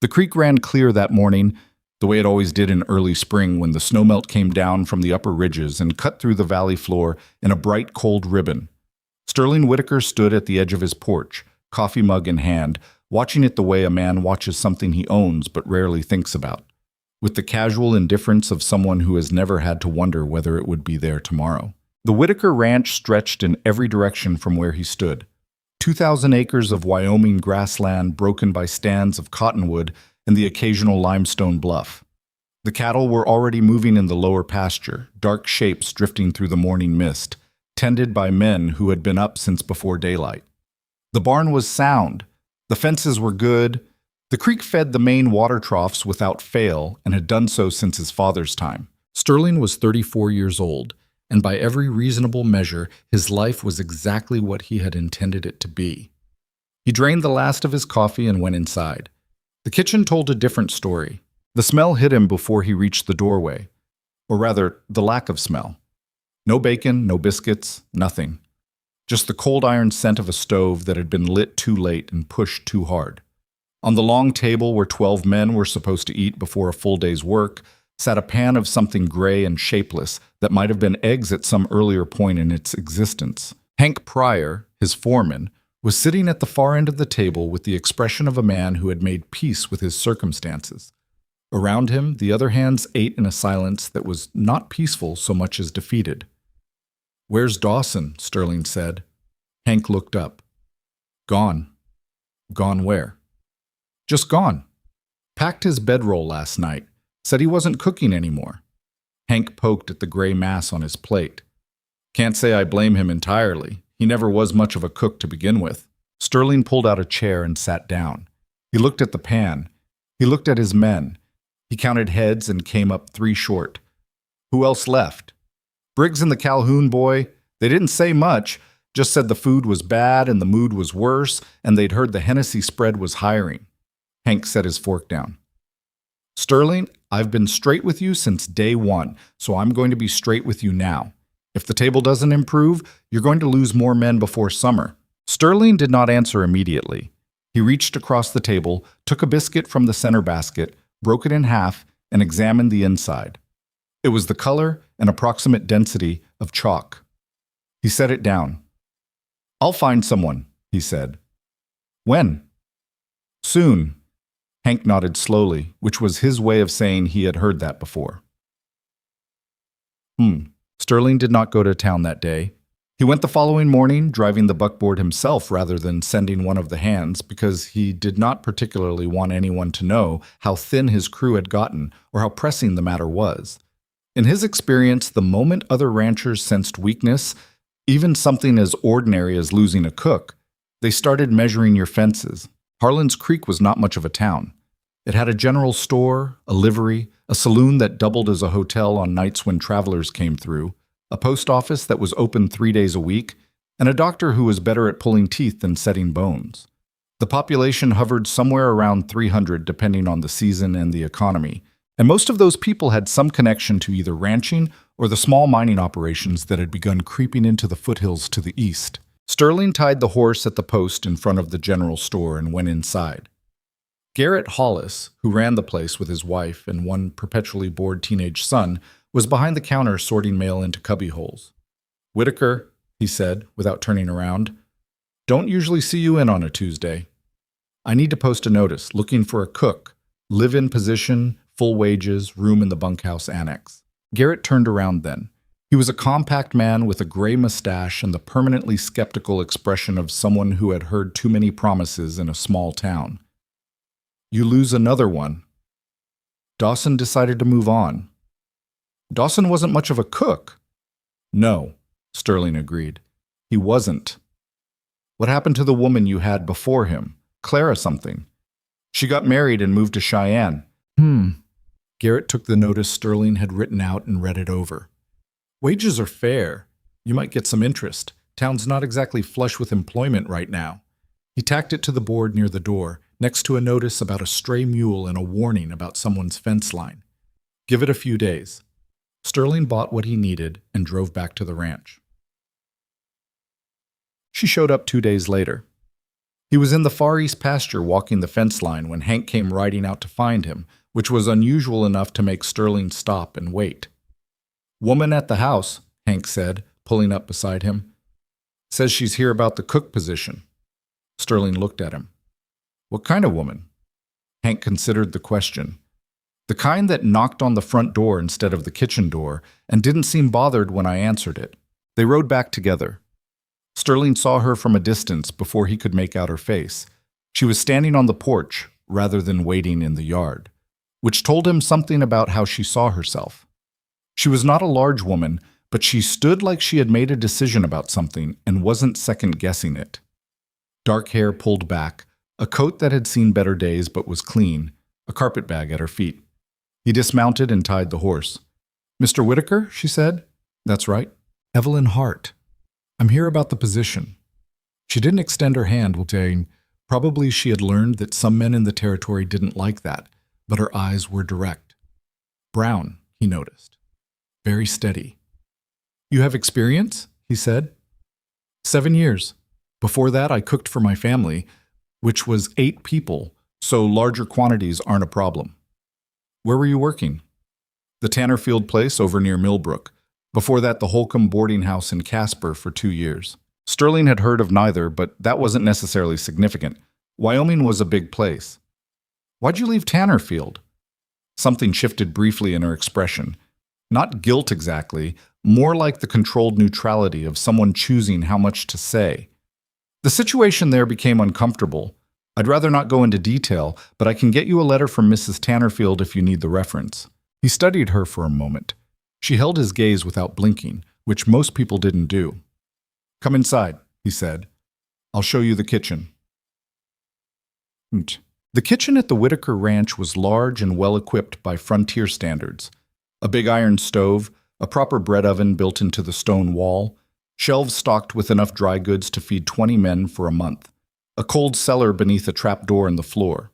The creek ran clear that morning, the way it always did in early spring when the snowmelt came down from the upper ridges and cut through the valley floor in a bright, cold ribbon. Sterling Whitaker stood at the edge of his porch, coffee mug in hand, watching it the way a man watches something he owns but rarely thinks about, with the casual indifference of someone who has never had to wonder whether it would be there tomorrow. The Whitaker Ranch stretched in every direction from where he stood. 2,000 acres of Wyoming grassland broken by stands of cottonwood and the occasional limestone bluff. The cattle were already moving in the lower pasture, dark shapes drifting through the morning mist, tended by men who had been up since before daylight. The barn was sound. The fences were good. The creek fed the main water troughs without fail and had done so since his father's time. Sterling was 34 years old, and by every reasonable measure, his life was exactly what he had intended it to be. He drained the last of his coffee and went inside. The kitchen told a different story. The smell hit him before he reached the doorway, or rather, the lack of smell. No bacon, no biscuits, nothing. Just the cold iron scent of a stove that had been lit too late and pushed too hard. On the long table where 12 men were supposed to eat before a full day's work, sat a pan of something gray and shapeless that might have been eggs at some earlier point in its existence. Hank Pryor, his foreman, was sitting at the far end of the table with the expression of a man who had made peace with his circumstances. Around him, the other hands ate in a silence that was not peaceful so much as defeated. "Where's Dawson?" Sterling said. Hank looked up. "Gone." "Gone where?" "Just gone. Packed his bedroll last night. Said he wasn't cooking anymore." Hank poked at the gray mass on his plate. "Can't say I blame him entirely. He never was much of a cook to begin with." Sterling pulled out a chair and sat down. He looked at the pan. He looked at his men. He counted heads and came up 3 short. Who else left? Briggs and the Calhoun boy. They didn't say much, just said the food was bad and the mood was worse, and they'd heard the Hennessy spread was hiring. Hank set his fork down. "Sterling, I've been straight with you since day one, so I'm going to be straight with you now. If the table doesn't improve, you're going to lose more men before summer." Sterling did not answer immediately. He reached across the table, took a biscuit from the center basket, broke it in half, and examined the inside. It was the color and approximate density of chalk. He set it down. "I'll find someone," he said. "When?" "Soon." Hank nodded slowly, which was his way of saying he had heard that before. Sterling did not go to town that day. He went the following morning, driving the buckboard himself rather than sending one of the hands, because he did not particularly want anyone to know how thin his crew had gotten or how pressing the matter was. In his experience, the moment other ranchers sensed weakness, even something as ordinary as losing a cook, they started measuring your fences. Harlan's Creek was not much of a town. It had a general store, a livery, a saloon that doubled as a hotel on nights when travelers came through, a post office that was open 3 days a week, and a doctor who was better at pulling teeth than setting bones. The population hovered somewhere around 300 depending on the season and the economy, and most of those people had some connection to either ranching or the small mining operations that had begun creeping into the foothills to the east. Sterling tied the horse at the post in front of the general store and went inside. Garrett Hollis, who ran the place with his wife and one perpetually bored teenage son, was behind the counter sorting mail into cubbyholes. "Whitaker," he said, without turning around, "don't usually see you in on a Tuesday. I need to post a notice, looking for a cook, live-in position, full wages, room in the bunkhouse annex." Garrett turned around then. He was a compact man with a gray mustache and the permanently skeptical expression of someone who had heard too many promises in a small town. "You lose another one." Dawson decided to move on. "Dawson wasn't much of a cook." "No," Sterling agreed. "He wasn't." "What happened to the woman you had before him? Clara something." "She got married and moved to Cheyenne." Garrett took the notice Sterling had written out and read it over. "Wages are fair. You might get some interest. Town's not exactly flush with employment right now." He tacked it to the board near the door, next to a notice about a stray mule and a warning about someone's fence line. "Give it a few days." Sterling bought what he needed and drove back to the ranch. She showed up 2 days later. He was in the far east pasture walking the fence line when Hank came riding out to find him, which was unusual enough to make Sterling stop and wait. "Woman at the house," Hank said, pulling up beside him. "Says she's here about the cook position." Sterling looked at him. "What kind of woman?" Hank considered the question. "The kind that knocked on the front door instead of the kitchen door and didn't seem bothered when I answered it." They rode back together. Sterling saw her from a distance before he could make out her face. She was standing on the porch rather than waiting in the yard, which told him something about how she saw herself. She was not a large woman, but she stood like she had made a decision about something and wasn't second-guessing it. Dark hair pulled back, a coat that had seen better days but was clean, a carpetbag at her feet. He dismounted and tied the horse. "Mr. Whitaker," she said. "That's right." "Evelyn Hart. I'm here about the position." She didn't extend her hand while saying, probably she had learned that some men in the territory didn't like that, but her eyes were direct. Brown, he noticed. Very steady. "You have experience?" he said. 7 years. Before that, I cooked for my family, which was 8 people, so larger quantities aren't a problem. "Where were you working?" "The Tannerfield place over near Millbrook. Before that, the Holcomb boarding house in Casper for 2 years. Sterling had heard of neither, but that wasn't necessarily significant. Wyoming was a big place. "Why'd you leave Tannerfield?" Something shifted briefly in her expression. Not guilt exactly, more like the controlled neutrality of someone choosing how much to say. "The situation there became uncomfortable. I'd rather not go into detail, but I can get you a letter from Mrs. Tannerfield if you need the reference." He studied her for a moment. She held his gaze without blinking, which most people didn't do. "Come inside," he said. "I'll show you the kitchen." The kitchen at the Whitaker Ranch was large and well-equipped by frontier standards. A big iron stove, a proper bread oven built into the stone wall, shelves stocked with enough dry goods to feed 20 men for a month, a cold cellar beneath a trap door in the floor.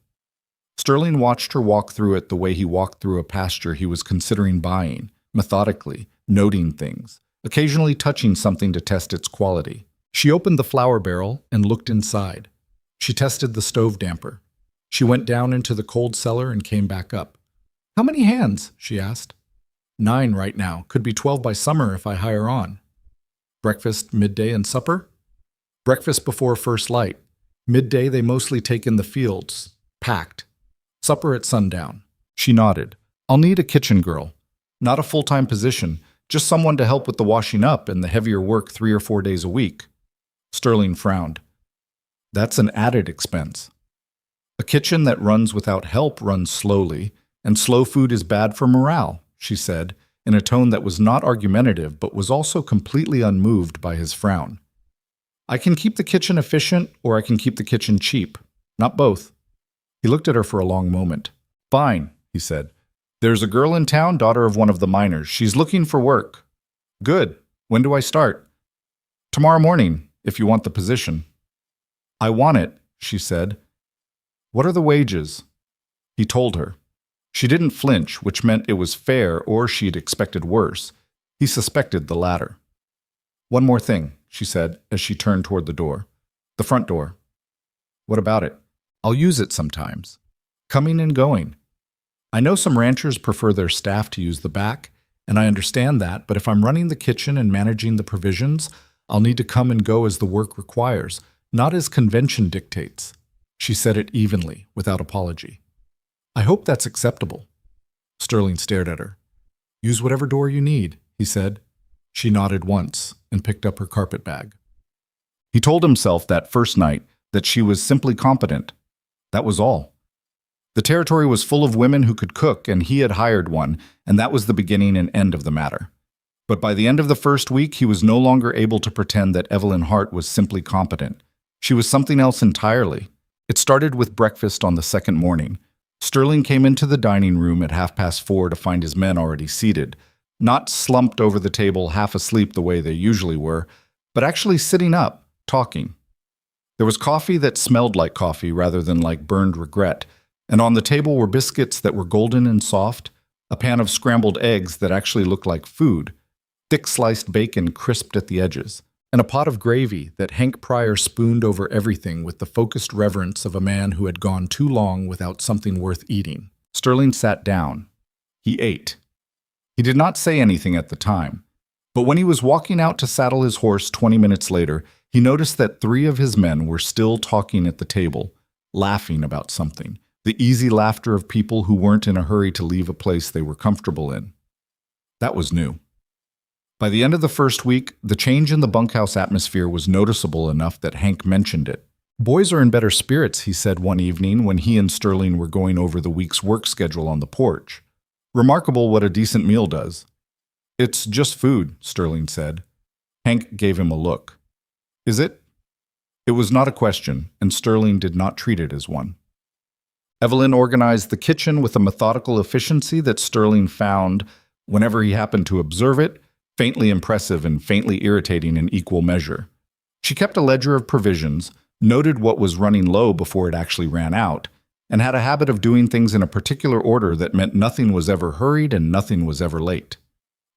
Sterling watched her walk through it the way he walked through a pasture he was considering buying, methodically, noting things, occasionally touching something to test its quality. She opened the flour barrel and looked inside. She tested the stove damper. She went down into the cold cellar and came back up. "How many hands?" she asked. 9 right now. Could be 12 by summer if I hire on." "Breakfast, midday, and supper?" "Breakfast before first light. Midday they mostly take in the fields, packed. Supper at sundown." She nodded. "I'll need a kitchen girl. Not a full-time position, just someone to help with the washing up and the heavier work 3 or 4 days a week." Sterling frowned. "That's an added expense." "A kitchen that runs without help runs slowly, and slow food is bad for morale," she said, in a tone that was not argumentative but was also completely unmoved by his frown. "I can keep the kitchen efficient or I can keep the kitchen cheap. Not both." He looked at her for a long moment. "Fine," he said. "There's a girl in town, daughter of one of the miners. She's looking for work." "Good. When do I start?" "Tomorrow morning, if you want the position." "I want it," she said. "What are the wages?" He told her. She didn't flinch, which meant it was fair or she'd expected worse. He suspected the latter. "One more thing," she said as she turned toward the door. "The front door." "What about it?" "I'll use it sometimes. Coming and going. I know some ranchers prefer their staff to use the back, and I understand that, but if I'm running the kitchen and managing the provisions, I'll need to come and go as the work requires, not as convention dictates." She said it evenly, without apology. "I hope that's acceptable." Sterling stared at her. "Use whatever door you need," he said. She nodded once and picked up her carpetbag. He told himself that first night that she was simply competent. That was all. The territory was full of women who could cook, and he had hired one, and that was the beginning and end of the matter. But by the end of the first week, he was no longer able to pretend that Evelyn Hart was simply competent. She was something else entirely. It started with breakfast on the second morning. Sterling came into the dining room at 4:30 to find his men already seated, not slumped over the table half asleep the way they usually were, but actually sitting up, talking. There was coffee that smelled like coffee rather than like burned regret, and on the table were biscuits that were golden and soft, a pan of scrambled eggs that actually looked like food, thick sliced bacon crisped at the edges, and a pot of gravy that Hank Pryor spooned over everything with the focused reverence of a man who had gone too long without something worth eating. Sterling sat down. He ate. He did not say anything at the time, but when he was walking out to saddle his horse 20 minutes later, he noticed that 3 of his men were still talking at the table, laughing about something, the easy laughter of people who weren't in a hurry to leave a place they were comfortable in. That was new. By the end of the first week, the change in the bunkhouse atmosphere was noticeable enough that Hank mentioned it. "Boys are in better spirits," he said one evening when he and Sterling were going over the week's work schedule on the porch. "Remarkable what a decent meal does." "It's just food," Sterling said. Hank gave him a look. "Is it?" It was not a question, and Sterling did not treat it as one. Evelyn organized the kitchen with a methodical efficiency that Sterling found, whenever he happened to observe it, faintly impressive and faintly irritating in equal measure. She kept a ledger of provisions, noted what was running low before it actually ran out, and had a habit of doing things in a particular order that meant nothing was ever hurried and nothing was ever late.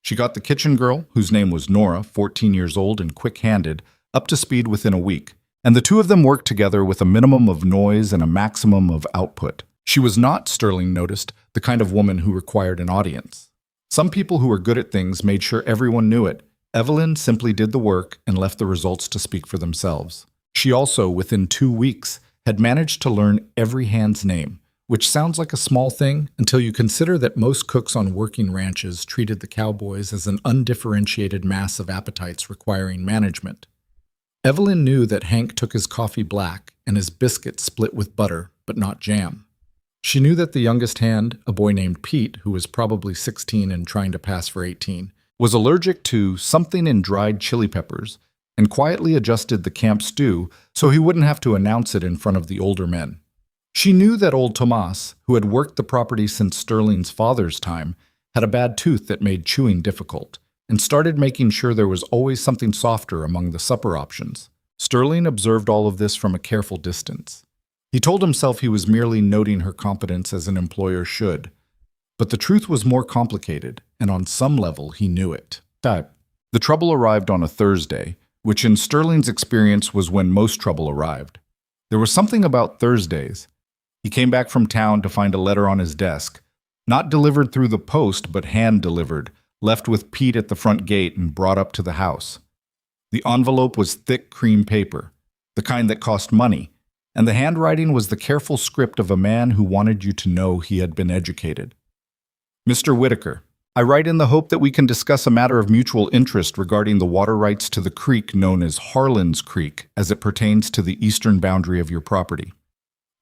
She got the kitchen girl, whose name was Nora, 14 years old and quick-handed, up to speed within a week, and the two of them worked together with a minimum of noise and a maximum of output. She was not, Sterling noticed, the kind of woman who required an audience. Some people who were good at things made sure everyone knew it. Evelyn simply did the work and left the results to speak for themselves. She also, within 2 weeks, had managed to learn every hand's name, which sounds like a small thing until you consider that most cooks on working ranches treated the cowboys as an undifferentiated mass of appetites requiring management. Evelyn knew that Hank took his coffee black and his biscuits split with butter, but not jam. She knew that the youngest hand, a boy named Pete, who was probably 16 and trying to pass for 18, was allergic to something in dried chili peppers and quietly adjusted the camp stew so he wouldn't have to announce it in front of the older men. She knew that old Tomas, who had worked the property since Sterling's father's time, had a bad tooth that made chewing difficult, and started making sure there was always something softer among the supper options. Sterling observed all of this from a careful distance. He told himself he was merely noting her competence as an employer should. But the truth was more complicated, and on some level he knew it. The trouble arrived on a Thursday, which in Sterling's experience was when most trouble arrived. There was something about Thursdays. He came back from town to find a letter on his desk, not delivered through the post but hand-delivered, left with Pete at the front gate and brought up to the house. The envelope was thick cream paper, the kind that cost money, and the handwriting was the careful script of a man who wanted you to know he had been educated. "Mr. Whitaker, I write in the hope that we can discuss a matter of mutual interest regarding the water rights to the creek known as Harlan's Creek as it pertains to the eastern boundary of your property.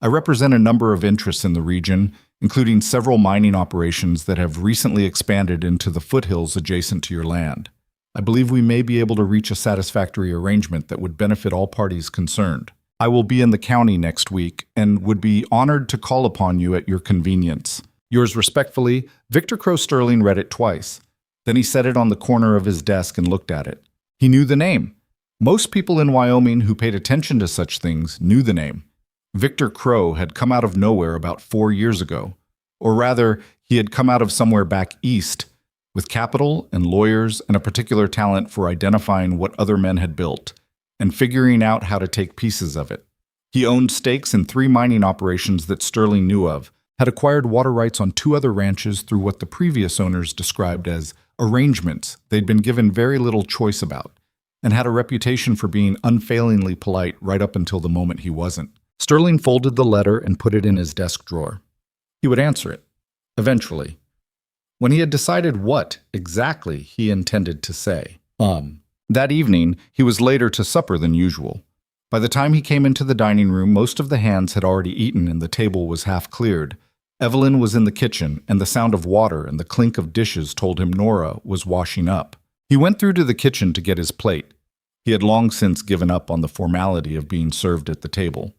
I represent a number of interests in the region, including several mining operations that have recently expanded into the foothills adjacent to your land. I believe we may be able to reach a satisfactory arrangement that would benefit all parties concerned. I will be in the county next week and would be honored to call upon you at your convenience. Yours respectfully, Victor Crow." Sterling read it twice. Then he set it on the corner of his desk and looked at it. He knew the name. Most people in Wyoming who paid attention to such things knew the name. Victor Crow had come out of nowhere about 4 years ago. Or rather, he had come out of somewhere back east, with capital and lawyers and a particular talent for identifying what other men had built and figuring out how to take pieces of it. He owned stakes in 3 mining operations that Sterling knew of, had acquired water rights on 2 other ranches through what the previous owners described as arrangements they'd been given very little choice about, and had a reputation for being unfailingly polite right up until the moment he wasn't. Sterling folded the letter and put it in his desk drawer. He would answer it, eventually, when he had decided what, exactly, he intended to say. That evening, he was later to supper than usual. By the time he came into the dining room, most of the hands had already eaten and the table was half cleared. Evelyn was in the kitchen, and the sound of water and the clink of dishes told him Nora was washing up. He went through to the kitchen to get his plate. He had long since given up on the formality of being served at the table.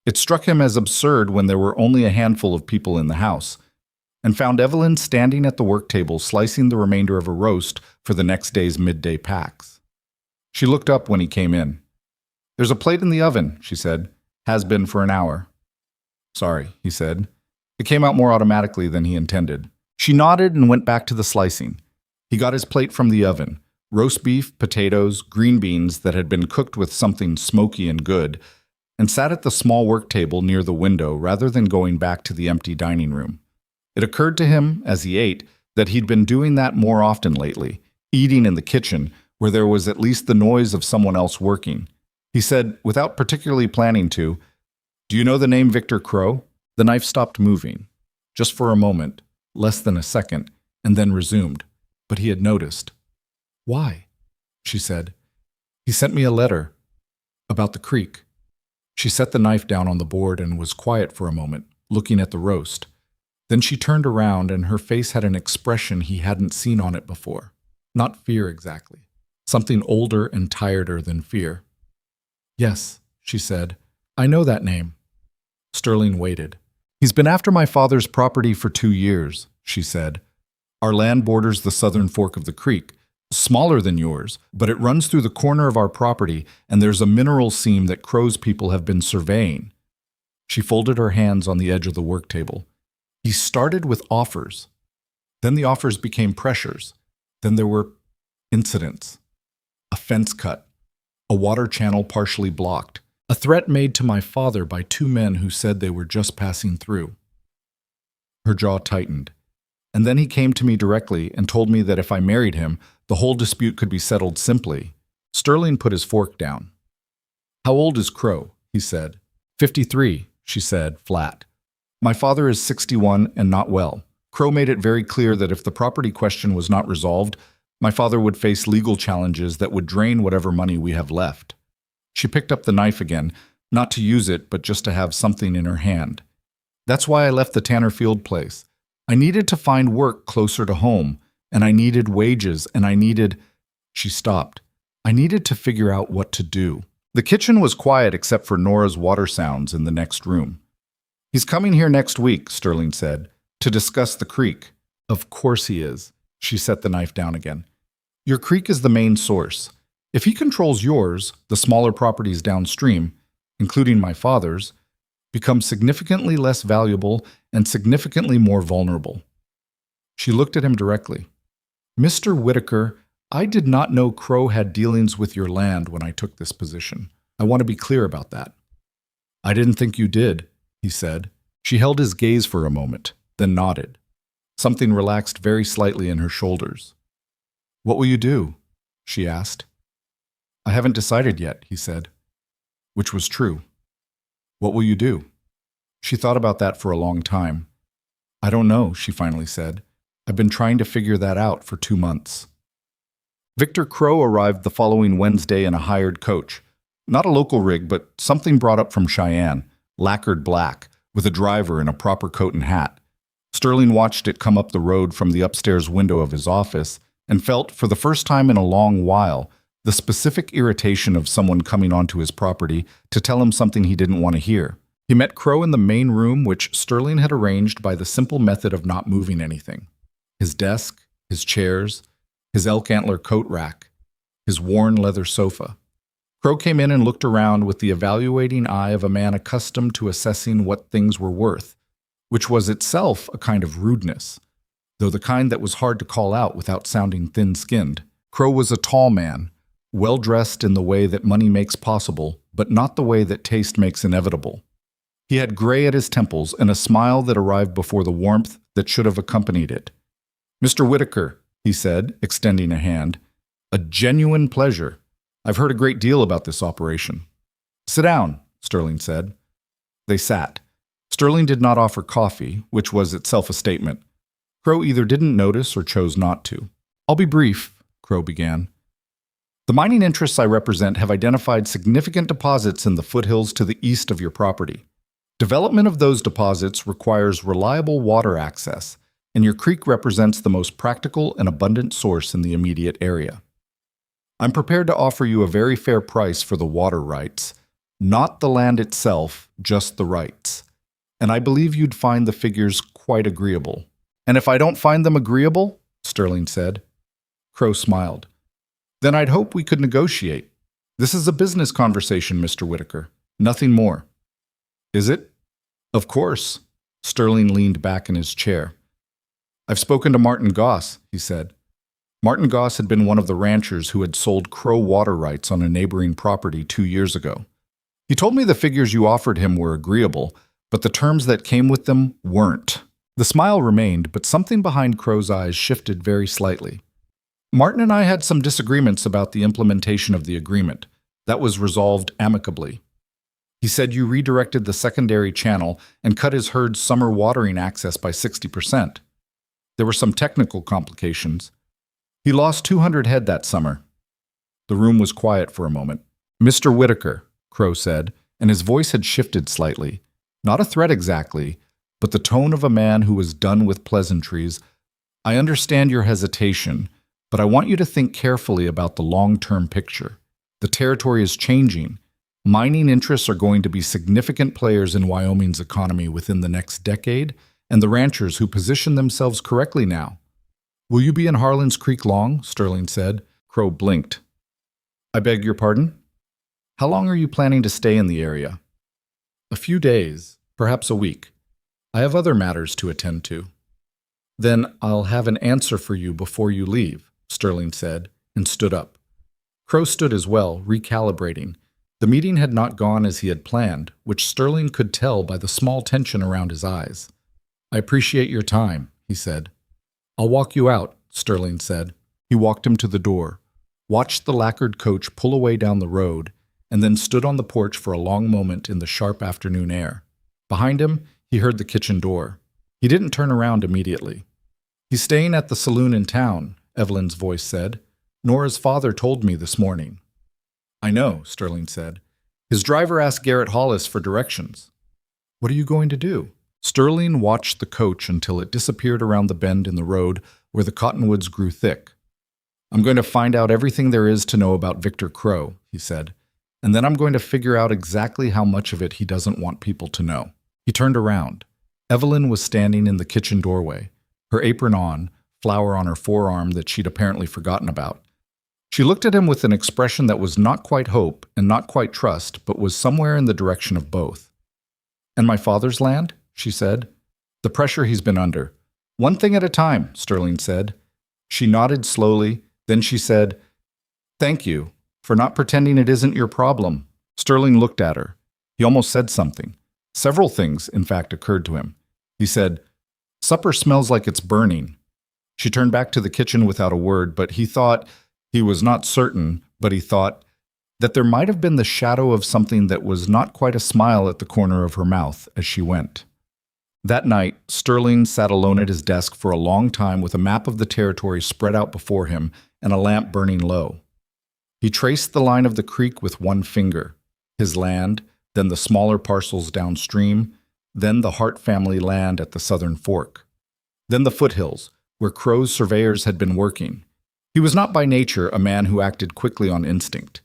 It struck him as absurd when there were only a handful of people in the house, and found Evelyn standing at the work table slicing the remainder of a roast for the next day's midday packs. She looked up when he came in. "There's a plate in the oven," she said. "Has been for an hour." "Sorry," he said. It came out more automatically than he intended. She nodded and went back to the slicing. He got his plate from the oven, roast beef, potatoes, green beans that had been cooked with something smoky and good, and sat at the small work table near the window rather than going back to the empty dining room. It occurred to him, as he ate, that he'd been doing that more often lately, eating in the kitchen, where there was at least the noise of someone else working. He said, without particularly planning to, "Do you know the name Victor Crow?" The knife stopped moving, just for a moment, less than a second, and then resumed. But he had noticed. "Why?" she said. "He sent me a letter about the creek." She set the knife down on the board and was quiet for a moment, looking at the roast. Then she turned around and her face had an expression he hadn't seen on it before. Not fear exactly. Something older and tireder than fear. "Yes," she said. "I know that name." Sterling waited. "He's been after my father's property for 2 years," she said. "Our land borders the southern fork of the creek, smaller than yours, but it runs through the corner of our property, and there's a mineral seam that Crow's people have been surveying." She folded her hands on the edge of the work table. "He started with offers. Then the offers became pressures. Then there were incidents. A fence cut. A water channel partially blocked. A threat made to my father by 2 men who said they were just passing through." Her jaw tightened. "And then he came to me directly and told me that if I married him, the whole dispute could be settled simply." Sterling put his fork down. "How old is Crow?" he said. 53, she said, flat. "My father is 61 and not well. Crow made it very clear that if the property question was not resolved, my father would face legal challenges that would drain whatever money we have left." She picked up the knife again, not to use it, but just to have something in her hand. "That's why I left the Tannerfield place. I needed to find work closer to home, and I needed wages, and I needed—" She stopped. "I needed to figure out what to do." The kitchen was quiet except for Nora's water sounds in the next room. "He's coming here next week," Sterling said, "to discuss the creek." "Of course he is." She set the knife down again. "Your creek is the main source. If he controls yours, the smaller properties downstream, including my father's, become significantly less valuable and significantly more vulnerable." She looked at him directly. "Mr. Whitaker, I did not know Crow had dealings with your land when I took this position. I want to be clear about that." "I didn't think you did," he said. She held his gaze for a moment, then nodded. Something relaxed very slightly in her shoulders. "What will you do?" she asked. "I haven't decided yet," he said, which was true. "What will you do?" She thought about that for a long time. "I don't know," she finally said. "I've been trying to figure that out for 2 months." Victor Crow arrived the following Wednesday in a hired coach. Not a local rig, but something brought up from Cheyenne, lacquered black, with a driver in a proper coat and hat. Sterling watched it come up the road from the upstairs window of his office and felt, for the first time in a long while, the specific irritation of someone coming onto his property to tell him something he didn't want to hear. He met Crow in the main room, which Sterling had arranged by the simple method of not moving anything. His desk, his chairs, his elk antler coat rack, his worn leather sofa. Crow came in and looked around with the evaluating eye of a man accustomed to assessing what things were worth, which was itself a kind of rudeness, though the kind that was hard to call out without sounding thin-skinned. Crow was a tall man, well-dressed in the way that money makes possible, but not the way that taste makes inevitable. He had gray at his temples and a smile that arrived before the warmth that should have accompanied it. "Mr. Whitaker," he said, extending a hand, "a genuine pleasure. I've heard a great deal about this operation." "Sit down," Sterling said. They sat. Sterling did not offer coffee, which was itself a statement. Crow either didn't notice or chose not to. "I'll be brief," Crow began. "The mining interests I represent have identified significant deposits in the foothills to the east of your property. Development of those deposits requires reliable water access, and your creek represents the most practical and abundant source in the immediate area. I'm prepared to offer you a very fair price for the water rights, not the land itself, just the rights. And I believe you'd find the figures quite agreeable." "And if I don't find them agreeable?" Sterling said. Crow smiled. "Then I'd hope we could negotiate. This is a business conversation, Mr. Whitaker. Nothing more." "Is it?" "Of course." Sterling leaned back in his chair. "I've spoken to Martin Goss," he said. Martin Goss had been one of the ranchers who had sold Crow water rights on a neighboring property 2 years ago. He told me the figures you offered him were agreeable, but the terms that came with them weren't. The smile remained, but something behind Crow's eyes shifted very slightly. Martin and I had some disagreements about the implementation of the agreement. That was resolved amicably. He said you redirected the secondary channel and cut his herd's summer watering access by 60%. There were some technical complications. He lost 200 head that summer. The room was quiet for a moment. "Mr. Whitaker," Crow said, and his voice had shifted slightly. Not a threat exactly, but the tone of a man who was done with pleasantries. "I understand your hesitation, but I want you to think carefully about the long-term picture. The territory is changing. Mining interests are going to be significant players in Wyoming's economy within the next decade, and the ranchers who position themselves correctly now." "Will you be in Harlan's Creek long?" Sterling said. Crow blinked. "I beg your pardon?" "How long are you planning to stay in the area?" "A few days, perhaps a week. I have other matters to attend to." "Then I'll have an answer for you before you leave," Sterling said, and stood up. Crow stood as well, recalibrating. The meeting had not gone as he had planned, which Sterling could tell by the small tension around his eyes. "I appreciate your time," he said. "I'll walk you out," Sterling said. He walked him to the door, watched the lacquered coach pull away down the road, and then stood on the porch for a long moment in the sharp afternoon air. Behind him, he heard the kitchen door. He didn't turn around immediately. "He's staying at the saloon in town," Evelyn's voice said. "Nora's father told me this morning." "I know," Sterling said. "His driver asked Garrett Hollis for directions." "What are you going to do?" Sterling watched the coach until it disappeared around the bend in the road where the cottonwoods grew thick. "I'm going to find out everything there is to know about Victor Crow," he said, "and then I'm going to figure out exactly how much of it he doesn't want people to know." He turned around. Evelyn was standing in the kitchen doorway, her apron on, flour on her forearm that she'd apparently forgotten about. She looked at him with an expression that was not quite hope and not quite trust, but was somewhere in the direction of both. "And my father's land?" she said. "The pressure he's been under." "One thing at a time," Sterling said. She nodded slowly, then she said, "Thank you for not pretending it isn't your problem." Sterling looked at her. He almost said something. Several things, in fact, occurred to him. He said, "Supper smells like it's burning." She turned back to the kitchen without a word, but he was not certain, but he thought that there might have been the shadow of something that was not quite a smile at the corner of her mouth as she went. That night, Sterling sat alone at his desk for a long time with a map of the territory spread out before him and a lamp burning low. He traced the line of the creek with one finger, his land, then the smaller parcels downstream, then the Hart family land at the southern fork, then the foothills, where Crow's surveyors had been working. He was not by nature a man who acted quickly on instinct.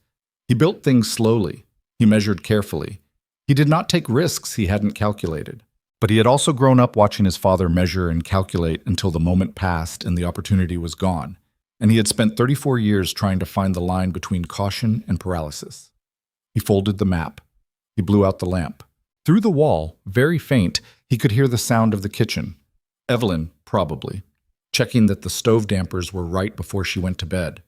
He built things slowly. He measured carefully. He did not take risks he hadn't calculated. But he had also grown up watching his father measure and calculate until the moment passed and the opportunity was gone, and he had spent 34 years trying to find the line between caution and paralysis. He folded the map. He blew out the lamp. Through the wall, very faint, he could hear the sound of the kitchen. Evelyn, probably, checking that the stove dampers were right before she went to bed.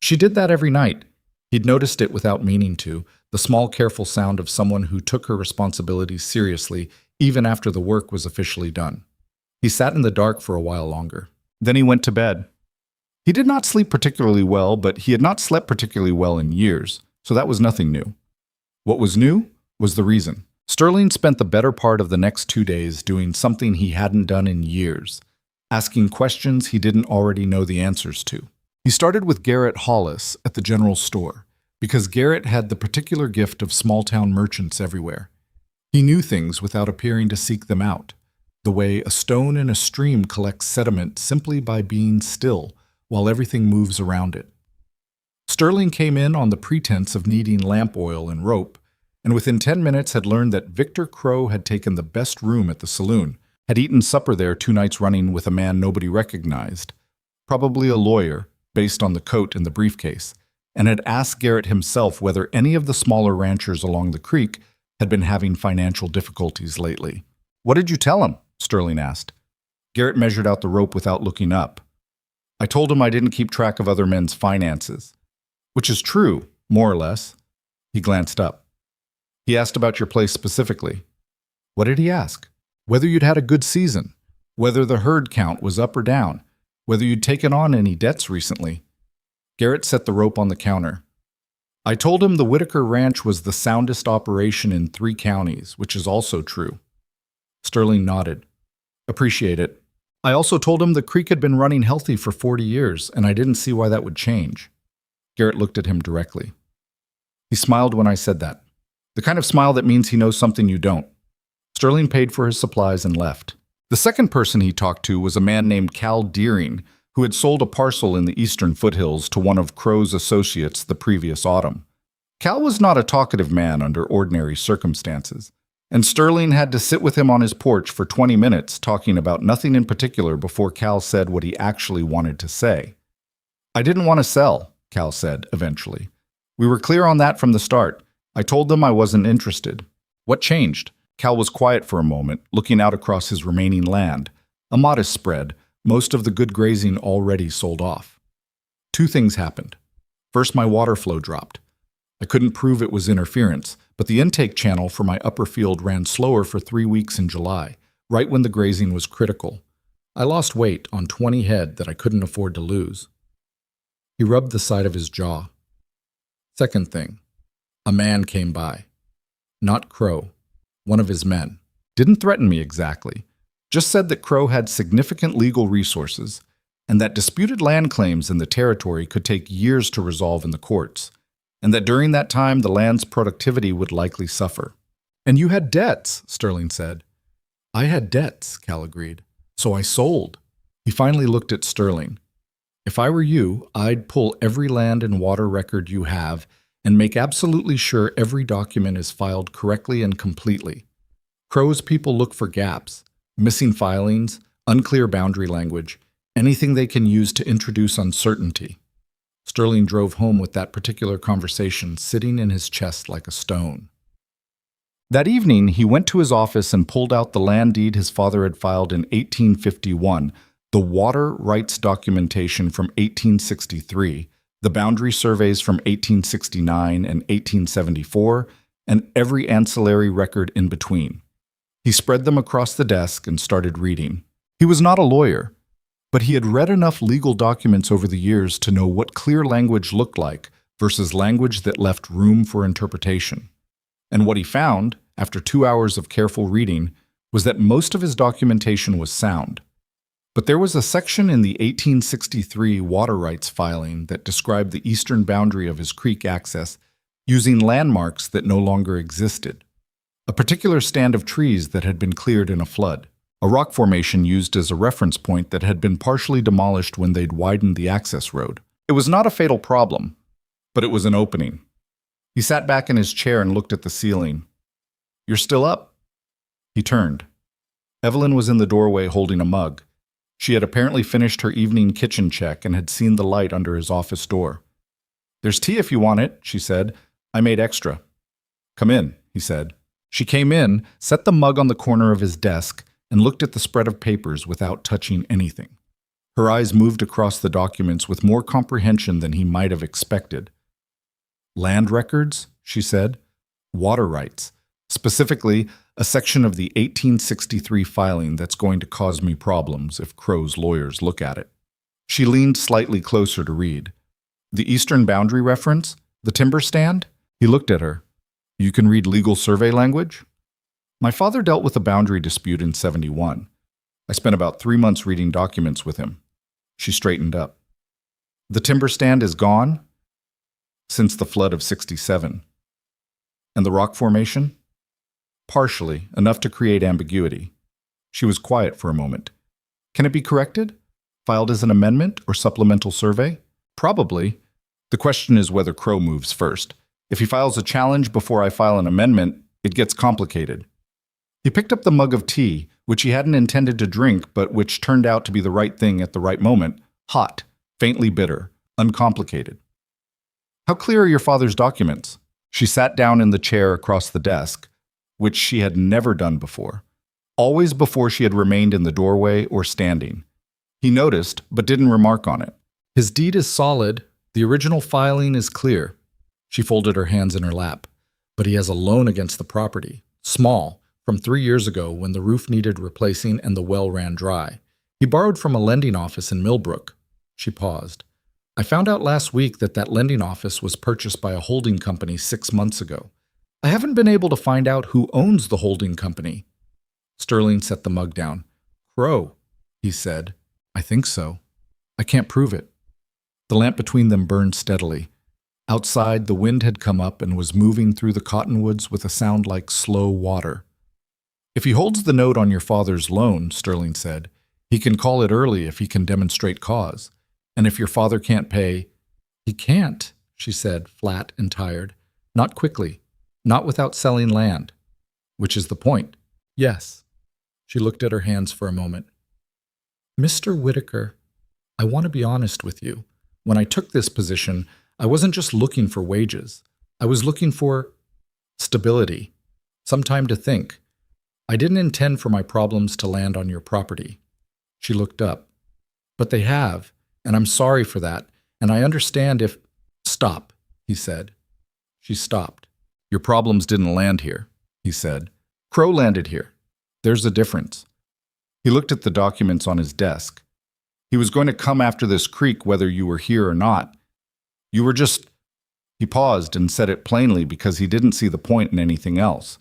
She did that every night. He'd noticed it without meaning to, the small, careful sound of someone who took her responsibilities seriously even after the work was officially done. He sat in the dark for a while longer. Then he went to bed. He did not sleep particularly well, but he had not slept particularly well in years, so that was nothing new. What was new was the reason. Sterling spent the better part of the next 2 days doing something he hadn't done in years, asking questions he didn't already know the answers to. He started with Garrett Hollis at the general store, because Garrett had the particular gift of small-town merchants everywhere. He knew things without appearing to seek them out, the way a stone in a stream collects sediment simply by being still while everything moves around it. Sterling came in on the pretense of needing lamp oil and rope, and within 10 minutes had learned that Victor Crow had taken the best room at the saloon, had eaten supper there 2 nights running with a man nobody recognized, probably a lawyer, based on the coat and the briefcase, and had asked Garrett himself whether any of the smaller ranchers along the creek had been having financial difficulties lately. "What did you tell him?" Sterling asked. Garrett measured out the rope without looking up. I told him I didn't keep track of other men's finances. Which is true, more or less. He glanced up. He asked about your place specifically. What did he ask? Whether you'd had a good season, whether the herd count was up or down, whether you'd taken on any debts recently. Garrett set the rope on the counter. I told him the Whitaker Ranch was the soundest operation in 3 counties, which is also true. Sterling nodded. Appreciate it. I also told him the creek had been running healthy for 40 years, and I didn't see why that would change. Garrett looked at him directly. He smiled when I said that. The kind of smile that means he knows something you don't. Sterling paid for his supplies and left. The second person he talked to was a man named Cal Deering, who had sold a parcel in the eastern foothills to one of Crow's associates the previous autumn. Cal was not a talkative man under ordinary circumstances, and Sterling had to sit with him on his porch for 20 minutes talking about nothing in particular before Cal said what he actually wanted to say. I didn't want to sell, Cal said eventually. We were clear on that from the start. I told them I wasn't interested. What changed? Cal was quiet for a moment, looking out across his remaining land, a modest spread, most of the good grazing already sold off. 2 things happened. First, my water flow dropped. I couldn't prove it was interference, but the intake channel for my upper field ran slower for 3 weeks in July, right when the grazing was critical. I lost weight on 20 head that I couldn't afford to lose. He rubbed the side of his jaw. Second thing, a man came by. Not Crow, one of his men. Didn't threaten me exactly. Just said that Crow had significant legal resources and that disputed land claims in the territory could take years to resolve in the courts, and that during that time the land's productivity would likely suffer. And you had debts, Sterling said. I had debts, Cal agreed. So I sold. He finally looked at Sterling. If I were you, I'd pull every land and water record you have and make absolutely sure every document is filed correctly and completely. Crow's people look for gaps, missing filings, unclear boundary language, anything they can use to introduce uncertainty. Sterling drove home with that particular conversation sitting in his chest like a stone. That evening, he went to his office and pulled out the land deed his father had filed in 1851, the water rights documentation from 1863, the boundary surveys from 1869 and 1874, and every ancillary record in between. He spread them across the desk and started reading. He was not a lawyer, but he had read enough legal documents over the years to know what clear language looked like versus language that left room for interpretation. And what he found, after 2 hours of careful reading, was that most of his documentation was sound. But there was a section in the 1863 water rights filing that described the eastern boundary of his creek access using landmarks that no longer existed. A particular stand of trees that had been cleared in a flood, a rock formation used as a reference point that had been partially demolished when they'd widened the access road. It was not a fatal problem, but it was an opening. He sat back in his chair and looked at the ceiling. "You're still up?" He turned. Evelyn was in the doorway holding a mug. She had apparently finished her evening kitchen check and had seen the light under his office door. "There's tea if you want it," she said. "I made extra." "Come in," he said. She came in, set the mug on the corner of his desk, and looked at the spread of papers without touching anything. Her eyes moved across the documents with more comprehension than he might have expected. "Land records," she said. "Water rights. Specifically, a section of the 1863 filing that's going to cause me problems if Crow's lawyers look at it." She leaned slightly closer to read. "The eastern boundary reference? The timber stand?" He looked at her. "You can read legal survey language?" "My father dealt with a boundary dispute in 71. I spent about 3 months reading documents with him." She straightened up. "The timber stand is gone?" "Since the flood of 67. "And the rock formation?" "Partially, enough to create ambiguity." She was quiet for a moment. "Can it be corrected? Filed as an amendment or supplemental survey?" "Probably. The question is whether Crow moves first. If he files a challenge before I file an amendment, it gets complicated." He picked up the mug of tea, which he hadn't intended to drink, but which turned out to be the right thing at the right moment, hot, faintly bitter, uncomplicated. "How clear are your father's documents?" She sat down in the chair across the desk, which she had never done before, always before she had remained in the doorway or standing. He noticed, but didn't remark on it. His deed is solid. The original filing is clear. She folded her hands in her lap. But he has a loan against the property. Small, from 3 years ago when the roof needed replacing and the well ran dry. He borrowed from a lending office in Millbrook. She paused. I found out last week that lending office was purchased by a holding company 6 months ago. I haven't been able to find out who owns the holding company. Sterling set the mug down. Crow, he said. I think so. I can't prove it. The lamp between them burned steadily. Outside, the wind had come up and was moving through the cottonwoods with a sound like slow water. If he holds the note on your father's loan, Sterling said, he can call it early if he can demonstrate cause. And if your father can't pay, he can't, she said, flat and tired. Not quickly. Not without selling land. Which is the point. Yes. She looked at her hands for a moment. Mr. Whitaker, I want to be honest with you. When I took this position, I wasn't just looking for wages. I was looking for stability, some time to think. I didn't intend for my problems to land on your property. She looked up. But they have, and I'm sorry for that, and I understand if— Stop, he said. She stopped. Your problems didn't land here, he said. Crow landed here. There's a difference. He looked at the documents on his desk. He was going to come after this creek whether you were here or not. You were just— He paused and said it plainly because he didn't see the point in anything else.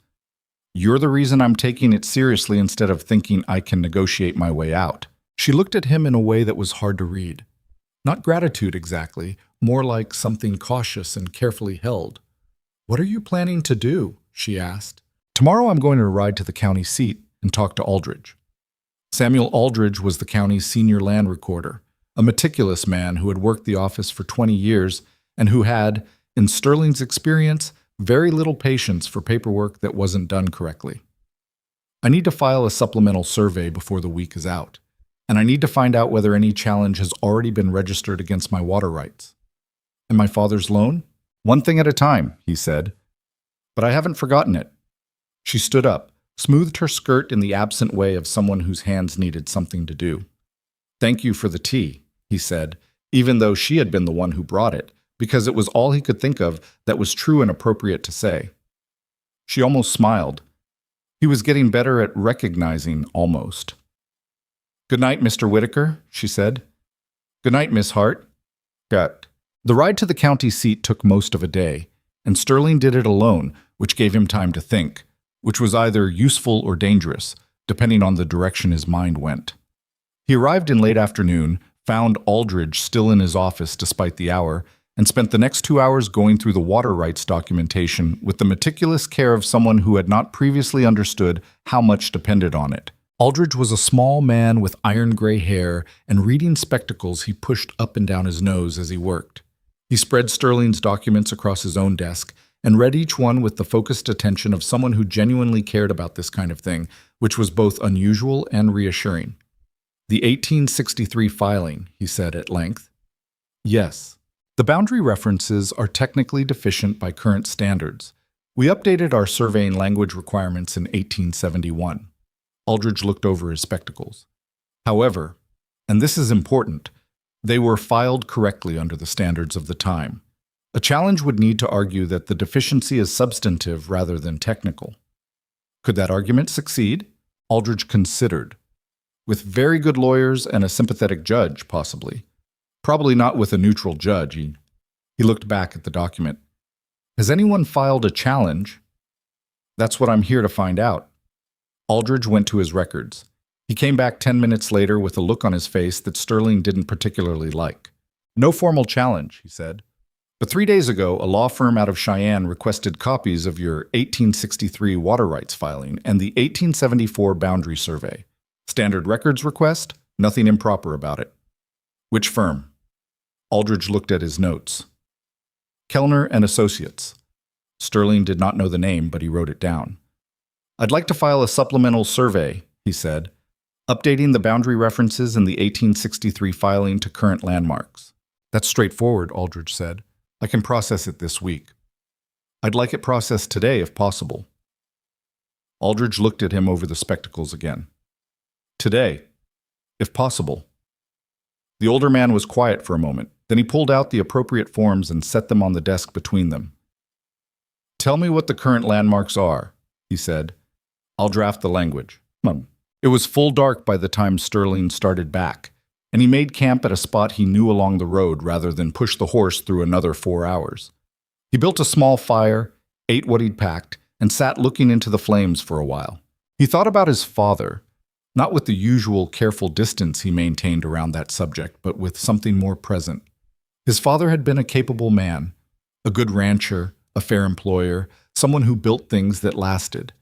You're the reason I'm taking it seriously instead of thinking I can negotiate my way out. She looked at him in a way that was hard to read. Not gratitude exactly, more like something cautious and carefully held. What are you planning to do? She asked. Tomorrow I'm going to ride to the county seat and talk to Aldridge. Samuel Aldridge was the county's senior land recorder, a meticulous man who had worked the office for 20 years and who had, in Sterling's experience, very little patience for paperwork that wasn't done correctly. I need to file a supplemental survey before the week is out, and I need to find out whether any challenge has already been registered against my water rights. And my father's loan? One thing at a time, he said. But I haven't forgotten it. She stood up, smoothed her skirt in the absent way of someone whose hands needed something to do. Thank you for the tea, he said, even though she had been the one who brought it, because it was all he could think of that was true and appropriate to say. She almost smiled. He was getting better at recognizing almost. Good night, Mr. Whitaker, she said. Good night, Miss Hart. Got. The ride to the county seat took most of a day, and Sterling did it alone, which gave him time to think, which was either useful or dangerous, depending on the direction his mind went. He arrived in late afternoon, found Aldridge still in his office despite the hour, and spent the next 2 hours going through the water rights documentation with the meticulous care of someone who had not previously understood how much depended on it. Aldridge was a small man with iron-gray hair and reading spectacles he pushed up and down his nose as he worked. He spread Sterling's documents across his own desk and read each one with the focused attention of someone who genuinely cared about this kind of thing, which was both unusual and reassuring. The 1863 filing, he said at length. Yes. The boundary references are technically deficient by current standards. We updated our surveying language requirements in 1871. Aldridge looked over his spectacles. However, and this is important, they were filed correctly under the standards of the time. A challenge would need to argue that the deficiency is substantive rather than technical. Could that argument succeed? Aldridge considered. With very good lawyers and a sympathetic judge, possibly. Probably not with a neutral judge. He looked back at the document. Has anyone filed a challenge? That's what I'm here to find out. Aldridge went to his records. He came back 10 minutes later with a look on his face that Sterling didn't particularly like. No formal challenge, he said. But 3 days ago, a law firm out of Cheyenne requested copies of your 1863 water rights filing and the 1874 boundary survey. Standard records request, nothing improper about it. Which firm? Aldridge looked at his notes. Kellner and Associates. Sterling did not know the name, but he wrote it down. I'd like to file a supplemental survey, he said, updating the boundary references in the 1863 filing to current landmarks. That's straightforward, Aldridge said. I can process it this week. I'd like it processed today if possible. Aldridge looked at him over the spectacles again. Today, if possible. The older man was quiet for a moment. Then he pulled out the appropriate forms and set them on the desk between them. "Tell me what the current landmarks are," he said. "I'll draft the language." It was full dark by the time Sterling started back, and he made camp at a spot he knew along the road rather than push the horse through another 4 hours. He built a small fire, ate what he'd packed, and sat looking into the flames for a while. He thought about his father, not with the usual careful distance he maintained around that subject, but with something more present. His father had been a capable man, a good rancher, a fair employer, someone who built things that lasted.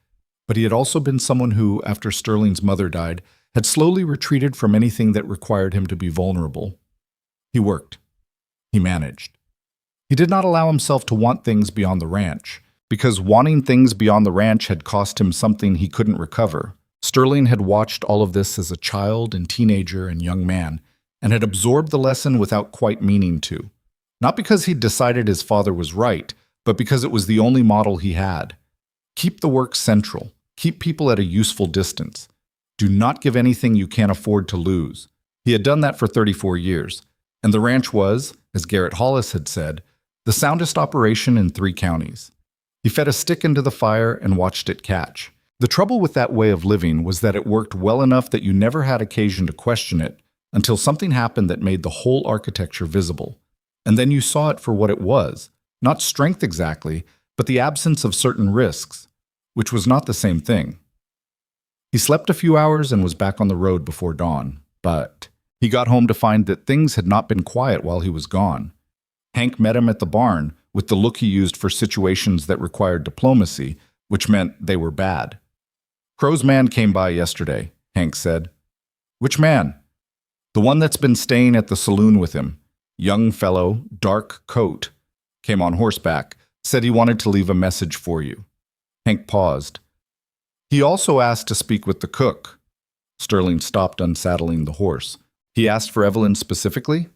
But he had also been someone who, after Sterling's mother died, had slowly retreated from anything that required him to be vulnerable. He worked. He managed. He did not allow himself to want things beyond the ranch, because wanting things beyond the ranch had cost him something he couldn't recover. Sterling had watched all of this as a child and teenager and young man, and had absorbed the lesson without quite meaning to. Not because he'd decided his father was right, but because it was the only model he had. Keep the work central. Keep people at a useful distance. Do not give anything you can't afford to lose. He had done that for 34 years, and the ranch was, as Garrett Hollis had said, the soundest operation in 3 counties. He fed a stick into the fire and watched it catch. The trouble with that way of living was that it worked well enough that you never had occasion to question it until something happened that made the whole architecture visible. And then you saw it for what it was, not strength exactly, but the absence of certain risks, which was not the same thing. He slept a few hours and was back on the road before dawn, but he got home to find that things had not been quiet while he was gone. Hank met him at the barn with the look he used for situations that required diplomacy, which meant they were bad. "Crow's man came by yesterday," Hank said. "Which man?" "The one that's been staying at the saloon with him. Young fellow, dark coat. Came on horseback. Said he wanted to leave a message for you." Hank paused. "He also asked to speak with the cook." Sterling stopped unsaddling the horse. "He asked for Evelyn specifically?"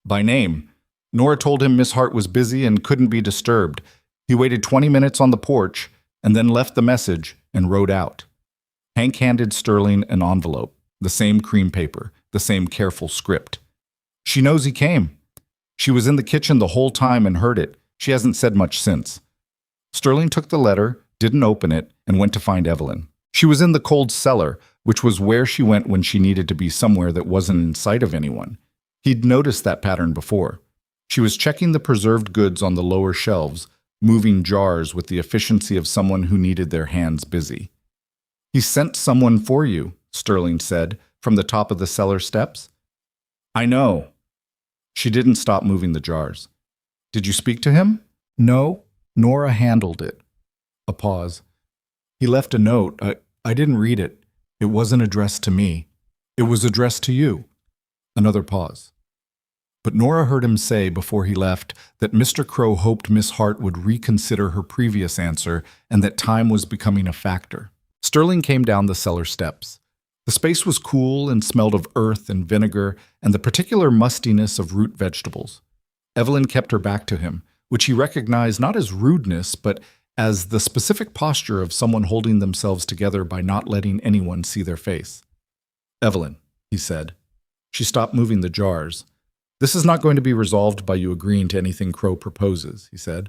"By name. Nora told him Miss Hart was busy and couldn't be disturbed. He waited 20 minutes on the porch and then left the message and rode out." Hank handed Sterling an envelope, the same cream paper, the same careful script. "She knows he came. She was in the kitchen the whole time and heard it. She hasn't said much since." Sterling took the letter, didn't open it, and went to find Evelyn. She was in the cold cellar, which was where she went when she needed to be somewhere that wasn't in sight of anyone. He'd noticed that pattern before. She was checking the preserved goods on the lower shelves, moving jars with the efficiency of someone who needed their hands busy. "He sent someone for you," Sterling said, from the top of the cellar steps. "I know." She didn't stop moving the jars. "Did you speak to him?" "No, Nora handled it." A pause. "He left a note. I didn't read it. It wasn't addressed to me. It was addressed to you." Another pause. But Nora heard him say before he left that Mr. Crow hoped Miss Hart would reconsider her previous answer and that time was becoming a factor. Sterling came down the cellar steps. The space was cool and smelled of earth and vinegar and the particular mustiness of root vegetables. Evelyn kept her back to him, which he recognized not as rudeness, but as the specific posture of someone holding themselves together by not letting anyone see their face. "Evelyn," he said. She stopped moving the jars. "This is not going to be resolved by you agreeing to anything Crow proposes," he said.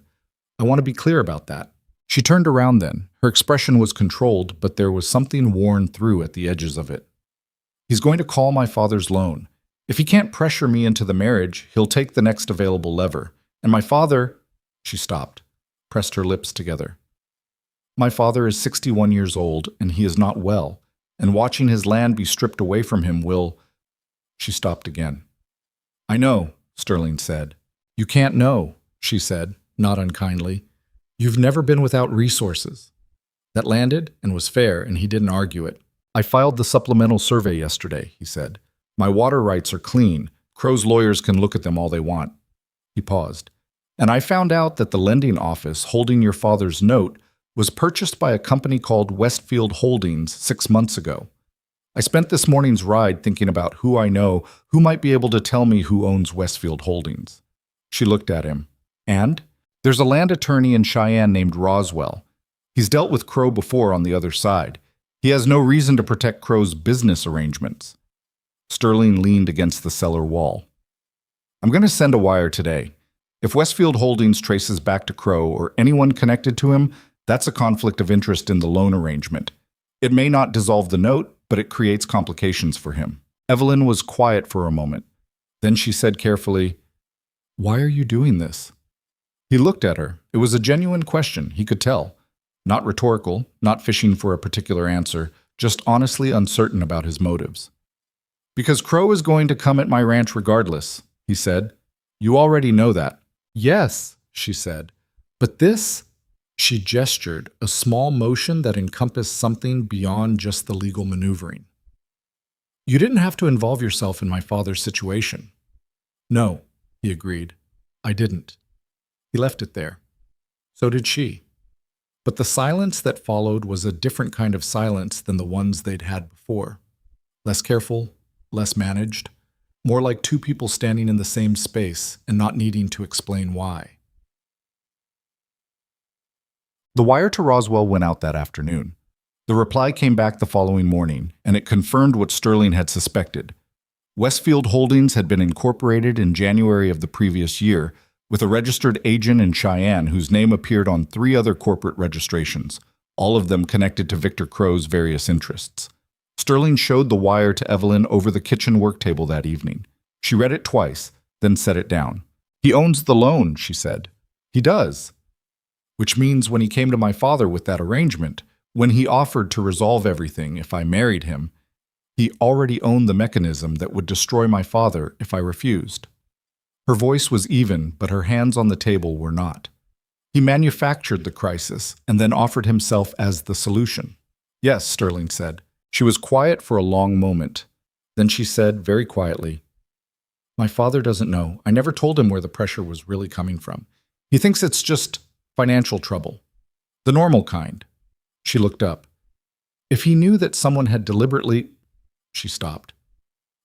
"I want to be clear about that." She turned around then. Her expression was controlled, but there was something worn through at the edges of it. "He's going to call my father's loan. If he can't pressure me into the marriage, he'll take the next available lever. And my father—" She stopped, pressed her lips together. "My father is 61 years old, and he is not well, and watching his land be stripped away from him will—" She stopped again. "I know," Sterling said. "You can't know," she said, not unkindly. "You've never been without resources." That landed and was fair, and he didn't argue it. "I filed the supplemental survey yesterday," he said. "My water rights are clean. Crow's lawyers can look at them all they want." He paused. "And I found out that the lending office holding your father's note was purchased by a company called Westfield Holdings 6 months ago. I spent this morning's ride thinking about who I know who might be able to tell me who owns Westfield Holdings." She looked at him. "And? There's a land attorney in Cheyenne named Roswell. He's dealt with Crow before on the other side. He has no reason to protect Crow's business arrangements." Sterling leaned against the cellar wall. I'm going to send a wire today. If Westfield Holdings traces back to Crow or anyone connected to him, that's a conflict of interest in the loan arrangement. It may not dissolve the note, but it creates complications for him. Evelyn was quiet for a moment. Then she said carefully, "Why are you doing this?" He looked at her. It was a genuine question, he could tell. Not rhetorical, not fishing for a particular answer, just honestly uncertain about his motives. "Because Crow is going to come at my ranch regardless," he said. "You already know that." "Yes," she said. "But this—" She gestured, a small motion that encompassed something beyond just the legal maneuvering. "You didn't have to involve yourself in my father's situation." "No," he agreed. "I didn't." He left it there. So did she. But the silence that followed was a different kind of silence than the ones they'd had before. Less careful, less managed, more like two people standing in the same space and not needing to explain why. The wire to Roswell went out that afternoon. The reply came back the following morning, and it confirmed what Sterling had suspected. Westfield Holdings had been incorporated in January of the previous year, with a registered agent in Cheyenne whose name appeared on 3 other corporate registrations, all of them connected to Victor Crow's various interests. Sterling showed the wire to Evelyn over the kitchen work table that evening. She read it twice, then set it down. "He owns the loan," she said. "He does." Which means when he came to my father with that arrangement, when he offered to resolve everything if I married him, he already owned the mechanism that would destroy my father if I refused. Her voice was even, but her hands on the table were not. He manufactured the crisis and then offered himself as the solution. "Yes," Sterling said. She was quiet for a long moment. Then she said, very quietly, "My father doesn't know. I never told him where the pressure was really coming from. He thinks it's just financial trouble. The normal kind." She looked up. "If he knew that someone had deliberately—" She stopped.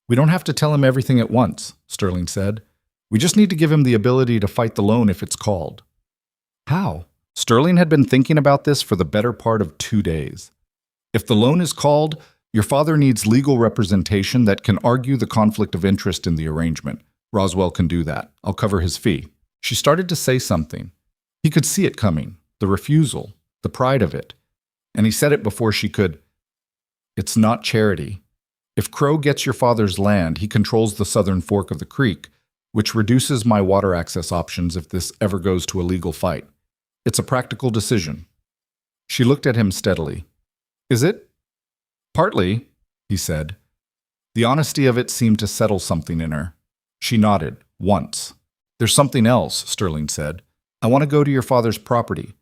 "We don't have to tell him everything at once," Sterling said. "We just need to give him the ability to fight the loan if it's called." How? Sterling had been thinking about this for the better part of 2 days. If the loan is called, your father needs legal representation that can argue the conflict of interest in the arrangement. Roswell can do that. I'll cover his fee. She started to say something. He could see it coming, the refusal, the pride of it. And he said it before she could. "It's not charity. If Crow gets your father's land, he controls the southern fork of the creek, which reduces my water access options if this ever goes to a legal fight. It's a practical decision." She looked at him steadily. "Is it?" "Partly," he said. The honesty of it seemed to settle something in her. She nodded, once. "There's something else," Sterling said. "I want to go to your father's property.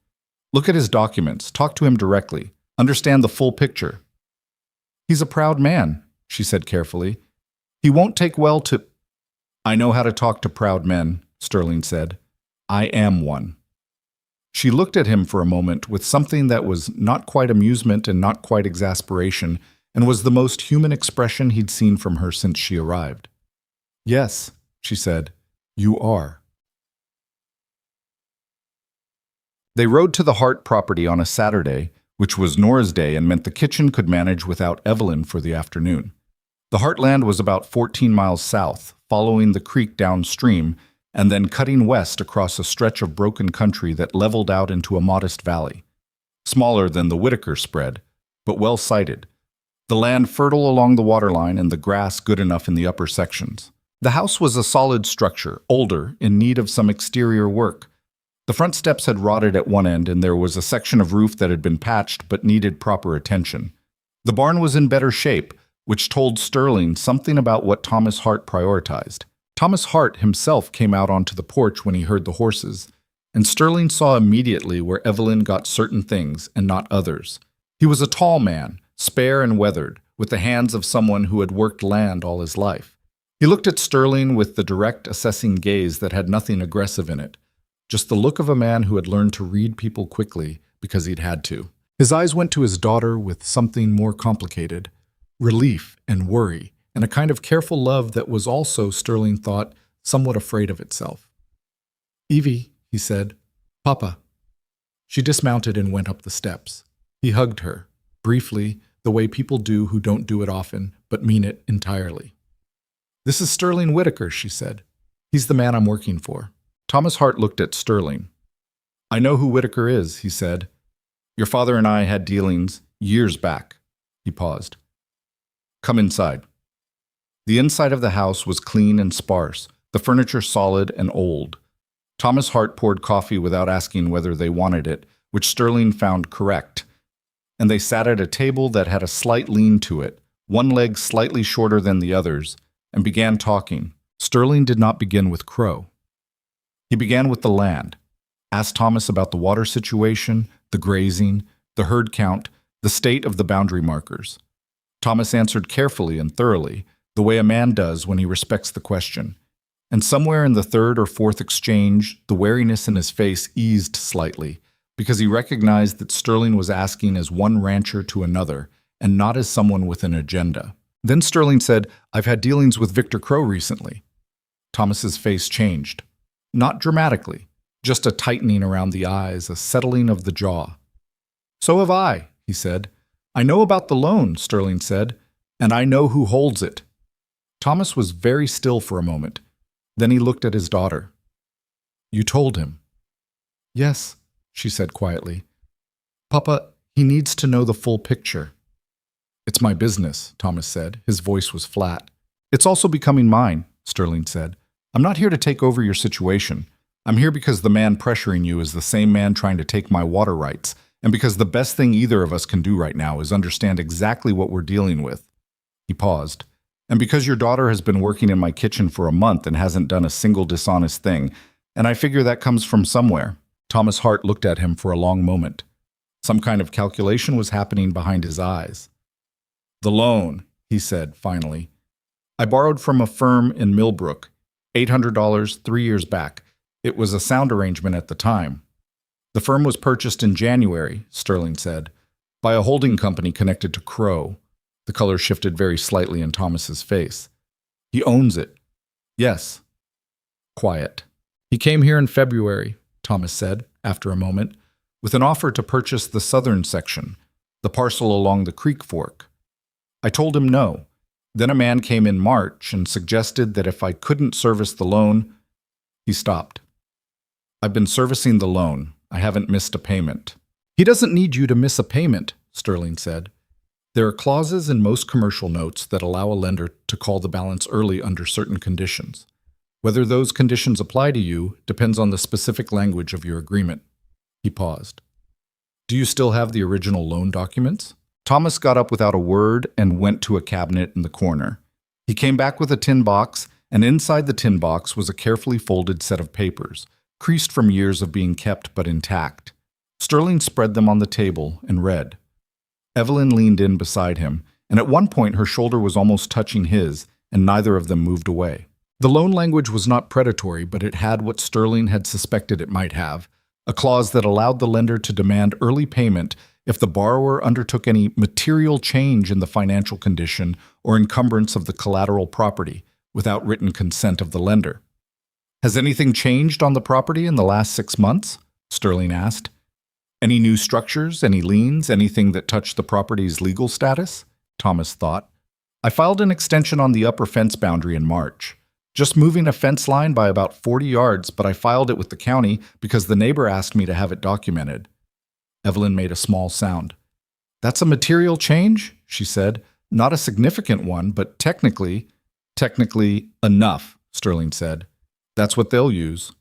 Look at his documents, talk to him directly, understand the full picture." "He's a proud man," she said carefully. "He won't take well to—" "I know how to talk to proud men," Sterling said. "I am one." She looked at him for a moment with something that was not quite amusement and not quite exasperation, and was the most human expression he'd seen from her since she arrived. "Yes," she said, "you are." They rode to the Hart property on a Saturday, which was Nora's day and meant the kitchen could manage without Evelyn for the afternoon. The Heartland was about 14 miles south, following the creek downstream, and then cutting west across a stretch of broken country that leveled out into a modest valley. Smaller than the Whitaker spread, but well-sited. The land fertile along the waterline and the grass good enough in the upper sections. The house was a solid structure, older, in need of some exterior work. The front steps had rotted at one end, and there was a section of roof that had been patched but needed proper attention. The barn was in better shape, which told Sterling something about what Thomas Hart prioritized. Thomas Hart himself came out onto the porch when he heard the horses, and Sterling saw immediately where Evelyn got certain things and not others. He was a tall man, spare and weathered, with the hands of someone who had worked land all his life. He looked at Sterling with the direct, assessing gaze that had nothing aggressive in it, just the look of a man who had learned to read people quickly because he'd had to. His eyes went to his daughter with something more complicated, relief and worry, and a kind of careful love that was also, Sterling thought, somewhat afraid of itself. "Evie," he said. "Papa." She dismounted and went up the steps. He hugged her, briefly, the way people do who don't do it often, but mean it entirely. "This is Sterling Whitaker," she said. "He's the man I'm working for." Thomas Hart looked at Sterling. "I know who Whitaker is," he said. "Your father and I had dealings years back." He paused. "Come inside." The inside of the house was clean and sparse, the furniture solid and old. Thomas Hart poured coffee without asking whether they wanted it, which Sterling found correct. And they sat at a table that had a slight lean to it, one leg slightly shorter than the others, and began talking. Sterling did not begin with Crow. He began with the land, asked Thomas about the water situation, the grazing, the herd count, the state of the boundary markers. Thomas answered carefully and thoroughly, the way a man does when he respects the question. And somewhere in the third or fourth exchange, the wariness in his face eased slightly, because he recognized that Sterling was asking as one rancher to another, and not as someone with an agenda. Then Sterling said, "I've had dealings with Victor Crow recently." Thomas's face changed. Not dramatically, just a tightening around the eyes, a settling of the jaw. "So have I," he said. "I know about the loan," Sterling said, "and I know who holds it." Thomas was very still for a moment. Then he looked at his daughter. "You told him?" "Yes," she said quietly. "Papa, he needs to know the full picture." "It's my business," Thomas said. His voice was flat. "It's also becoming mine," Sterling said. "I'm not here to take over your situation. I'm here because the man pressuring you is the same man trying to take my water rights, and because the best thing either of us can do right now is understand exactly what we're dealing with." He paused. "And because your daughter has been working in my kitchen for a month and hasn't done a single dishonest thing, and I figure that comes from somewhere." Thomas Hart looked at him for a long moment. Some kind of calculation was happening behind his eyes. "The loan," he said finally. "I borrowed from a firm in Millbrook, $800 3 years back. It was a sound arrangement at the time. The firm was purchased in January," Sterling said, "by a holding company connected to Crow." The color shifted very slightly in Thomas's face. "He owns it." "Yes." Quiet. "He came here in February," Thomas said, after a moment, "with an offer to purchase the southern section, the parcel along the creek fork. I told him no. Then a man came in March and suggested that if I couldn't service the loan..." He stopped. "I've been servicing the loan. I haven't missed a payment." "He doesn't need you to miss a payment," Sterling said. "There are clauses in most commercial notes that allow a lender to call the balance early under certain conditions. Whether those conditions apply to you depends on the specific language of your agreement." He paused. "Do you still have the original loan documents?" Thomas got up without a word and went to a cabinet in the corner. He came back with a tin box, and inside the tin box was a carefully folded set of papers, creased from years of being kept but intact. Sterling spread them on the table and read. Evelyn leaned in beside him, and at one point her shoulder was almost touching his, and neither of them moved away. The loan language was not predatory, but it had what Sterling had suspected it might have, a clause that allowed the lender to demand early payment if the borrower undertook any material change in the financial condition or encumbrance of the collateral property without written consent of the lender. "Has anything changed on the property in the last 6 months?" Sterling asked. "Any new structures, any liens, anything that touched the property's legal status?" Thomas thought. "I filed an extension on the upper fence boundary in March. Just moving a fence line by about 40 yards, but I filed it with the county because the neighbor asked me to have it documented." Evelyn made a small sound. "That's a material change?" she said. "Not a significant one, but technically..." "Technically enough," Sterling said. "That's what they'll use."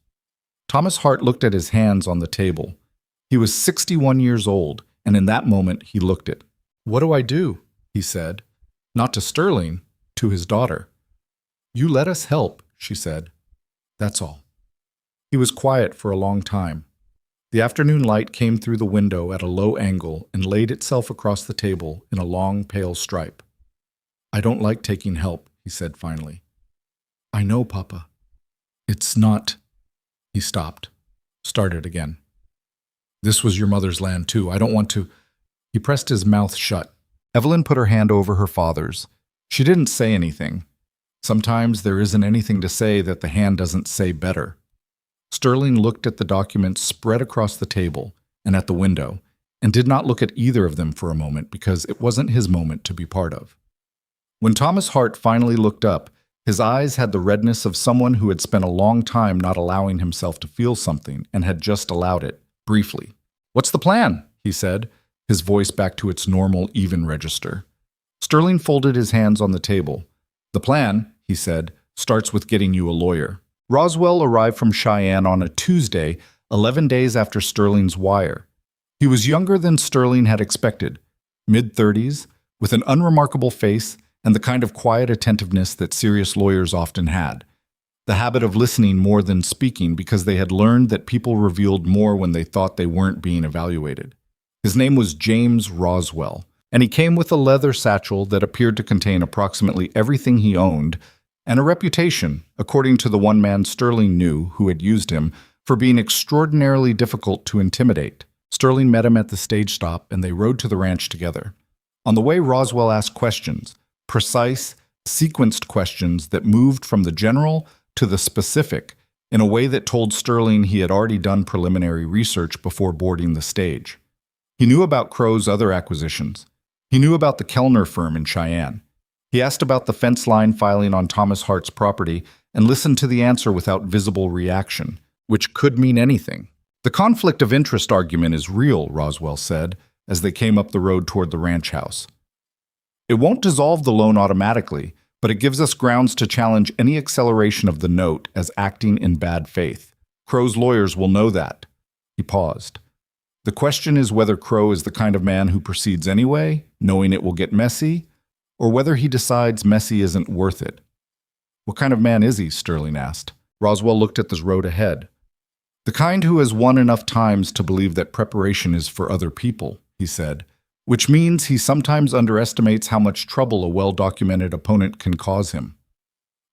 Thomas Hart looked at his hands on the table. He was 61 years old, and in that moment he looked it. "What do I do?" he said. Not to Sterling, to his daughter. "You let us help," she said. "That's all." He was quiet for a long time. The afternoon light came through the window at a low angle and laid itself across the table in a long, pale stripe. "I don't like taking help," he said finally. "I know, Papa. It's not..." He stopped, started again. "This was your mother's land, too. I don't want to..." He pressed his mouth shut. Evelyn put her hand over her father's. She didn't say anything. Sometimes there isn't anything to say that the hand doesn't say better. Sterling looked at the documents spread across the table and at the window, and did not look at either of them for a moment because it wasn't his moment to be part of. When Thomas Hart finally looked up, His eyes had the redness of someone who had spent a long time not allowing himself to feel something and had just allowed it, briefly. "What's the plan?" he said, his voice back to its normal, even register. Sterling folded his hands on the table. "The plan," he said, "starts with getting you a lawyer." Roswell arrived from Cheyenne on a Tuesday, 11 days after Sterling's wire. He was younger than Sterling had expected, mid-30s, with an unremarkable face and the kind of quiet attentiveness that serious lawyers often had. The habit of listening more than speaking because they had learned that people revealed more when they thought they weren't being evaluated. His name was James Roswell, and he came with a leather satchel that appeared to contain approximately everything he owned, and a reputation, according to the one man Sterling knew who had used him, for being extraordinarily difficult to intimidate. Sterling met him at the stage stop, and they rode to the ranch together. On the way, Roswell asked questions, precise, sequenced questions that moved from the general to the specific in a way that told Sterling he had already done preliminary research before boarding the stage. He knew about Crow's other acquisitions. He knew about the Kellner firm in Cheyenne. He asked about the fence line filing on Thomas Hart's property and listened to the answer without visible reaction, which could mean anything. "The conflict of interest argument is real," Roswell said, as they came up the road toward the ranch house. "It won't dissolve the loan automatically, but it gives us grounds to challenge any acceleration of the note as acting in bad faith. Crow's lawyers will know that." He paused. "The question is whether Crow is the kind of man who proceeds anyway, knowing it will get messy, or whether he decides messy isn't worth it." "What kind of man is he?" Sterling asked. Roswell looked at the road ahead. "The kind who has won enough times to believe that preparation is for other people," he said, "which means he sometimes underestimates how much trouble a well-documented opponent can cause him."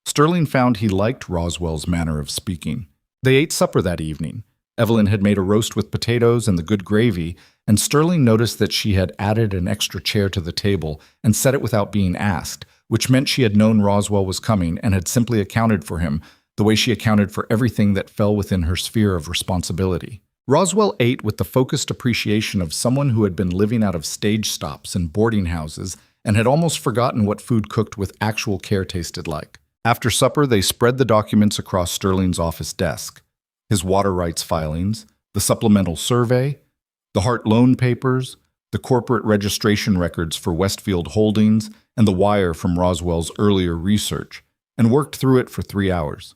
Sterling found he liked Roswell's manner of speaking. They ate supper that evening. Evelyn had made a roast with potatoes and the good gravy, and Sterling noticed that she had added an extra chair to the table and set it without being asked, which meant she had known Roswell was coming and had simply accounted for him, the way she accounted for everything that fell within her sphere of responsibility. Roswell ate with the focused appreciation of someone who had been living out of stage stops and boarding houses and had almost forgotten what food cooked with actual care tasted like. After supper, they spread the documents across Sterling's office desk. His water rights filings, the supplemental survey, the Hart loan papers, the corporate registration records for Westfield Holdings, and the wire from Roswell's earlier research, and worked through it for 3 hours.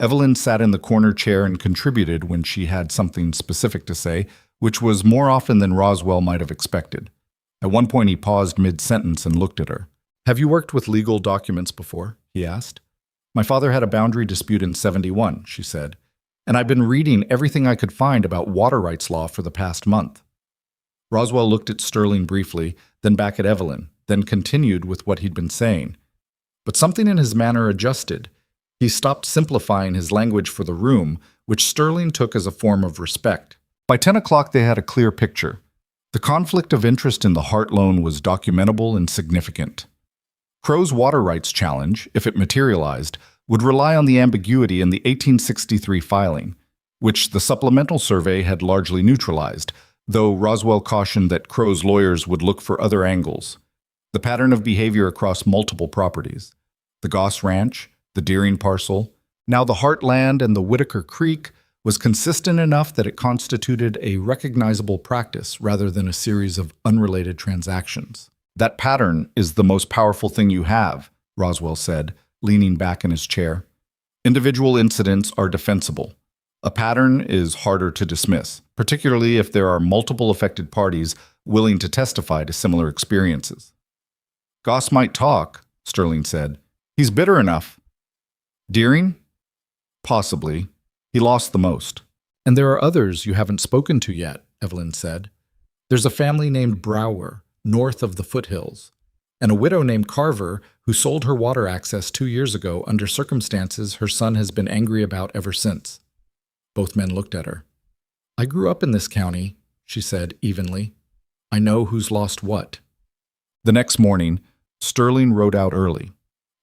Evelyn sat in the corner chair and contributed when she had something specific to say, which was more often than Roswell might have expected. At one point he paused mid-sentence and looked at her. "Have you worked with legal documents before?" he asked. "My father had a boundary dispute in '71, she said, "and I've been reading everything I could find about water rights law for the past month." Roswell looked at Sterling briefly, then back at Evelyn, then continued with what he'd been saying. But something in his manner adjusted. He stopped simplifying his language for the room, which Sterling took as a form of respect. By 10 o'clock they had a clear picture. The conflict of interest in the Hart loan was documentable and significant. Crow's water rights challenge, if it materialized, would rely on the ambiguity in the 1863 filing, which the supplemental survey had largely neutralized, though Roswell cautioned that Crow's lawyers would look for other angles. The pattern of behavior across multiple properties, the Goss Ranch, the Deering parcel, now the Hart land and the Whitaker Creek, was consistent enough that it constituted a recognizable practice rather than a series of unrelated transactions. "That pattern is the most powerful thing you have," Roswell said, leaning back in his chair. "Individual incidents are defensible. A pattern is harder to dismiss, particularly if there are multiple affected parties willing to testify to similar experiences." "Goss might talk," Sterling said. "He's bitter enough." "Deering? Possibly. He lost the most." "And there are others you haven't spoken to yet," Evelyn said. "There's a family named Brower, north of the foothills, and a widow named Carver who sold her water access 2 years ago under circumstances her son has been angry about ever since." Both men looked at her. "I grew up in this county," she said evenly. "I know who's lost what." The next morning, Sterling rode out early.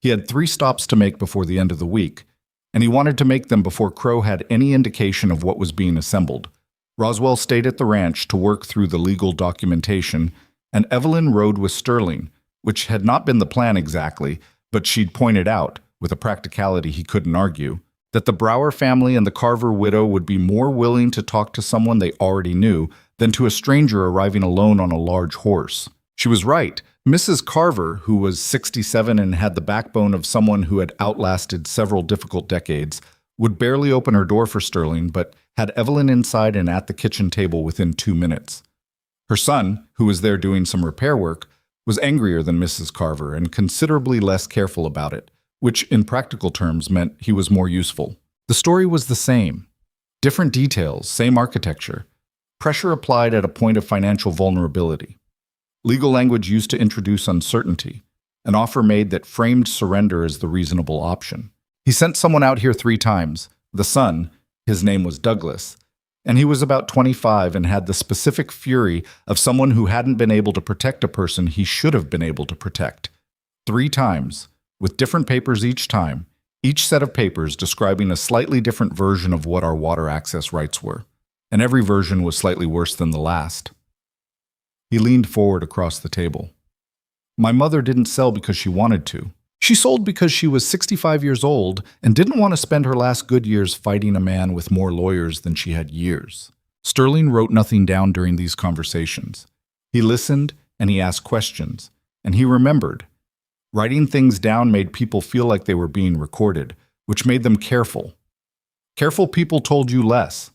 He had 3 stops to make before the end of the week, and he wanted to make them before Crow had any indication of what was being assembled. Roswell stayed at the ranch to work through the legal documentation, and Evelyn rode with Sterling, which had not been the plan exactly, but she'd pointed out, with a practicality he couldn't argue, that the Brower family and the Carver widow would be more willing to talk to someone they already knew than to a stranger arriving alone on a large horse. She was right. Mrs. Carver, who was 67 and had the backbone of someone who had outlasted several difficult decades, would barely open her door for Sterling, but had Evelyn inside and at the kitchen table within 2 minutes. Her son, who was there doing some repair work, was angrier than Mrs. Carver and considerably less careful about it, which in practical terms meant he was more useful. The story was the same. Different details, same architecture. Pressure applied at a point of financial vulnerability. Legal language used to introduce uncertainty. An offer made that framed surrender as the reasonable option. He sent someone out here 3 times. The son, his name was Douglas, and he was about 25 and had the specific fury of someone who hadn't been able to protect a person he should have been able to protect. 3 times, with different papers each time, each set of papers describing a slightly different version of what our water access rights were. And every version was slightly worse than the last. He leaned forward across the table. My mother didn't sell because she wanted to. She sold because she was 65 years old and didn't want to spend her last good years fighting a man with more lawyers than she had years. Sterling wrote nothing down during these conversations. He listened and he asked questions, and he remembered. Writing things down made people feel like they were being recorded, which made them careful. Careful people told you less.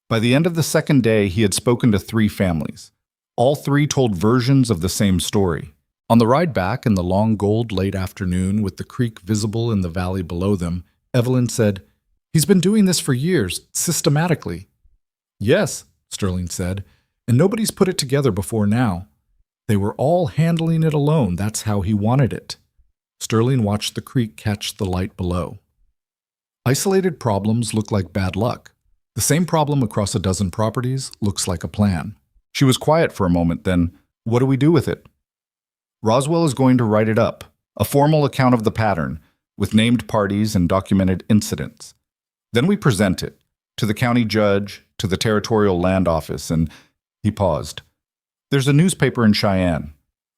By the end of the second day, he had spoken to 3 families. All 3 told versions of the same story. On the ride back in the long gold late afternoon with the creek visible in the valley below them, Evelyn said, "He's been doing this for years, systematically." "Yes," Sterling said, "and nobody's put it together before now. They were all handling it alone. That's how he wanted it." Sterling watched the creek catch the light below. Isolated problems look like bad luck. The same problem across a dozen properties looks like a plan. She was quiet for a moment, then, "What do we do with it?" "Roswell is going to write it up, a formal account of the pattern, with named parties and documented incidents. Then we present it, to the county judge, to the territorial land office," and he paused. "There's a newspaper in Cheyenne,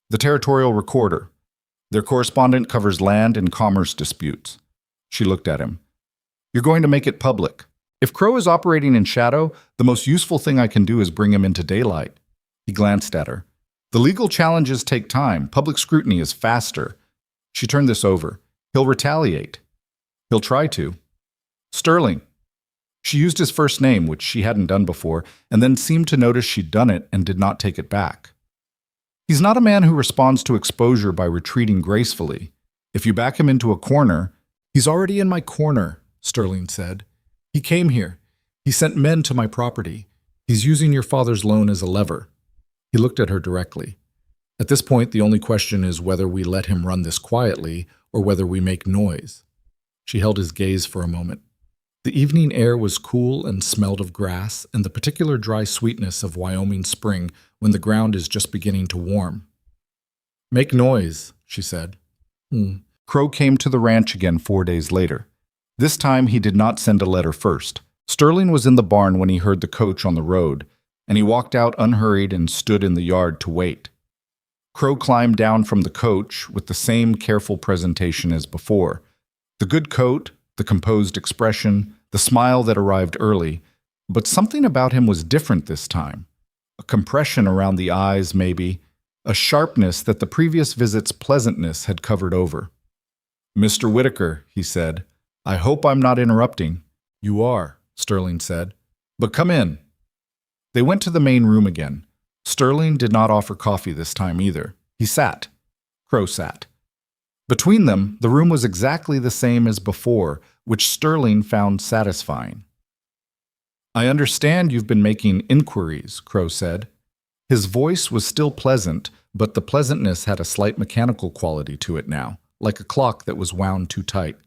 the Territorial Recorder. Their correspondent covers land and commerce disputes." She looked at him. "You're going to make it public. If Crow is operating in shadow, the most useful thing I can do is bring him into daylight." He glanced at her. "The legal challenges take time. Public scrutiny is faster." She turned this over. "He'll retaliate. He'll try to." "Sterling." She used his first name, which she hadn't done before, and then seemed to notice she'd done it and did not take it back. "He's not a man who responds to exposure by retreating gracefully. If you back him into a corner—" "He's already in my corner," Sterling said. "He came here. He sent men to my property. He's using your father's loan as a lever." He looked at her directly. "At this point, the only question is whether we let him run this quietly or whether we make noise." She held his gaze for a moment. The evening air was cool and smelled of grass and the particular dry sweetness of Wyoming spring when the ground is just beginning to warm. "Make noise," she said. Crow came to the ranch again 4 days later. This time he did not send a letter first. Sterling was in the barn when he heard the coach on the road, and he walked out unhurried and stood in the yard to wait. Crow climbed down from the coach with the same careful presentation as before. The good coat, the composed expression, the smile that arrived early, but something about him was different this time. A compression around the eyes, maybe, a sharpness that the previous visit's pleasantness had covered over. "Mr. Whitaker," he said, "I hope I'm not interrupting." "You are," Sterling said, "but come in." They went to the main room again. Sterling did not offer coffee this time either. He sat. Crow sat. Between them, the room was exactly the same as before, which Sterling found satisfying. "I understand you've been making inquiries," Crow said. His voice was still pleasant, but the pleasantness had a slight mechanical quality to it now, like a clock that was wound too tight.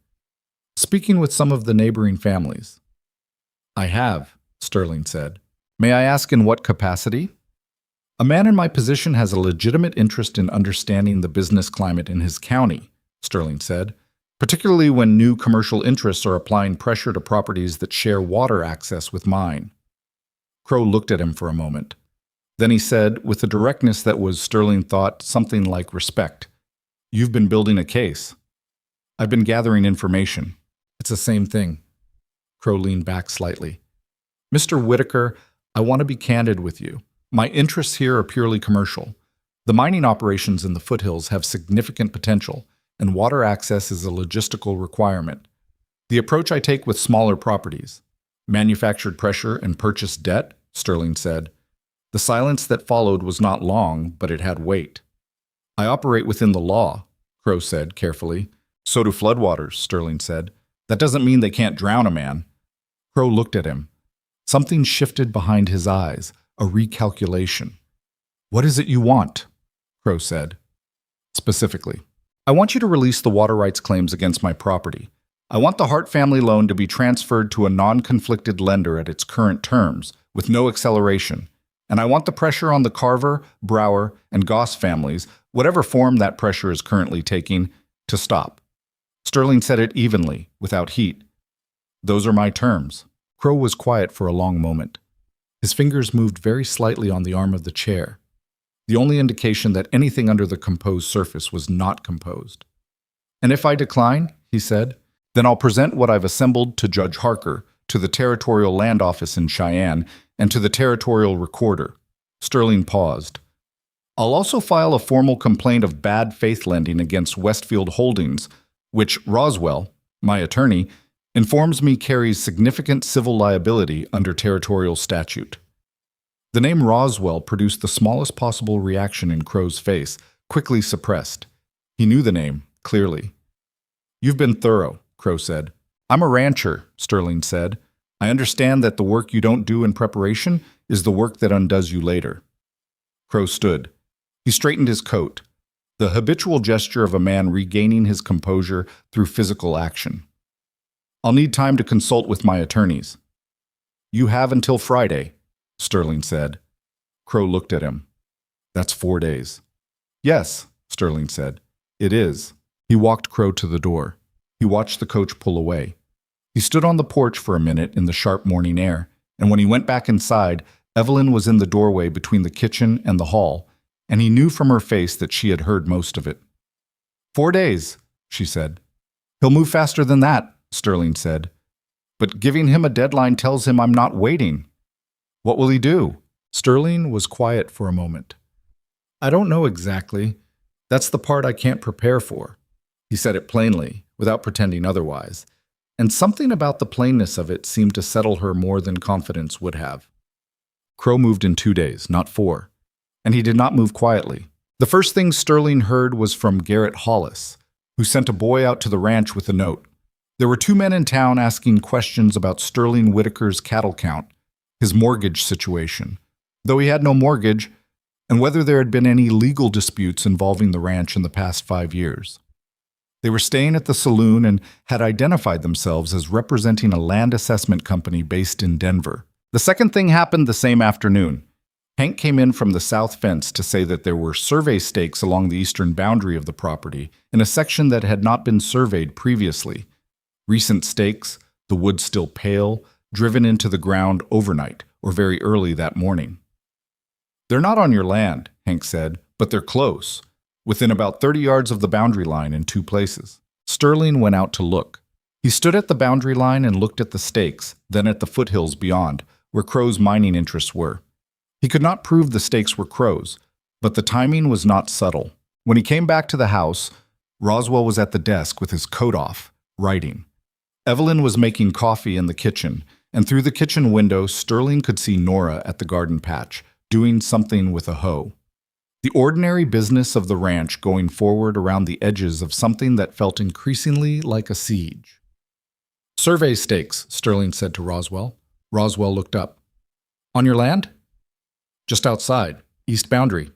"Speaking with some of the neighboring families." "I have," Sterling said. "May I ask in what capacity?" "A man in my position has a legitimate interest in understanding the business climate in his county," Sterling said, "particularly when new commercial interests are applying pressure to properties that share water access with mine." Crow looked at him for a moment. Then he said, with a directness that was, Sterling thought, something like respect, "You've been building a case." I've been gathering information. It's the same thing. Crow leaned back slightly. Mr. Whitaker, I want to be candid with you. My interests here are purely commercial. The mining operations in the foothills have significant potential, and water access is a logistical requirement. The approach I take with smaller properties, manufactured pressure and purchased debt, Sterling said. The silence that followed was not long, but it had weight. I operate within the law, Crow said carefully. So do floodwaters, Sterling said. That doesn't mean they can't drown a man. Crow looked at him. Something shifted behind his eyes, a recalculation. What is it you want? Crow said. Specifically, I want you to release the water rights claims against my property. I want the Hart family loan to be transferred to a non-conflicted lender at its current terms, with no acceleration. And I want the pressure on the Carver, Brower, and Goss families, whatever form that pressure is currently taking, to stop. Sterling said it evenly, without heat. Those are my terms. Crow was quiet for a long moment. His fingers moved very slightly on the arm of the chair, the only indication that anything under the composed surface was not composed. And if I decline, he said, then I'll present what I've assembled to Judge Harker, to the Territorial Land Office in Cheyenne, and to the Territorial Recorder. Sterling paused. I'll also file a formal complaint of bad faith lending against Westfield Holdings, which Roswell, my attorney, informs me carries significant civil liability under territorial statute. The name Roswell produced the smallest possible reaction in Crow's face, quickly suppressed. He knew the name, clearly. You've been thorough, Crow said. I'm a rancher, Sterling said. I understand that the work you don't do in preparation is the work that undoes you later. Crow stood. He straightened his coat, the habitual gesture of a man regaining his composure through physical action. I'll need time to consult with my attorneys. You have until Friday, Sterling said. Crow looked at him. That's 4 days. Yes, Sterling said. It is. He walked Crow to the door. He watched the coach pull away. He stood on the porch for a minute in the sharp morning air, and when he went back inside, Evelyn was in the doorway between the kitchen and the hall, and he knew from her face that she had heard most of it. 4 days, she said. He'll move faster than that, Sterling said. But giving him a deadline tells him I'm not waiting. What will he do? Sterling was quiet for a moment. I don't know exactly. That's the part I can't prepare for. He said it plainly, without pretending otherwise, and something about the plainness of it seemed to settle her more than confidence would have. Crow moved in 2 days, not 4, and he did not move quietly. The first thing Sterling heard was from Garrett Hollis, who sent a boy out to the ranch with a note. There were 2 men in town asking questions about Sterling Whitaker's cattle count, his mortgage situation, though he had no mortgage, and whether there had been any legal disputes involving the ranch in the past 5 years. They were staying at the saloon and had identified themselves as representing a land assessment company based in Denver. The second thing happened the same afternoon. Hank came in from the south fence to say that there were survey stakes along the eastern boundary of the property in a section that had not been surveyed previously. Recent stakes, the wood still pale, driven into the ground overnight or very early that morning. They're not on your land, Hank said, but they're close, within about 30 yards of the boundary line in 2 places. Sterling went out to look. He stood at the boundary line and looked at the stakes, then at the foothills beyond, where Crow's mining interests were. He could not prove the stakes were Crow's, but the timing was not subtle. When he came back to the house, Roswell was at the desk with his coat off, writing. Evelyn was making coffee in the kitchen, and through the kitchen window, Sterling could see Nora at the garden patch, doing something with a hoe. The ordinary business of the ranch going forward around the edges of something that felt increasingly like a siege. Survey stakes, Sterling said to Roswell. Roswell looked up. On your land? Just outside, east boundary.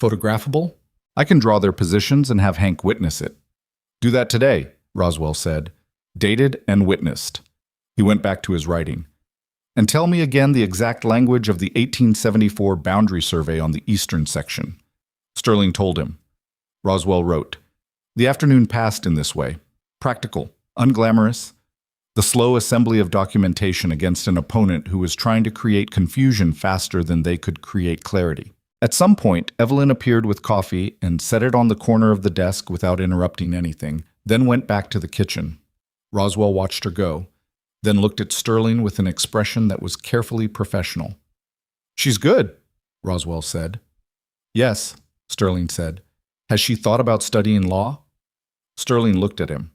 Photographable? I can draw their positions and have Hank witness it. Do that today, Roswell said. Dated and witnessed. He went back to his writing. And tell me again the exact language of the 1874 boundary survey on the eastern section. Sterling told him. Roswell wrote. The afternoon passed in this way. Practical, unglamorous. The slow assembly of documentation against an opponent who was trying to create confusion faster than they could create clarity. At some point, Evelyn appeared with coffee and set it on the corner of the desk without interrupting anything, then went back to the kitchen. Roswell watched her go, then looked at Sterling with an expression that was carefully professional. "She's good," Roswell said. "Yes," Sterling said. "Has she thought about studying law?" Sterling looked at him.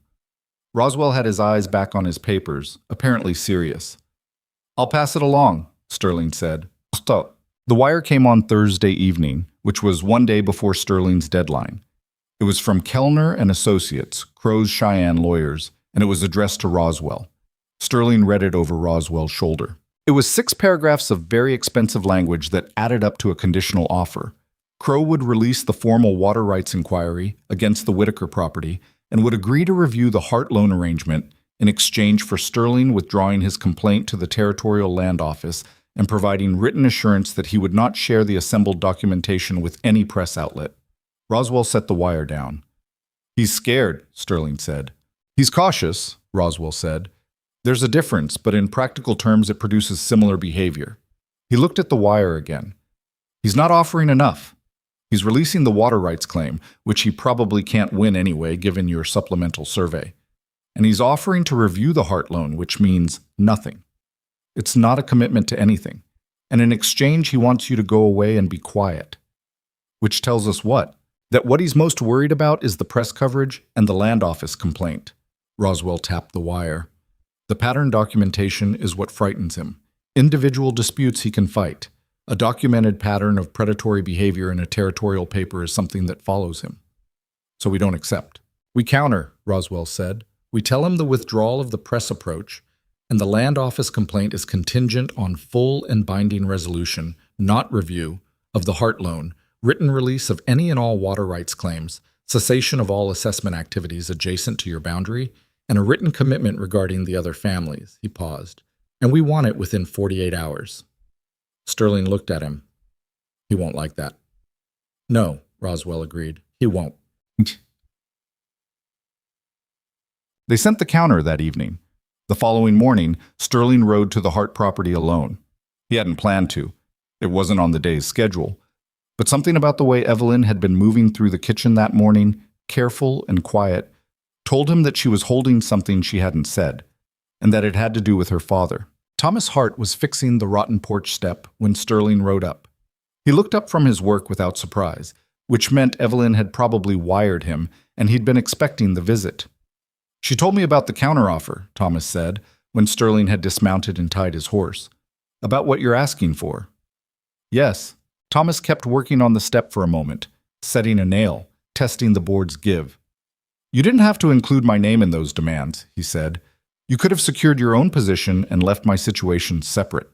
Roswell had his eyes back on his papers, apparently serious. "I'll pass it along," Sterling said. The wire came on Thursday evening, which was one day before Sterling's deadline. It was from Kellner and Associates, Crow's Cheyenne lawyers, and it was addressed to Roswell. Sterling read it over Roswell's shoulder. It was 6 paragraphs of very expensive language that added up to a conditional offer. Crow would release the formal water rights inquiry against the Whitaker property and would agree to review the Hart loan arrangement in exchange for Sterling withdrawing his complaint to the Territorial Land Office and providing written assurance that he would not share the assembled documentation with any press outlet. Roswell set the wire down. "He's scared," Sterling said. "He's cautious," Roswell said. "There's a difference, but in practical terms it produces similar behavior." He looked at the wire again. "He's not offering enough. He's releasing the water rights claim, which he probably can't win anyway, given your supplemental survey. And he's offering to review the Hart loan, which means nothing. It's not a commitment to anything. And in exchange, he wants you to go away and be quiet." Which tells us what? That what he's most worried about is the press coverage and the land office complaint. Roswell tapped the wire. The pattern documentation is what frightens him. Individual disputes he can fight. A documented pattern of predatory behavior in a territorial paper is something that follows him. So we don't accept. "We counter," Roswell said. "We tell him the withdrawal of the press approach and the land office complaint is contingent on full and binding resolution, not review, of the Hart loan, written release of any and all water rights claims, cessation of all assessment activities adjacent to your boundary, and a written commitment regarding the other families." He paused. "And we want it within 48 hours. Sterling looked at him. "He won't like that." "No," Roswell agreed. "He won't." They sent the counter that evening. The following morning, Sterling rode to the Hart property alone. He hadn't planned to. It wasn't on the day's schedule. But something about the way Evelyn had been moving through the kitchen that morning, careful and quiet, told him that she was holding something she hadn't said, and that it had to do with her father. Thomas Hart was fixing the rotten porch step when Sterling rode up. He looked up from his work without surprise, which meant Evelyn had probably wired him, and he'd been expecting the visit. "She told me about the counteroffer," Thomas said, when Sterling had dismounted and tied his horse. "About what you're asking for." "Yes." Thomas kept working on the step for a moment, setting a nail, testing the board's give. "You didn't have to include my name in those demands," he said. "You could have secured your own position and left my situation separate."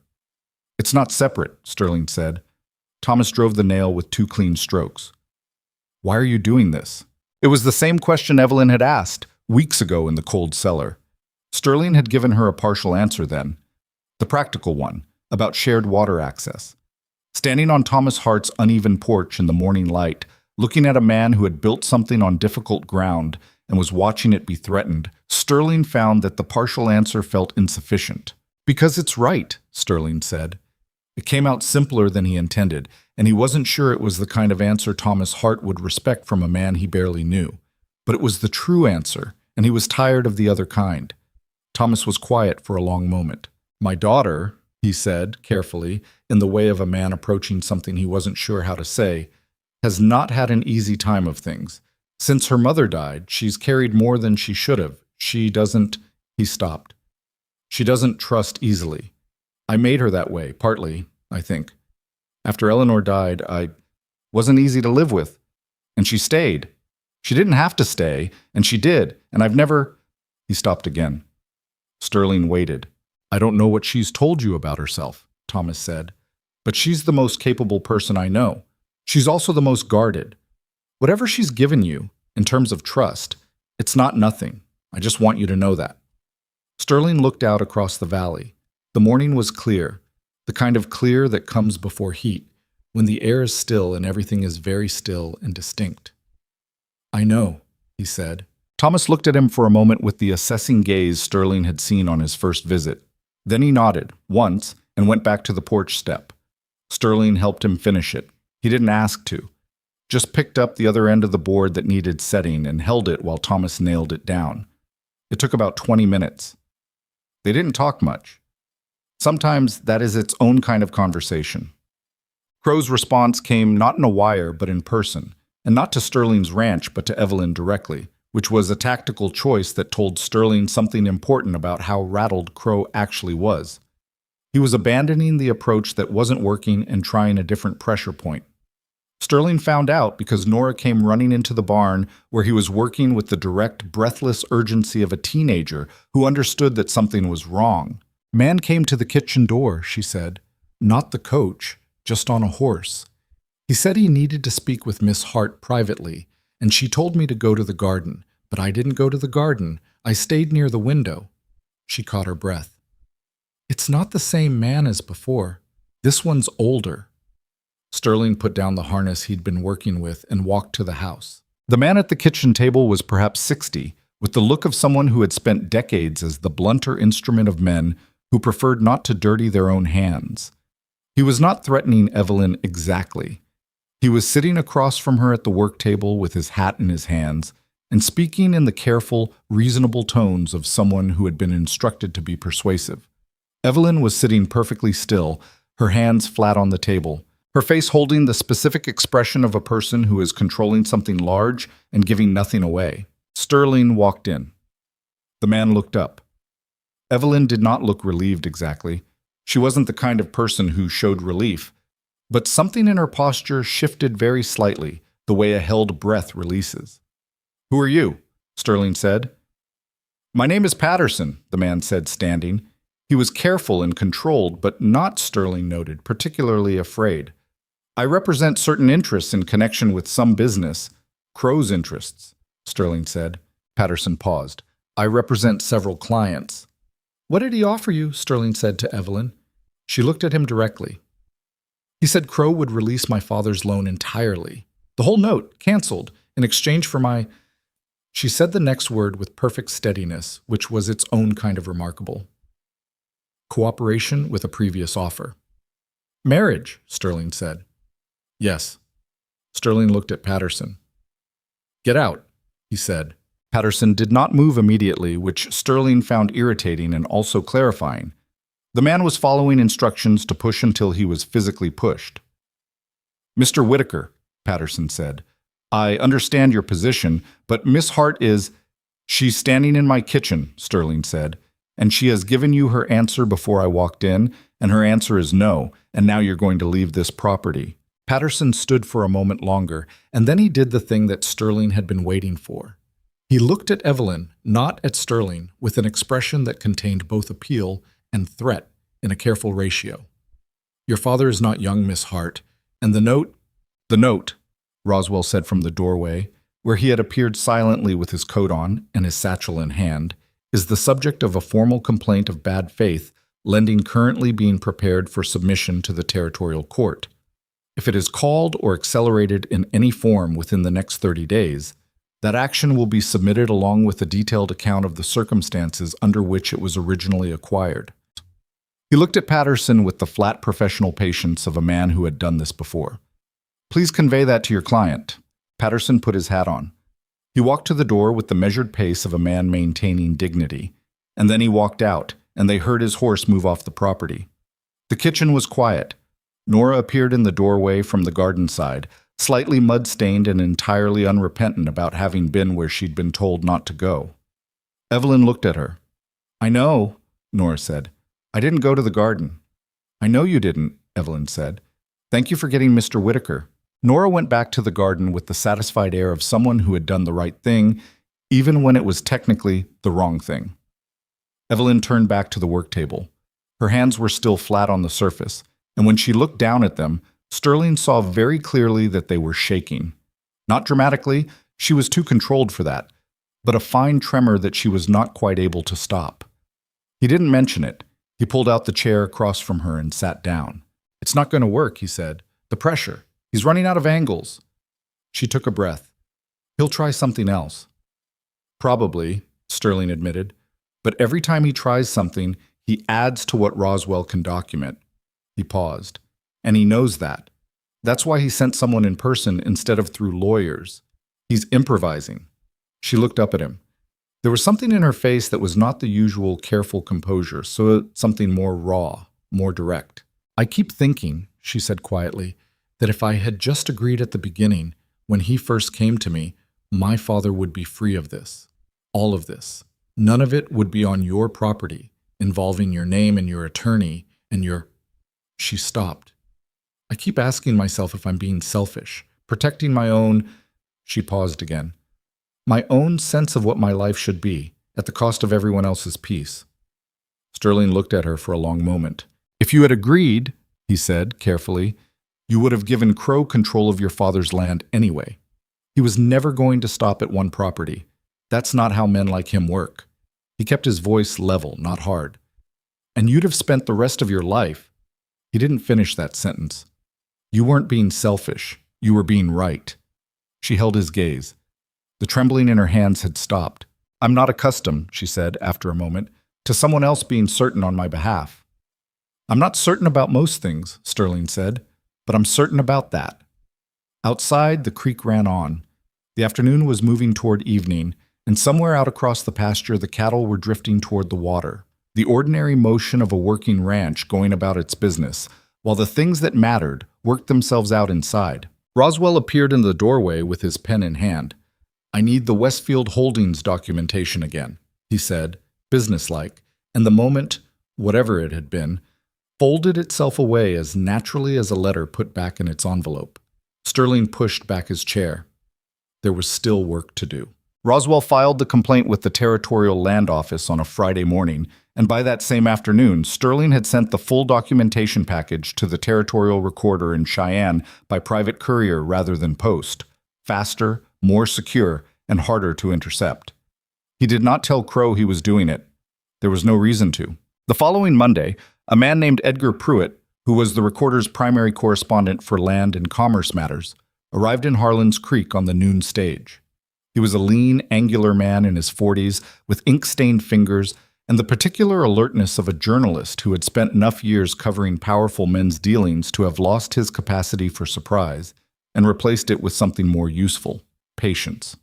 "It's not separate," Sterling said. Thomas drove the nail with 2 clean strokes. "Why are you doing this?" It was the same question Evelyn had asked weeks ago in the cold cellar. Sterling had given her a partial answer then. The practical one, about shared water access. Standing on Thomas Hart's uneven porch in the morning light, looking at a man who had built something on difficult ground and was watching it be threatened, Sterling found that the partial answer felt insufficient. "Because it's right," Sterling said. It came out simpler than he intended, and he wasn't sure it was the kind of answer Thomas Hart would respect from a man he barely knew. But it was the true answer, and he was tired of the other kind. Thomas was quiet for a long moment. "My daughter," he said, carefully, in the way of a man approaching something he wasn't sure how to say, "has not had an easy time of things. Since her mother died, she's carried more than she should have. She doesn't—" He stopped. "She doesn't trust easily. I made her that way, partly, I think. After Eleanor died, I wasn't easy to live with. And she stayed. She didn't have to stay, and she did, and I've never—" He stopped again. Sterling waited. "I don't know what she's told you about herself," Thomas said, "but she's the most capable person I know. She's also the most guarded. Whatever she's given you, in terms of trust, it's not nothing. I just want you to know that." Sterling looked out across the valley. The morning was clear, the kind of clear that comes before heat, when the air is still and everything is very still and distinct. "I know," he said. Thomas looked at him for a moment with the assessing gaze Sterling had seen on his first visit. Then he nodded, once, and went back to the porch step. Sterling helped him finish it. He didn't ask to. just picked up the other end of the board that needed setting and held it while Thomas nailed it down. It took about 20 minutes. They didn't talk much. Sometimes that is its own kind of conversation. Crow's response came not in a wire but in person, and not to Sterling's ranch but to Evelyn directly, which was a tactical choice that told Sterling something important about how rattled Crow actually was. He was abandoning the approach that wasn't working and trying a different pressure point. Sterling found out because Nora came running into the barn where he was working with the direct, breathless urgency of a teenager who understood that something was wrong. "Man came to the kitchen door," she said. "Not the coach, just on a horse. He said he needed to speak with Miss Hart privately, and she told me to go to the garden, but I didn't go to the garden. I stayed near the window." She caught her breath. "It's not the same man as before. This one's older." Sterling put down the harness he'd been working with and walked to the house. The man at the kitchen table was perhaps 60, with the look of someone who had spent decades as the blunter instrument of men who preferred not to dirty their own hands. He was not threatening Evelyn exactly. He was sitting across from her at the work table with his hat in his hands and speaking in the careful, reasonable tones of someone who had been instructed to be persuasive. Evelyn was sitting perfectly still, her hands flat on the table, her face holding the specific expression of a person who is controlling something large and giving nothing away. Sterling walked in. The man looked up. Evelyn did not look relieved exactly. She wasn't the kind of person who showed relief, but something in her posture shifted very slightly, the way a held breath releases. "Who are you?" Sterling said. "My name is Patterson," the man said, standing. He was careful and controlled, but not, Sterling noted, particularly afraid. "I represent certain interests in connection with some business. Crow's interests," Sterling said. Patterson paused. "I represent several clients." "What did he offer you?" Sterling said to Evelyn. She looked at him directly. "He said Crow would release my father's loan entirely. The whole note, canceled, in exchange for my—" She said the next word with perfect steadiness, which was its own kind of remarkable. "Cooperation with a previous offer." "Marriage," Sterling said. "Yes." Sterling looked at Patterson. "Get out," he said. Patterson did not move immediately, which Sterling found irritating and also clarifying. The man was following instructions to push until he was physically pushed. "Mr. Whitaker," Patterson said, "I understand your position, but Miss Hart is—" "She's standing in my kitchen," Sterling said, "and she has given you her answer before I walked in, and her answer is no, and now you're going to leave this property." Patterson stood for a moment longer, and then he did the thing that Sterling had been waiting for. He looked at Evelyn, not at Sterling, with an expression that contained both appeal and threat in a careful ratio. "Your father is not young, Miss Hart, and the note—" "The note," Roswell said from the doorway, where he had appeared silently with his coat on and his satchel in hand, "is the subject of a formal complaint of bad faith lending currently being prepared for submission to the territorial court. If it is called or accelerated in any form within the next 30 days, that action will be submitted along with a detailed account of the circumstances under which it was originally acquired." He looked at Patterson with the flat professional patience of a man who had done this before. "Please convey that to your client." Patterson put his hat on. He walked to the door with the measured pace of a man maintaining dignity, and then he walked out, and they heard his horse move off the property. The kitchen was quiet. Nora appeared in the doorway from the garden side, slightly mud-stained and entirely unrepentant about having been where she'd been told not to go. Evelyn looked at her. "I know," Nora said. "I didn't go to the garden." "I know you didn't," Evelyn said. "Thank you for getting Mr. Whitaker." Nora went back to the garden with the satisfied air of someone who had done the right thing, even when it was technically the wrong thing. Evelyn turned back to the work table. Her hands were still flat on the surface, and when she looked down at them, Sterling saw very clearly that they were shaking. Not dramatically, she was too controlled for that, but a fine tremor that she was not quite able to stop. He didn't mention it. He pulled out the chair across from her and sat down. "It's not going to work," he said. "The pressure. He's running out of angles." She took a breath. "He'll try something else." "Probably," Sterling admitted. "But every time he tries something, he adds to what Roswell can document." He paused. "And he knows that. That's why he sent someone in person instead of through lawyers. He's improvising. She looked up at him. There was something in her face that was not the usual careful composure, so something more raw, more direct. I keep thinking, she said quietly, that if I had just agreed at the beginning, when he first came to me, my father would be free of this. All of this. None of it would be on your property, involving your name and your attorney and your... She stopped. I keep asking myself if I'm being selfish, protecting my own... She paused again. My own sense of what my life should be, at the cost of everyone else's peace. Sterling looked at her for a long moment. If you had agreed, he said carefully, you would have given Crow control of your father's land anyway. He was never going to stop at one property. That's not how men like him work. He kept his voice level, not hard. And you'd have spent the rest of your life. He didn't finish that sentence. You weren't being selfish. You were being right. She held his gaze. The trembling in her hands had stopped. I'm not accustomed, she said after a moment, to someone else being certain on my behalf. I'm not certain about most things, Sterling said, but I'm certain about that. Outside, the creek ran on. The afternoon was moving toward evening, and somewhere out across the pasture the cattle were drifting toward the water, the ordinary motion of a working ranch going about its business, while the things that mattered worked themselves out inside. Roswell appeared in the doorway with his pen in hand. I need the Westfield Holdings documentation again, he said, businesslike, and the moment, whatever it had been, folded itself away as naturally as a letter put back in its envelope. Sterling pushed back his chair. There was still work to do. Roswell filed the complaint with the Territorial Land Office on a Friday morning, and by that same afternoon, Sterling had sent the full documentation package to the Territorial Recorder in Cheyenne by private courier rather than post. Faster, more secure, and harder to intercept. He did not tell Crow he was doing it. There was no reason to. The following Monday, a man named Edgar Pruitt, who was the Recorder's primary correspondent for land and commerce matters, arrived in Harlan's Creek on the noon stage. He was a lean, angular man in his 40s with ink-stained fingers and the particular alertness of a journalist who had spent enough years covering powerful men's dealings to have lost his capacity for surprise and replaced it with something more useful. Patience.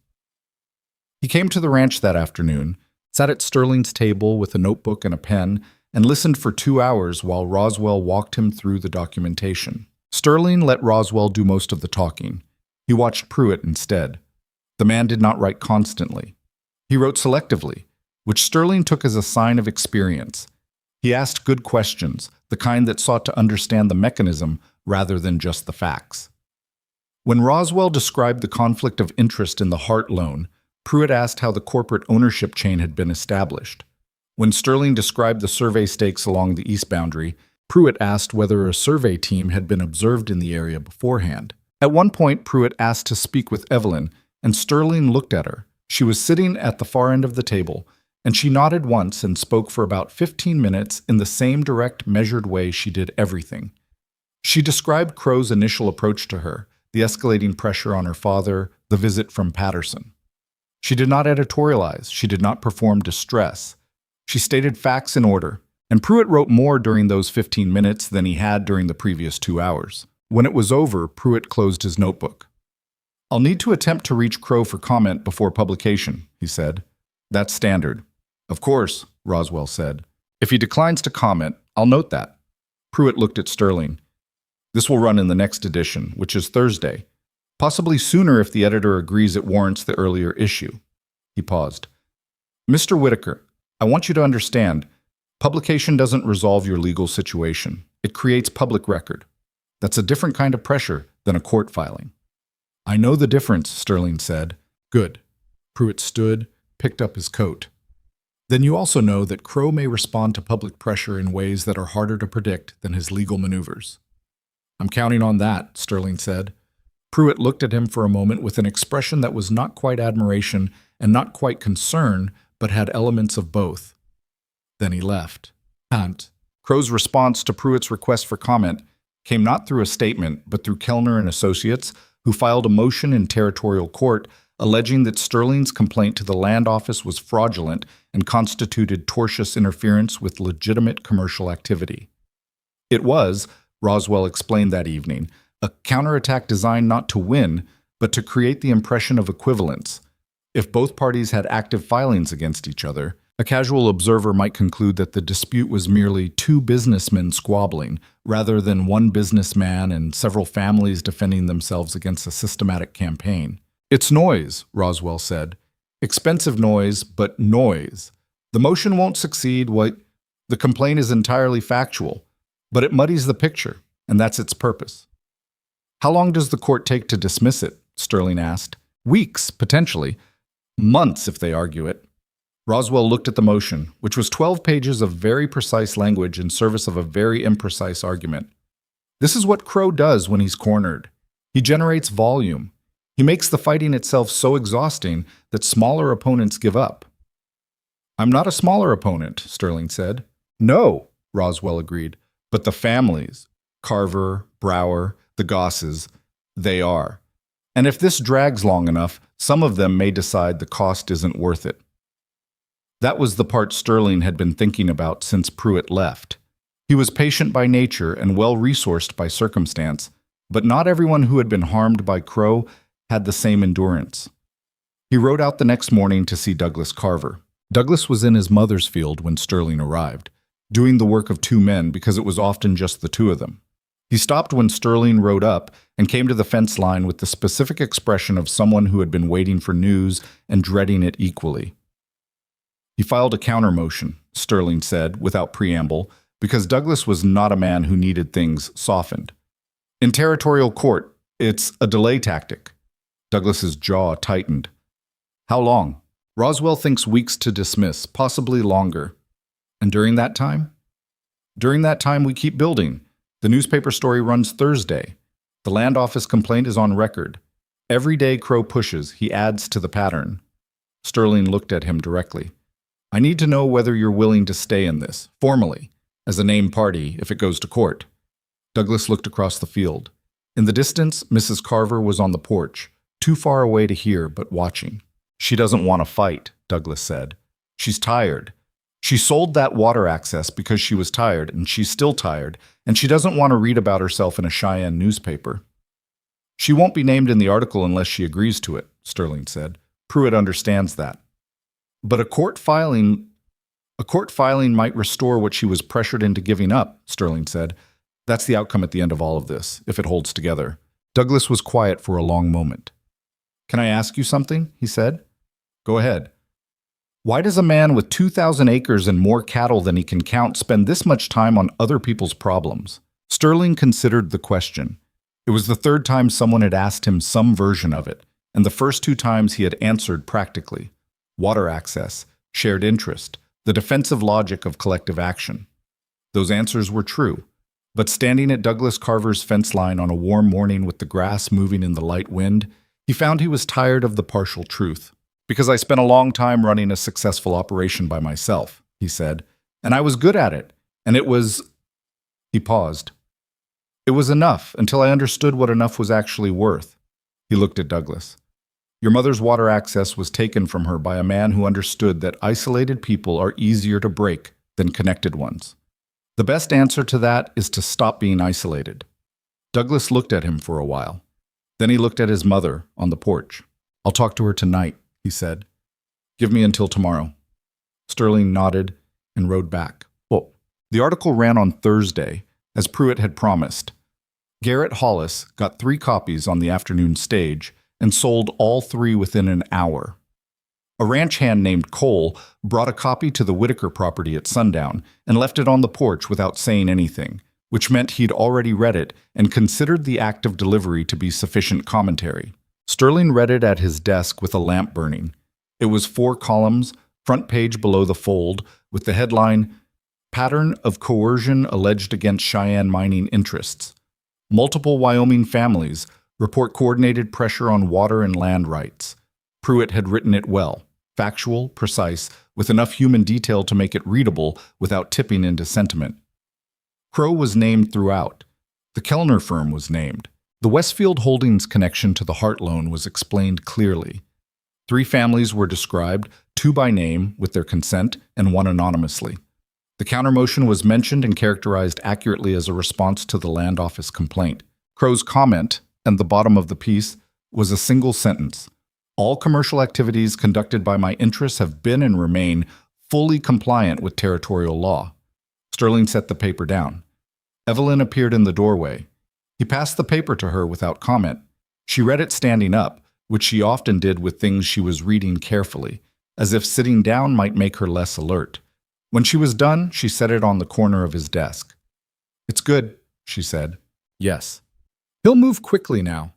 He came to the ranch that afternoon, sat at Sterling's table with a notebook and a pen, and listened for 2 hours while Roswell walked him through the documentation. Sterling let Roswell do most of the talking. He watched Pruitt instead. The man did not write constantly. He wrote selectively, which Sterling took as a sign of experience. He asked good questions, the kind that sought to understand the mechanism rather than just the facts. When Roswell described the conflict of interest in the Hart loan, Pruitt asked how the corporate ownership chain had been established. When Sterling described the survey stakes along the east boundary, Pruitt asked whether a survey team had been observed in the area beforehand. At one point, Pruitt asked to speak with Evelyn, and Sterling looked at her. She was sitting at the far end of the table, and she nodded once and spoke for about 15 minutes in the same direct, measured way she did everything. She described Crow's initial approach to her, the escalating pressure on her father, the visit from Patterson. She did not editorialize. She did not perform distress. She stated facts in order, and Pruitt wrote more during those 15 minutes than he had during the previous 2 hours. When it was over, Pruitt closed his notebook. I'll need to attempt to reach Crow for comment before publication, he said. That's standard. Of course, Roswell said. If he declines to comment, I'll note that. Pruitt looked at Sterling. This will run in the next edition, which is Thursday. Possibly sooner if the editor agrees it warrants the earlier issue. He paused. Mr. Whitaker, I want you to understand, publication doesn't resolve your legal situation. It creates public record. That's a different kind of pressure than a court filing. I know the difference, Sterling said. Good. Pruitt stood, picked up his coat. Then you also know that Crow may respond to public pressure in ways that are harder to predict than his legal maneuvers. I'm counting on that, Sterling said. Pruitt looked at him for a moment with an expression that was not quite admiration and not quite concern, but had elements of both. Then he left. And Crow's response to Pruitt's request for comment came not through a statement, but through Kellner and Associates, who filed a motion in territorial court alleging that Sterling's complaint to the land office was fraudulent and constituted tortious interference with legitimate commercial activity. It was, Roswell explained that evening, a counterattack designed not to win, but to create the impression of equivalence. If both parties had active filings against each other, a casual observer might conclude that the dispute was merely two businessmen squabbling, rather than one businessman and several families defending themselves against a systematic campaign. "It's noise," Roswell said. "Expensive noise, but noise. The motion won't succeed. The complaint is entirely factual, but it muddies the picture, and that's its purpose." "How long does the court take to dismiss it?" Sterling asked. "Weeks, potentially. Months if they argue it." Roswell looked at the motion, which was 12 pages of very precise language in service of a very imprecise argument. This is what Crow does when he's cornered. He generates volume. He makes the fighting itself so exhausting that smaller opponents give up. "I'm not a smaller opponent," Sterling said. "No," Roswell agreed, "but the families, Carver, Brower, the Gosses, they are. And if this drags long enough, some of them may decide the cost isn't worth it." That was the part Sterling had been thinking about since Pruitt left. He was patient by nature and well-resourced by circumstance, but not everyone who had been harmed by Crow had the same endurance. He rode out the next morning to see Douglas Carver. Douglas was in his mother's field when Sterling arrived, doing the work of two men because it was often just the two of them. He stopped when Sterling rode up and came to the fence line with the specific expression of someone who had been waiting for news and dreading it equally. He filed a counter motion, Sterling said, without preamble, because Douglas was not a man who needed things softened. "In territorial court, it's a delay tactic." Douglas's jaw tightened. "How long?" "Roswell thinks weeks to dismiss, possibly longer." "And during that time?" "During that time, we keep building. The newspaper story runs Thursday. The land office complaint is on record. Every day Crow pushes, he adds to the pattern." Sterling looked at him directly. "I need to know whether you're willing to stay in this, formally, as a named party, if it goes to court." Douglas looked across the field. In the distance, Mrs. Carver was on the porch, too far away to hear, but watching. "She doesn't want to fight," Douglas said. "She's tired. She sold that water access because she was tired, and she's still tired, and she doesn't want to read about herself in a Cheyenne newspaper." "She won't be named in the article unless she agrees to it," Sterling said. "Pruitt understands that." "But a court filing might restore what she was pressured into giving up," Sterling said. "That's the outcome at the end of all of this, if it holds together." Douglas was quiet for a long moment. "Can I ask you something?" he said. "Go ahead." "Why does a man with 2,000 acres and more cattle than he can count spend this much time on other people's problems?" Sterling considered the question. It was the third time someone had asked him some version of it, and the first two times he had answered practically. Water access, shared interest, the defensive logic of collective action. Those answers were true, but standing at Douglas Carver's fence line on a warm morning with the grass moving in the light wind, he found he was tired of the partial truth. "Because I spent a long time running a successful operation by myself," he said, "and I was good at it, and it was—" He paused. "It was enough until I understood what enough was actually worth." He looked at Douglas. "Your mother's water access was taken from her by a man who understood that isolated people are easier to break than connected ones. The best answer to that is to stop being isolated." Douglas looked at him for a while. Then he looked at his mother on the porch. "I'll talk to her tonight," he said. "Give me until tomorrow." Sterling nodded and rode back. "Oh." The article ran on Thursday, as Pruitt had promised. Garrett Hollis got 3 copies on the afternoon stage and sold all 3 within an hour. A ranch hand named Cole brought a copy to the Whitaker property at sundown and left it on the porch without saying anything, which meant he'd already read it and considered the act of delivery to be sufficient commentary. Sterling read it at his desk with a lamp burning. It was 4 columns, front page below the fold, with the headline, "Pattern of Coercion Alleged Against Cheyenne Mining Interests. Multiple Wyoming families report coordinated pressure on water and land rights." Pruitt had written it well, factual, precise, with enough human detail to make it readable without tipping into sentiment. Crow was named throughout. The Kellner firm was named. The Westfield Holdings connection to the Hart loan was explained clearly. 3 families were described, 2 by name, with their consent, and 1 anonymously. The countermotion was mentioned and characterized accurately as a response to the land office complaint. Crow's comment, and the bottom of the piece, was a single sentence. All commercial activities conducted by my interests have been and remain fully compliant with territorial law. Sterling set the paper down. Evelyn appeared in the doorway. He passed the paper to her without comment. She read it standing up, which she often did with things she was reading carefully, as if sitting down might make her less alert. When she was done, she set it on the corner of his desk. "It's good," she said. "Yes." "He'll move quickly now."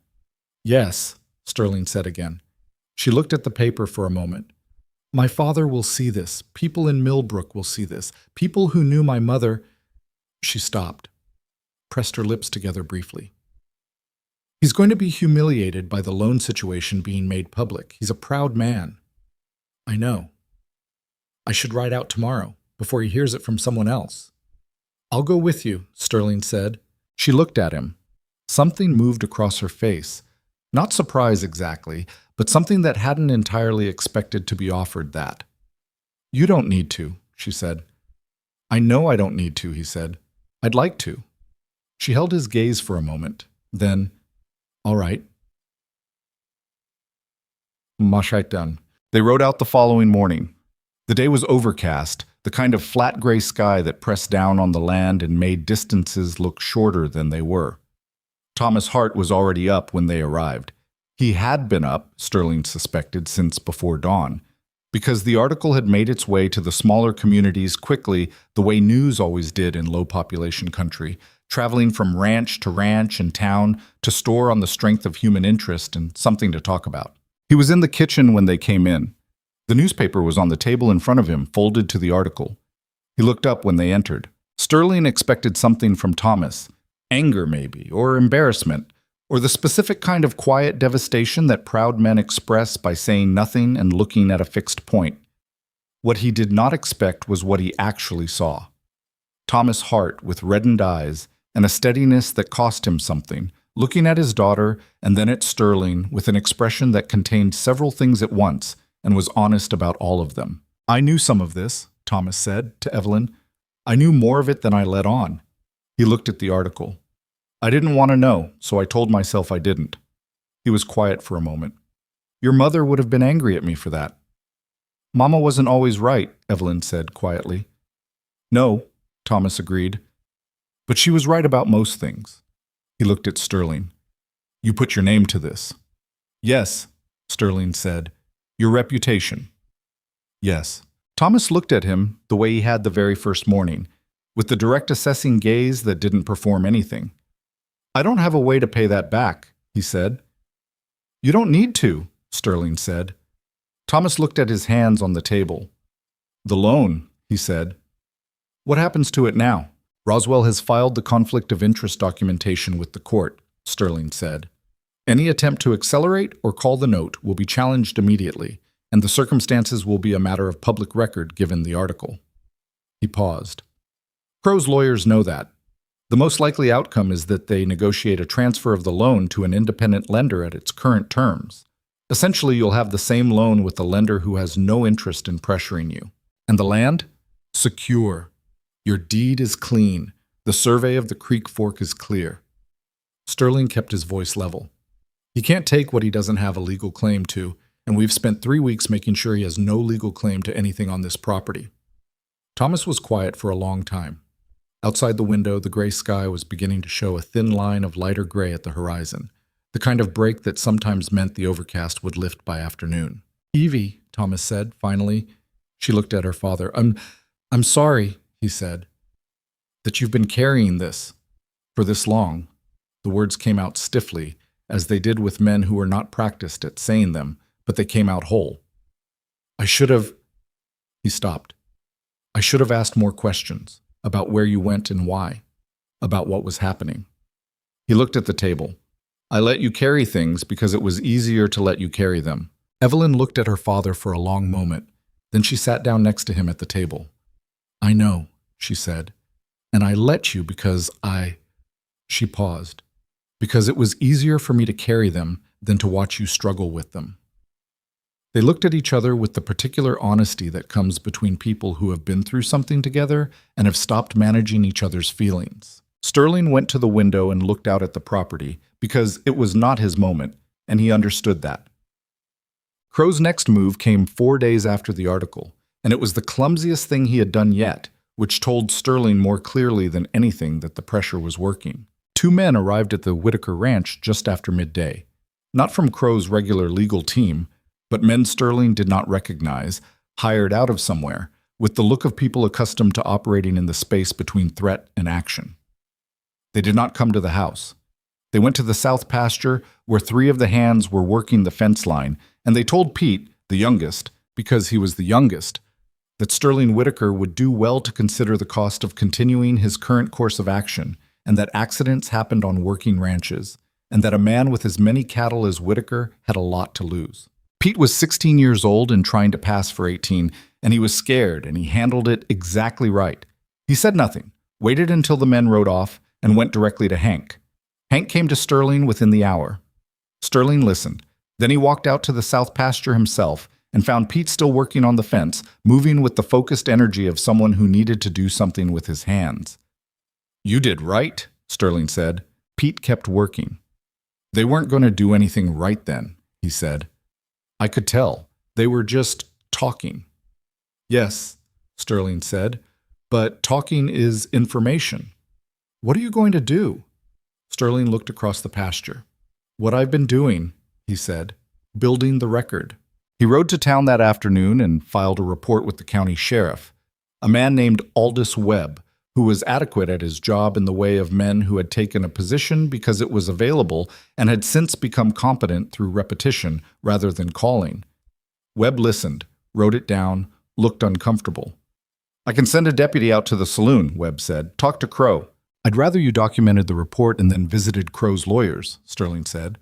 "Yes," Sterling said again. She looked at the paper for a moment. "My father will see this. People in Millbrook will see this. People who knew my mother—" She stopped, pressed her lips together briefly. "He's going to be humiliated by the loan situation being made public. He's a proud man." "I know. I should ride out tomorrow, before he hears it from someone else." "I'll go with you," Sterling said. She looked at him. Something moved across her face. Not surprise exactly, but something that hadn't entirely expected to be offered that. "You don't need to," she said. "I know I don't need to," he said. "I'd like to." She held his gaze for a moment. Then, "All right." Mashaitan. They rode out the following morning. The day was overcast, the kind of flat gray sky that pressed down on the land and made distances look shorter than they were. Thomas Hart was already up when they arrived. He had been up, Sterling suspected, since before dawn, because the article had made its way to the smaller communities quickly, the way news always did in low-population country, traveling from ranch and town to store on the strength of human interest and something to talk about. He was in the kitchen when they came in. The newspaper was on the table in front of him, folded to the article. He looked up when they entered. Sterling expected something from Thomas. Anger, maybe, or embarrassment, or the specific kind of quiet devastation that proud men express by saying nothing and looking at a fixed point. What he did not expect was what he actually saw. Thomas Hart, with reddened eyes, and a steadiness that cost him something, looking at his daughter and then at Sterling with an expression that contained several things at once and was honest about all of them. "I knew some of this," Thomas said to Evelyn. "I knew more of it than I let on." He looked at the article. "I didn't want to know, so I told myself I didn't." He was quiet for a moment. "Your mother would have been angry at me for that." "Mama wasn't always right," Evelyn said quietly. "No," Thomas agreed. "But she was right about most things." He looked at Sterling. "You put your name to this." "Yes," Sterling said. "Your reputation." "Yes." Thomas looked at him the way he had the very first morning, with the direct assessing gaze that didn't perform anything. "I don't have a way to pay that back," he said. "You don't need to," Sterling said. Thomas looked at his hands on the table. "The loan," he said. "What happens to it now?" "Roswell has filed the conflict of interest documentation with the court," Sterling said. "Any attempt to accelerate or call the note will be challenged immediately, and the circumstances will be a matter of public record given the article." He paused. "Crow's lawyers know that. The most likely outcome is that they negotiate a transfer of the loan to an independent lender at its current terms. Essentially, you'll have the same loan with the lender who has no interest in pressuring you. And the land? Secure. Your deed is clean. The survey of the creek fork is clear." Sterling kept his voice level. "He can't take what he doesn't have a legal claim to, and we've spent 3 weeks making sure he has no legal claim to anything on this property." Thomas was quiet for a long time. Outside the window, the gray sky was beginning to show a thin line of lighter gray at the horizon, the kind of break that sometimes meant the overcast would lift by afternoon. "Evie," Thomas said, finally. She looked at her father. I'm sorry," he said, "that you've been carrying this for this long." The words came out stiffly, as they did with men who were not practiced at saying them, but they came out whole. "I should have—" He stopped. "I should have asked more questions about where you went and why, about what was happening." He looked at the table. "I let you carry things because it was easier to let you carry them." Evelyn looked at her father for a long moment. Then she sat down next to him at the table. "I know," she said, "and I let you because She paused. "Because it was easier for me to carry them than to watch you struggle with them." They looked at each other with the particular honesty that comes between people who have been through something together and have stopped managing each other's feelings. Sterling went to the window and looked out at the property because it was not his moment, and he understood that. Crow's next move came 4 days after the article, and it was the clumsiest thing he had done yet, which told Sterling more clearly than anything that the pressure was working. 2 men arrived at the Whitaker ranch just after midday. Not from Crow's regular legal team, but men Sterling did not recognize, hired out of somewhere, with the look of people accustomed to operating in the space between threat and action. They did not come to the house. They went to the south pasture, where 3 of the hands were working the fence line, and they told Pete, the youngest, because he was the youngest, that Sterling Whitaker would do well to consider the cost of continuing his current course of action, and that accidents happened on working ranches, and that a man with as many cattle as Whitaker had a lot to lose. Pete was 16 years old and trying to pass for 18, and he was scared, and he handled it exactly right. He said nothing, waited until the men rode off, and went directly to Hank. Hank came to Sterling within the hour. Sterling listened. Then he walked out to the south pasture himself and found Pete still working on the fence, moving with the focused energy of someone who needed to do something with his hands. "You did right," Sterling said. Pete kept working. "They weren't going to do anything right then," he said. "I could tell. They were just talking." "Yes," Sterling said, "but talking is information. What are you going to do?" Sterling looked across the pasture. "What I've been doing," he said, "building the record." He rode to town that afternoon and filed a report with the county sheriff, a man named Aldous Webb, who was adequate at his job in the way of men who had taken a position because it was available and had since become competent through repetition rather than calling. Webb listened, wrote it down, looked uncomfortable. "I can send a deputy out to the saloon," Webb said. "Talk to Crow." "I'd rather you documented the report and then visited Crow's lawyers," Sterling said.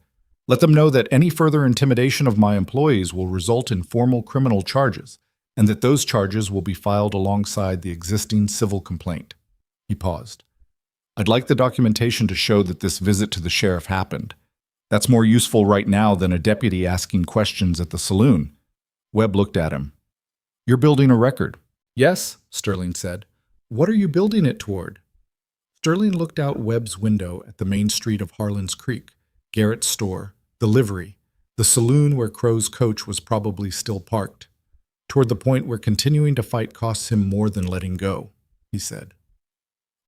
"Let them know that any further intimidation of my employees will result in formal criminal charges, and that those charges will be filed alongside the existing civil complaint." He paused. "I'd like the documentation to show that this visit to the sheriff happened. That's more useful right now than a deputy asking questions at the saloon." Webb looked at him. "You're building a record." "Yes," Sterling said. "What are you building it toward?" Sterling looked out Webb's window at the main street of Harlan's Creek, Garrett's store, the livery, the saloon where Crow's coach was probably still parked, toward the point where continuing to fight costs him more than letting go, he said.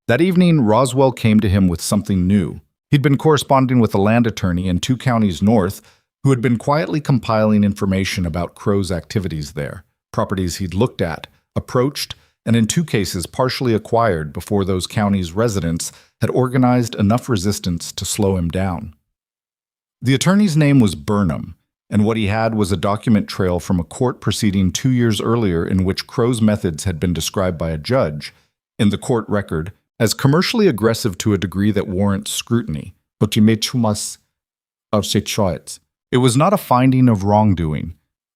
That evening, Roswell came to him with something new. He'd been corresponding with a land attorney in 2 counties north who had been quietly compiling information about Crow's activities there, properties he'd looked at, approached, and in 2 cases partially acquired before those counties' residents had organized enough resistance to slow him down. The attorney's name was Burnham, and what he had was a document trail from a court proceeding 2 years earlier in which Crow's methods had been described by a judge, in the court record, as commercially aggressive to a degree that warrants scrutiny. It was not a finding of wrongdoing,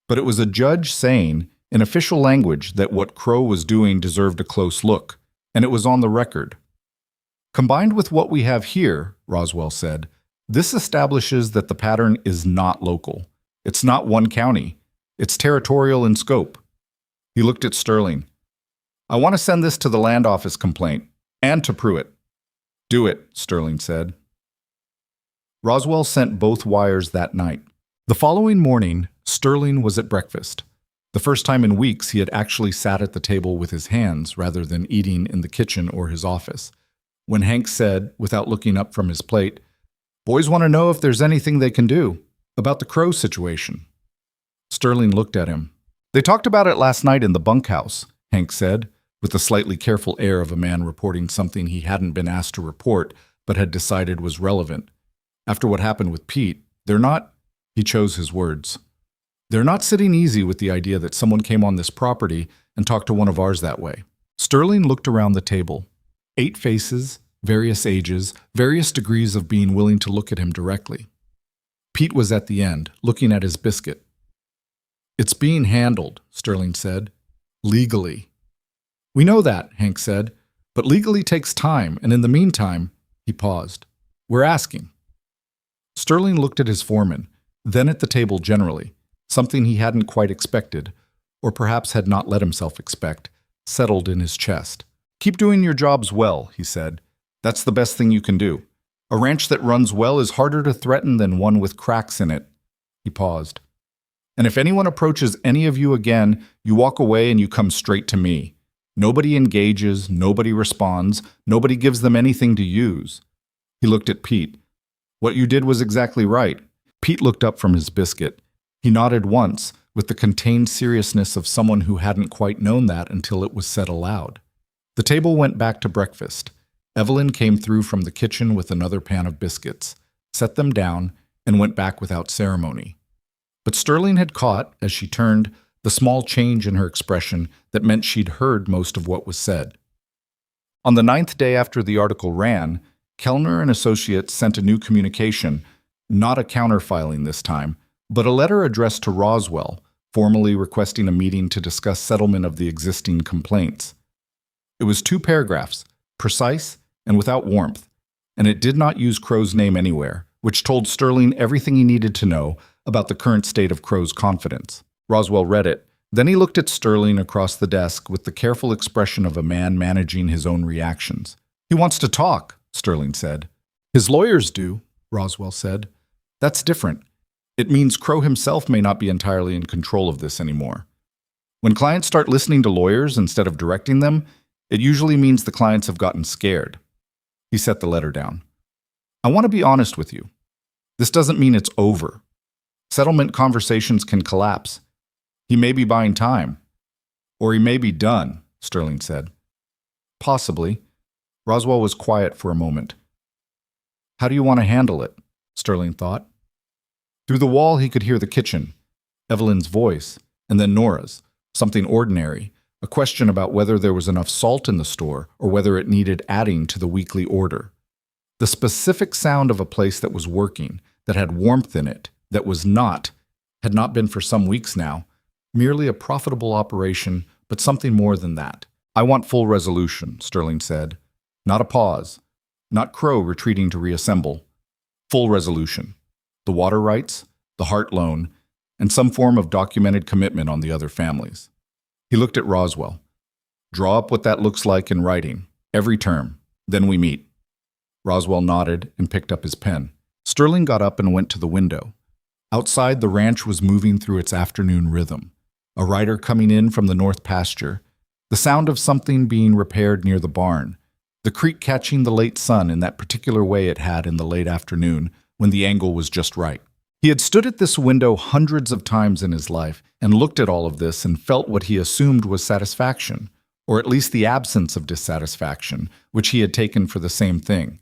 but it was a judge saying, in official language, that what Crow was doing deserved a close look, and it was on the record. Combined with what we have here, Roswell said, this establishes that the pattern is not local. It's not one county. It's territorial in scope. He looked at Sterling. "I want to send this to the land office complaint, and to Pruitt." "Do it," Sterling said. Roswell sent both wires that night. The following morning, Sterling was at breakfast. The first time in weeks he had actually sat at the table with his hands rather than eating in the kitchen or his office. When Hank said, without looking up from his plate, "Boys want to know if there's anything they can do about the Crow situation." Sterling looked at him. "They talked about it last night in the bunkhouse," Hank said, with the slightly careful air of a man reporting something he hadn't been asked to report but had decided was relevant. "After what happened with Pete, they're not," he chose his words, "they're not sitting easy with the idea that someone came on this property and talked to one of ours that way." Sterling looked around the table. 8 faces, various ages, various degrees of being willing to look at him directly. Pete was at the end, looking at his biscuit. "It's being handled," Sterling said. "Legally." "We know that," Hank said, "but legally takes time, and in the meantime," he paused, "we're asking." Sterling looked at his foreman, then at the table generally, something he hadn't quite expected, or perhaps had not let himself expect, settled in his chest. "Keep doing your jobs well," he said. That's the best thing you can do. A ranch that runs well is harder to threaten than one with cracks in it." He paused. "And if anyone approaches any of you again, you walk away and you come straight to me. Nobody engages, nobody responds, nobody gives them anything to use." He looked at Pete. "What you did was exactly right." Pete looked up from his biscuit. He nodded once, with the contained seriousness of someone who hadn't quite known that until it was said aloud. The table went back to breakfast. Evelyn came through from the kitchen with another pan of biscuits, set them down, and went back without ceremony. But Sterling had caught, as she turned, the small change in her expression that meant she'd heard most of what was said. On the 9th day after the article ran, Kellner and Associates sent a new communication, not a counterfiling this time, but a letter addressed to Roswell, formally requesting a meeting to discuss settlement of the existing complaints. It was 2 paragraphs, precise and without warmth, and it did not use Crow's name anywhere, which told Sterling everything he needed to know about the current state of Crow's confidence. Roswell read it. Then he looked at Sterling across the desk with the careful expression of a man managing his own reactions. "He wants to talk," Sterling said. "His lawyers do," Roswell said. "That's different. It means Crow himself may not be entirely in control of this anymore. When clients start listening to lawyers instead of directing them, it usually means the clients have gotten scared." He set the letter down. "I want to be honest with you. This doesn't mean it's over. Settlement conversations can collapse. He may be buying time. Or he may be done," Sterling said. "Possibly." Roswell was quiet for a moment. "How do you want to handle it?" Sterling thought. Through the wall he could hear the kitchen, Evelyn's voice, and then Nora's, something ordinary, a question about whether there was enough salt in the store or whether it needed adding to the weekly order. The specific sound of a place that was working, that had warmth in it, that had not been for some weeks now, merely a profitable operation, but something more than that. "I want full resolution," Sterling said. "Not a pause. Not Crow retreating to reassemble. Full resolution. The water rights, the Hart loan, and some form of documented commitment on the other families." He looked at Roswell. "Draw up what that looks like in writing, every term. Then we meet." Roswell nodded and picked up his pen. Sterling got up and went to the window. Outside, the ranch was moving through its afternoon rhythm. A rider coming in from the north pasture, the sound of something being repaired near the barn, the creek catching the late sun in that particular way it had in the late afternoon when the angle was just right. He had stood at this window hundreds of times in his life and looked at all of this and felt what he assumed was satisfaction, or at least the absence of dissatisfaction, which he had taken for the same thing.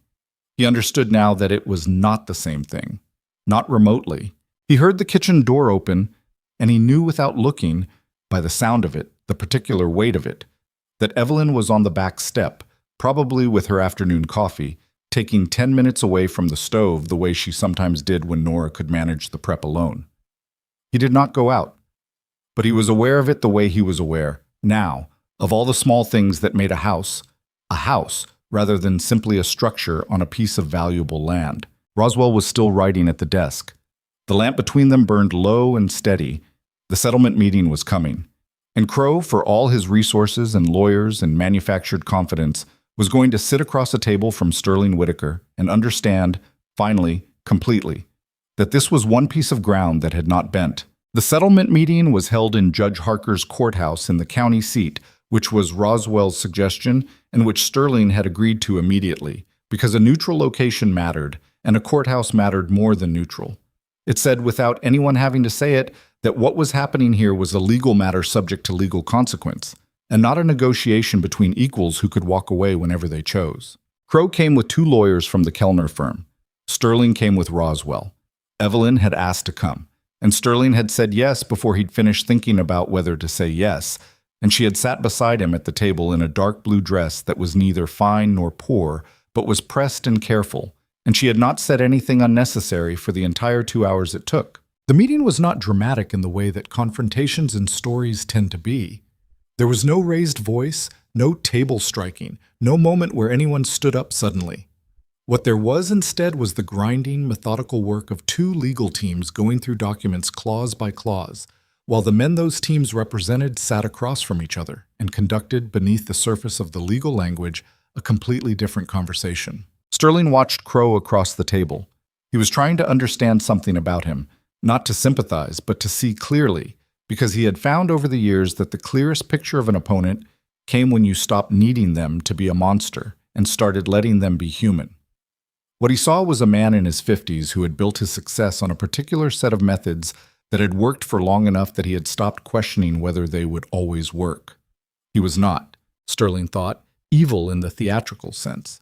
He understood now that it was not the same thing, not remotely. He heard the kitchen door open, and he knew without looking, by the sound of it, the particular weight of it, that Evelyn was on the back step, probably with her afternoon coffee, taking 10 minutes away from the stove the way she sometimes did when Nora could manage the prep alone. He did not go out, but he was aware of it the way he was aware, now, of all the small things that made a house rather than simply a structure on a piece of valuable land. Roswell was still writing at the desk. The lamp between them burned low and steady. The settlement meeting was coming. And Crow, for all his resources and lawyers and manufactured confidence, was going to sit across a table from Sterling Whitaker and understand, finally, completely, that this was one piece of ground that had not bent. The settlement meeting was held in Judge Harker's courthouse in the county seat, which was Roswell's suggestion and which Sterling had agreed to immediately, because a neutral location mattered, and a courthouse mattered more than neutral. It said, without anyone having to say it, that what was happening here was a legal matter subject to legal consequence, and not a negotiation between equals who could walk away whenever they chose. Crow came with 2 lawyers from the Kellner firm. Sterling came with Roswell. Evelyn had asked to come, and Sterling had said yes before he'd finished thinking about whether to say yes, and she had sat beside him at the table in a dark blue dress that was neither fine nor poor, but was pressed and careful, and she had not said anything unnecessary for the entire 2 hours it took. The meeting was not dramatic in the way that confrontations and stories tend to be. There was no raised voice, no table striking, no moment where anyone stood up suddenly. What there was instead was the grinding, methodical work of 2 legal teams going through documents clause by clause, while the men those teams represented sat across from each other and conducted, beneath the surface of the legal language, a completely different conversation. Sterling watched Crow across the table. He was trying to understand something about him, not to sympathize, but to see clearly, because he had found over the years that the clearest picture of an opponent came when you stopped needing them to be a monster and started letting them be human. What he saw was a man in his 50s who had built his success on a particular set of methods that had worked for long enough that he had stopped questioning whether they would always work. He was not, Sterling thought, evil in the theatrical sense.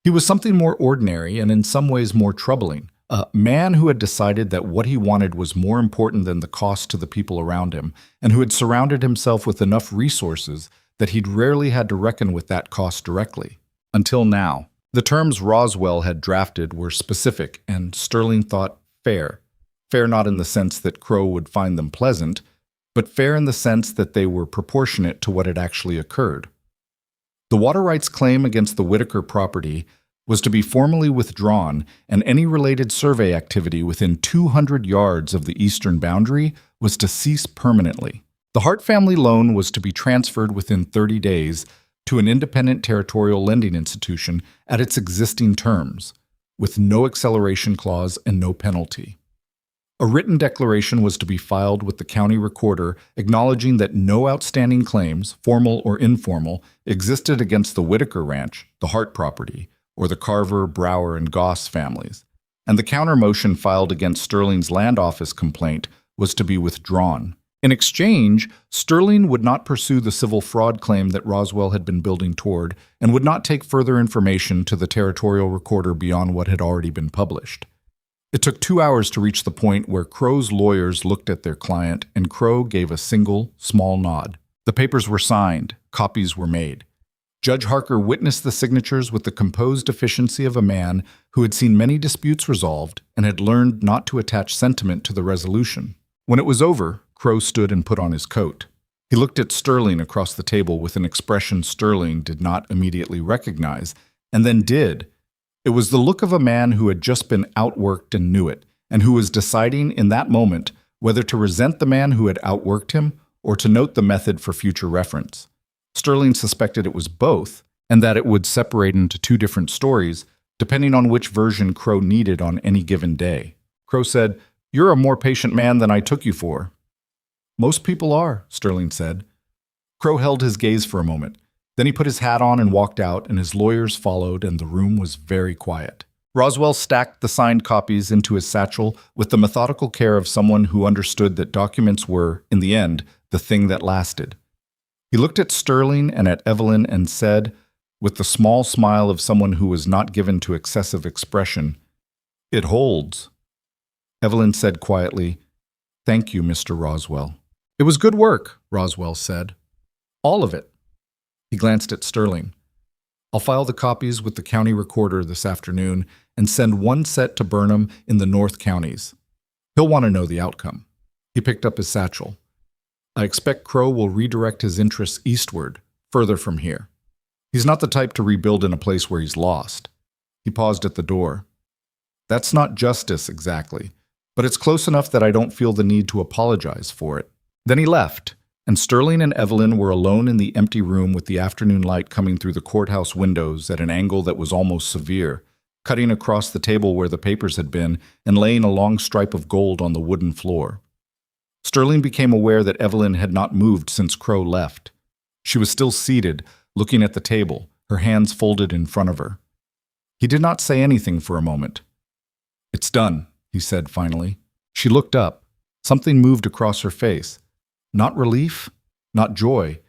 He was something more ordinary and in some ways more troubling, a man who had decided that what he wanted was more important than the cost to the people around him, and who had surrounded himself with enough resources that he'd rarely had to reckon with that cost directly. Until now. The terms Roswell had drafted were specific, and Sterling thought fair. Fair not in the sense that Crow would find them pleasant, but fair in the sense that they were proportionate to what had actually occurred. The water rights claim against the Whitaker property was to be formally withdrawn, and any related survey activity within 200 yards of the eastern boundary was to cease permanently. The Hart family loan was to be transferred within 30 days to an independent territorial lending institution at its existing terms, with no acceleration clause and no penalty. A written declaration was to be filed with the county recorder acknowledging that no outstanding claims, formal or informal, existed against the Whitaker Ranch, the Hart property, or the Carver, Brower, and Goss families, and the counter-motion filed against Sterling's land office complaint was to be withdrawn. In exchange, Sterling would not pursue the civil fraud claim that Roswell had been building toward and would not take further information to the territorial recorder beyond what had already been published. It took 2 hours to reach the point where Crow's lawyers looked at their client, and Crow gave a single, small nod. The papers were signed. Copies were made. Judge Harker witnessed the signatures with the composed efficiency of a man who had seen many disputes resolved and had learned not to attach sentiment to the resolution. When it was over, Crow stood and put on his coat. He looked at Sterling across the table with an expression Sterling did not immediately recognize, and then did. It was the look of a man who had just been outworked and knew it, and who was deciding in that moment whether to resent the man who had outworked him or to note the method for future reference. Sterling suspected it was both, and that it would separate into two different stories, depending on which version Crow needed on any given day. Crow said, "You're a more patient man than I took you for." "Most people are," Sterling said. Crow held his gaze for a moment. Then he put his hat on and walked out, and his lawyers followed, and the room was very quiet. Roswell stacked the signed copies into his satchel with the methodical care of someone who understood that documents were, in the end, the thing that lasted. He looked at Sterling and at Evelyn and said, with the small smile of someone who was not given to excessive expression, "It holds." Evelyn said quietly, "Thank you, Mr. Roswell." "It was good work," Roswell said. "All of it." He glanced at Sterling. "I'll file the copies with the county recorder this afternoon and send one set to Burnham in the North counties. He'll want to know the outcome." He picked up his satchel. "I expect Crow will redirect his interests eastward, further from here. He's not the type to rebuild in a place where he's lost." He paused at the door. "That's not justice exactly, but it's close enough that I don't feel the need to apologize for it." Then he left, and Sterling and Evelyn were alone in the empty room with the afternoon light coming through the courthouse windows at an angle that was almost severe, cutting across the table where the papers had been and laying a long stripe of gold on the wooden floor. Sterling became aware that Evelyn had not moved since Crow left. She was still seated, looking at the table, her hands folded in front of her. He did not say anything for a moment. "It's done," he said finally. She looked up. Something moved across her face. Not relief, not joy,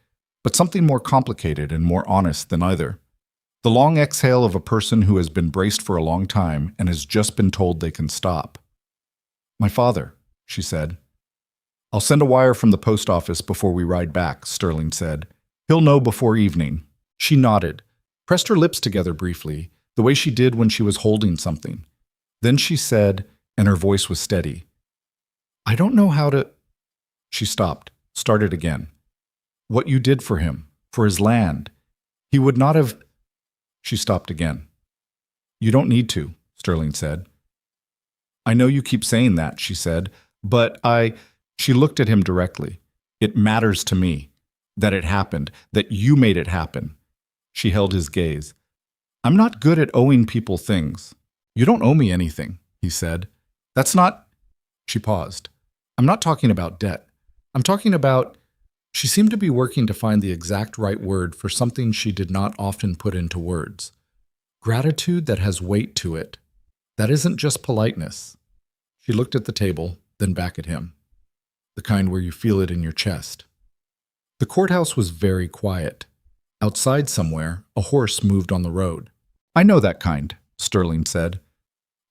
but something more complicated and more honest than either. The long exhale of a person who has been braced for a long time and has just been told they can stop. "My father," she said. "I'll send a wire from the post office before we ride back," Sterling said. "He'll know before evening." She nodded, pressed her lips together briefly, the way she did when she was holding something. Then she said, and her voice was steady, "I don't know how to—" She stopped, started again. "What you did for him, for his land. He would not have—" She stopped again. "You don't need to," Sterling said. "I know you keep saying that," she said, "but She looked at him directly. "It matters to me. That it happened. That you made it happen." She held his gaze. I'm not good at owing people things. You don't owe me anything, he said. That's not... She paused. I'm not talking about debt. I'm talking about... She seemed to be working to find the exact right word for something she did not often put into words. Gratitude that has weight to it. That isn't just politeness. She looked at the table, then back at him. The kind where you feel it in your chest. The courthouse was very quiet. Outside somewhere, a horse moved on the road. I know that kind, Sterling said.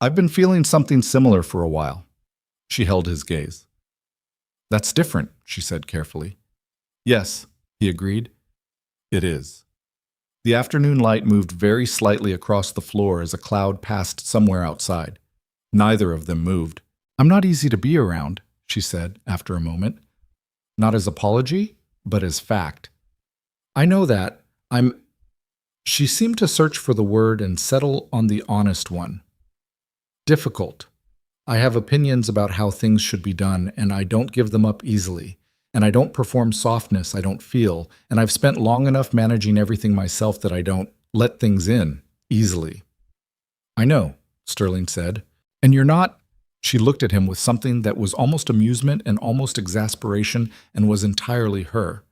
I've been feeling something similar for a while. She held his gaze. That's different, she said carefully. Yes, he agreed. It is. The afternoon light moved very slightly across the floor as a cloud passed somewhere outside. Neither of them moved. I'm not easy to be around, she said after a moment. Not as apology, but as fact. I know that. She seemed to search for the word and settle on the honest one. Difficult. I have opinions about how things should be done, and I don't give them up easily. And I don't perform softness I don't feel, and I've spent long enough managing everything myself that I don't let things in easily. I know, Sterling said. And you're not... She looked at him with something that was almost amusement and almost exasperation and was entirely her.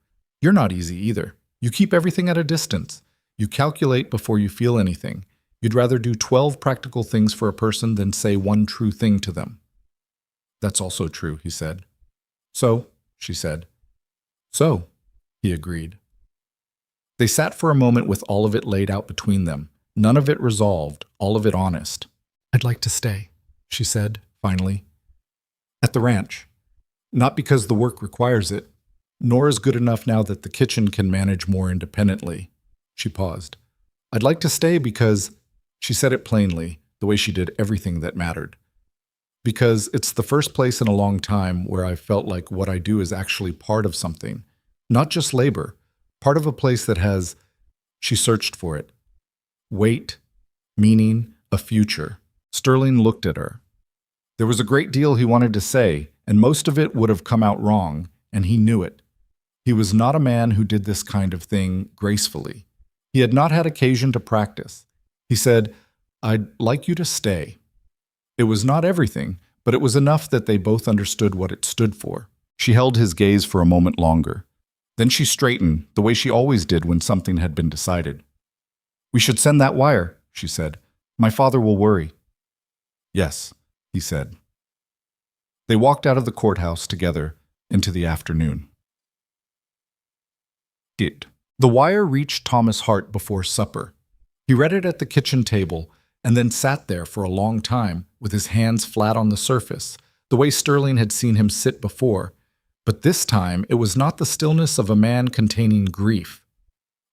You're not easy either. You keep everything at a distance. You calculate before you feel anything. You'd rather do 12 practical things for a person than say one true thing to them. That's also true, he said. So, she said. So, he agreed. They sat for a moment with all of it laid out between them, none of it resolved, all of it honest. I'd like to stay, she said, finally. At the ranch. Not because the work requires it, nor is good enough now that the kitchen can manage more independently. She paused. I'd like to stay because, she said it plainly, the way she did everything that mattered. Because it's the first place in a long time where I felt like what I do is actually part of something. Not just labor, part of a place that has, she searched for it, weight, meaning, a future. Sterling looked at her. There was a great deal he wanted to say, and most of it would have come out wrong, and he knew it. He was not a man who did this kind of thing gracefully. He had not had occasion to practice. He said, I'd like you to stay. It was not everything, but it was enough that they both understood what it stood for. She held his gaze for a moment longer. Then she straightened, the way she always did when something had been decided. We should send that wire, she said. My father will worry. Yes, he said. They walked out of the courthouse together into the afternoon. The wire reached Thomas Hart before supper. He read it at the kitchen table and then sat there for a long time with his hands flat on the surface, the way Sterling had seen him sit before. But this time it was not the stillness of a man containing grief.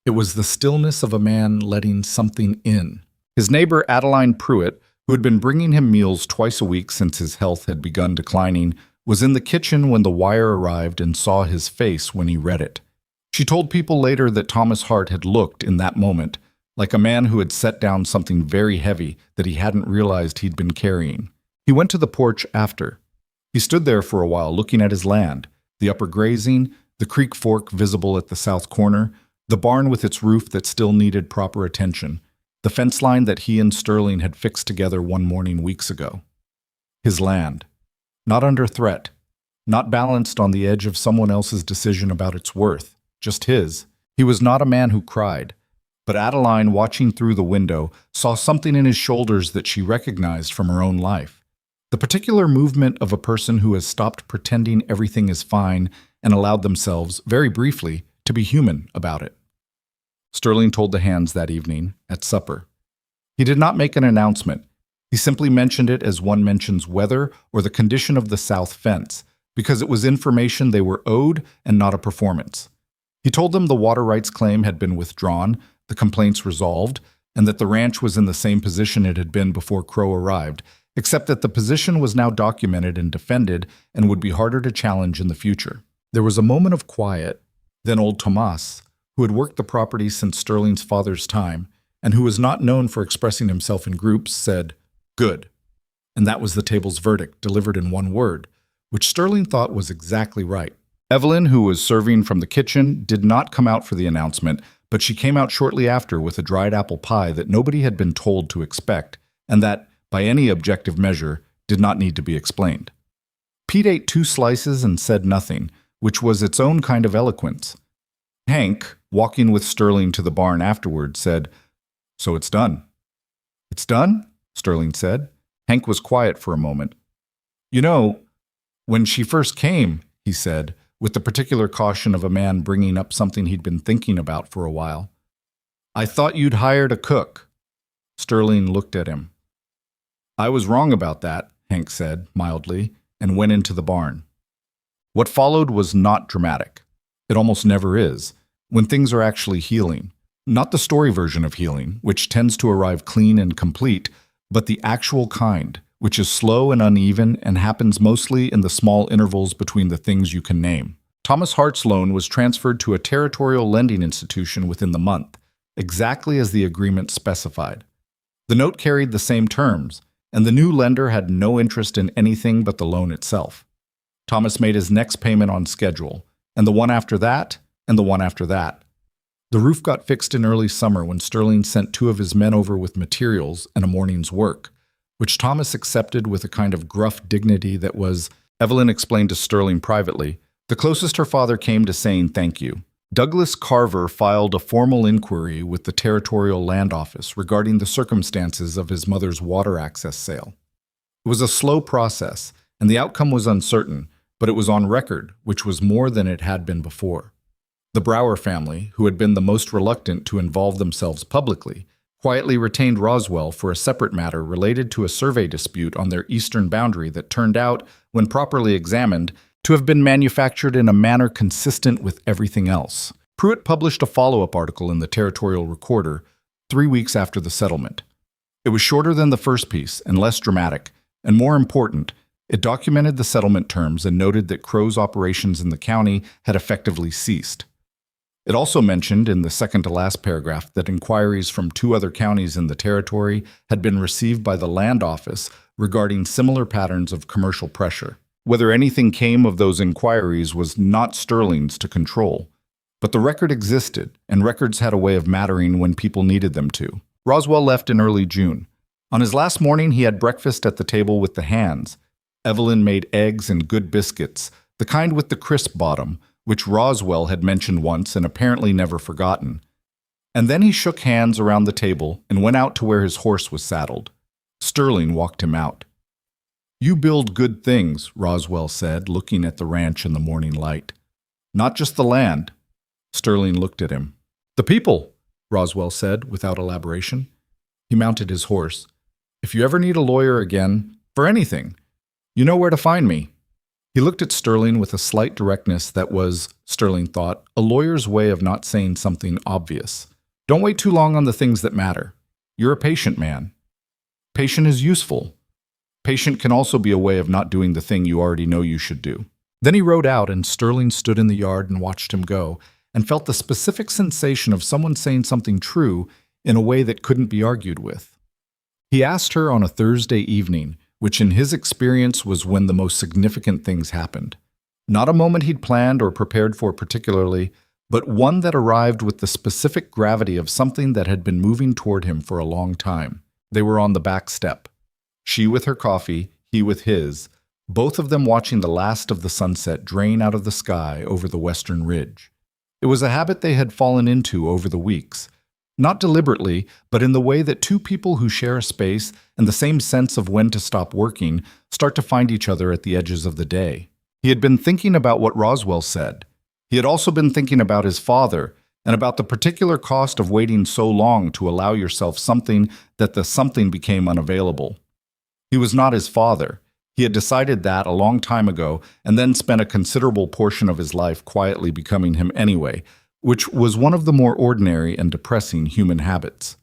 It was the stillness of a man letting something in. His neighbor Adeline Pruitt, who had been bringing him meals twice a week since his health had begun declining, was in the kitchen when the wire arrived and saw his face when he read it. She told people later that Thomas Hart had looked, in that moment, like a man who had set down something very heavy that he hadn't realized he'd been carrying. He went to the porch after. He stood there for a while looking at his land, the upper grazing, the creek fork visible at the south corner, the barn with its roof that still needed proper attention, the fence line that he and Sterling had fixed together one morning weeks ago. His land. Not under threat. Not balanced on the edge of someone else's decision about its worth. Just his. He was not a man who cried. But Adeline, watching through the window, saw something in his shoulders that she recognized from her own life. The particular movement of a person who has stopped pretending everything is fine and allowed themselves, very briefly, to be human about it. Sterling told the hands that evening, at supper. He did not make an announcement. He simply mentioned it as one mentions weather or the condition of the south fence, because it was information they were owed and not a performance. He told them the water rights claim had been withdrawn, the complaints resolved, and that the ranch was in the same position it had been before Crow arrived, except that the position was now documented and defended and would be harder to challenge in the future. There was a moment of quiet. Then old Tomas, who had worked the property since Sterling's father's time, and who was not known for expressing himself in groups, said, "Good." And that was the table's verdict, delivered in one word, which Sterling thought was exactly right. Evelyn, who was serving from the kitchen, did not come out for the announcement, but she came out shortly after with a dried apple pie that nobody had been told to expect, and that, by any objective measure, did not need to be explained. Pete ate 2 slices and said nothing, which was its own kind of eloquence. Hank, walking with Sterling to the barn afterward, said, "So it's done." "It's done?" Sterling said. Hank was quiet for a moment. "You know, when she first came," he said, with the particular caution of a man bringing up something he'd been thinking about for a while, "I thought you'd hired a cook." Sterling looked at him. "I was wrong about that," Hank said, mildly, and went into the barn. What followed was not dramatic. It almost never is, when things are actually healing. Not the story version of healing, which tends to arrive clean and complete, but the actual kind, which is slow and uneven and happens mostly in the small intervals between the things you can name. Thomas Hart's loan was transferred to a territorial lending institution within the month, exactly as the agreement specified. The note carried the same terms, and the new lender had no interest in anything but the loan itself. Thomas made his next payment on schedule, and the one after that, and the one after that. The roof got fixed in early summer when Sterling sent 2 of his men over with materials and a morning's work, which Thomas accepted with a kind of gruff dignity that was, Evelyn explained to Sterling privately, the closest her father came to saying thank you. Douglas Carver filed a formal inquiry with the Territorial Land Office regarding the circumstances of his mother's water access sale. It was a slow process, and the outcome was uncertain, but it was on record, which was more than it had been before. The Brower family, who had been the most reluctant to involve themselves publicly, quietly retained Roswell for a separate matter related to a survey dispute on their eastern boundary that turned out, when properly examined, to have been manufactured in a manner consistent with everything else. Pruitt published a follow-up article in the Territorial Recorder 3 weeks after the settlement. It was shorter than the first piece and less dramatic, and more important, it documented the settlement terms and noted that Crow's operations in the county had effectively ceased. It also mentioned in the second-to-last paragraph that inquiries from 2 other counties in the territory had been received by the Land Office regarding similar patterns of commercial pressure. Whether anything came of those inquiries was not Sterling's to control, but the record existed, and records had a way of mattering when people needed them to. Roswell left in early June. On his last morning, he had breakfast at the table with the hands. Evelyn made eggs and good biscuits, the kind with the crisp bottom, which Roswell had mentioned once and apparently never forgotten. And then he shook hands around the table and went out to where his horse was saddled. Sterling walked him out. "You build good things," Roswell said, looking at the ranch in the morning light. "Not just the land." Sterling looked at him. "The people," Roswell said, without elaboration. He mounted his horse. "If you ever need a lawyer again, for anything, you know where to find me." He looked at Sterling with a slight directness that was, Sterling thought, a lawyer's way of not saying something obvious. "Don't wait too long on the things that matter. You're a patient man. Patient is useful. Patient can also be a way of not doing the thing you already know you should do." Then he rode out, and Sterling stood in the yard and watched him go, and felt the specific sensation of someone saying something true in a way that couldn't be argued with. He asked her on a Thursday evening, which in his experience was when the most significant things happened. Not a moment he'd planned or prepared for particularly, but one that arrived with the specific gravity of something that had been moving toward him for a long time. They were on the back step. She with her coffee, he with his, both of them watching the last of the sunset drain out of the sky over the western ridge. It was a habit they had fallen into over the weeks, not deliberately, but in the way that 2 people who share a space and the same sense of when to stop working start to find each other at the edges of the day. He had been thinking about what Roswell said. He had also been thinking about his father and about the particular cost of waiting so long to allow yourself something that the something became unavailable. He was not his father. He had decided that a long time ago and then spent a considerable portion of his life quietly becoming him anyway, which was one of the more ordinary and depressing human habits.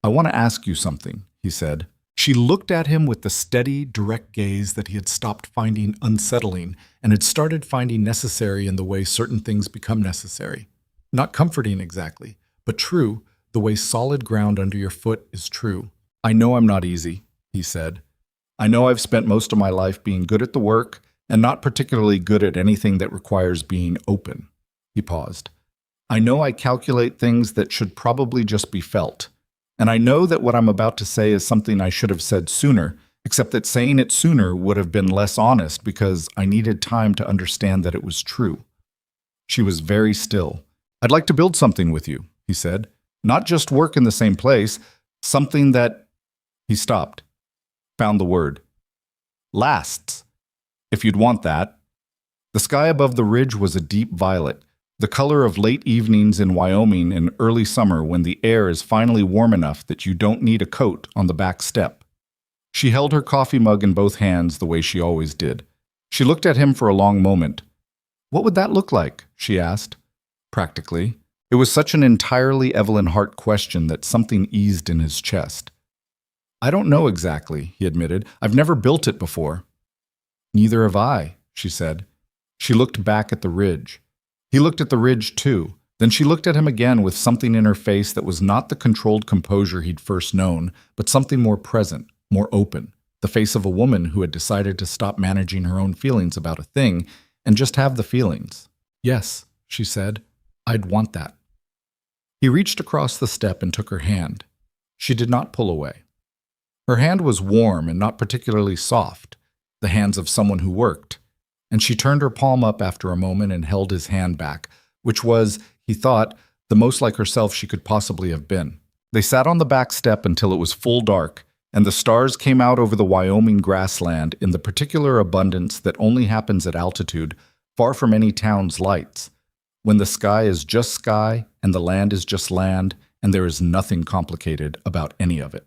"I want to ask you something," he said. She looked at him with the steady, direct gaze that he had stopped finding unsettling and had started finding necessary in the way certain things become necessary. Not comforting exactly, but true, the way solid ground under your foot is true. "I know I'm not easy," he said. "I know I've spent most of my life being good at the work and not particularly good at anything that requires being open." He paused. I know I calculate things that should probably just be felt. And I know that what I'm about to say is something I should have said sooner, except that saying it sooner would have been less honest because I needed time to understand that it was true. She was very still. I'd like to build something with you, he said. Not just work in the same place, something that... He stopped. Found the word. Lasts. If you'd want that. The sky above the ridge was a deep violet, the color of late evenings in Wyoming in early summer when the air is finally warm enough that you don't need a coat on the back step. She held her coffee mug in both hands the way she always did. She looked at him for a long moment. What would that look like? She asked. Practically. It was such an entirely Evelyn Hart question that something eased in his chest. I don't know exactly, he admitted. I've never built it before. Neither have I, she said. She looked back at the ridge. He looked at the ridge too. Then she looked at him again with something in her face that was not the controlled composure he'd first known, but something more present, more open, the face of a woman who had decided to stop managing her own feelings about a thing and just have the feelings. Yes, she said, I'd want that. He reached across the step and took her hand. She did not pull away. Her hand was warm and not particularly soft, the hands of someone who worked, and she turned her palm up after a moment and held his hand back, which was, he thought, the most like herself she could possibly have been. They sat on the back step until it was full dark, and the stars came out over the Wyoming grassland in the particular abundance that only happens at altitude, far from any town's lights, when the sky is just sky and the land is just land, and there is nothing complicated about any of it.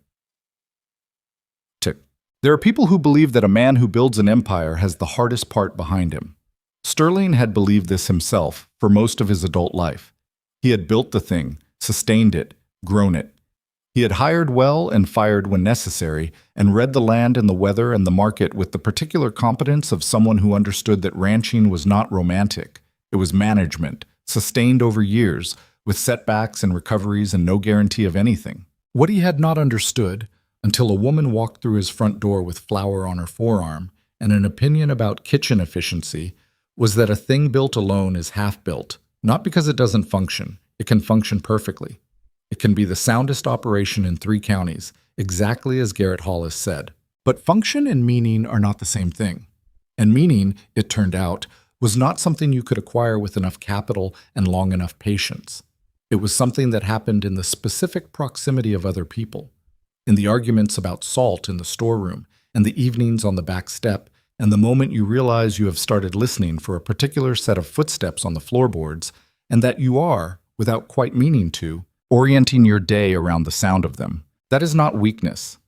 There are people who believe that a man who builds an empire has the hardest part behind him. Sterling had believed this himself for most of his adult life. He had built the thing, sustained it, grown it. He had hired well and fired when necessary, and read the land and the weather and the market with the particular competence of someone who understood that ranching was not romantic. It was management, sustained over years, with setbacks and recoveries and no guarantee of anything. What he had not understood, until a woman walked through his front door with flour on her forearm and an opinion about kitchen efficiency, was that a thing built alone is half-built, not because it doesn't function. It can function perfectly. It can be the soundest operation in 3 counties, exactly as Garrett Hollis said. But function and meaning are not the same thing. And meaning, it turned out, was not something you could acquire with enough capital and long enough patience. It was something that happened in the specific proximity of other people, in the arguments about salt in the storeroom, and the evenings on the back step, and the moment you realize you have started listening for a particular set of footsteps on the floorboards, and that you are, without quite meaning to, orienting your day around the sound of them. That is not weakness.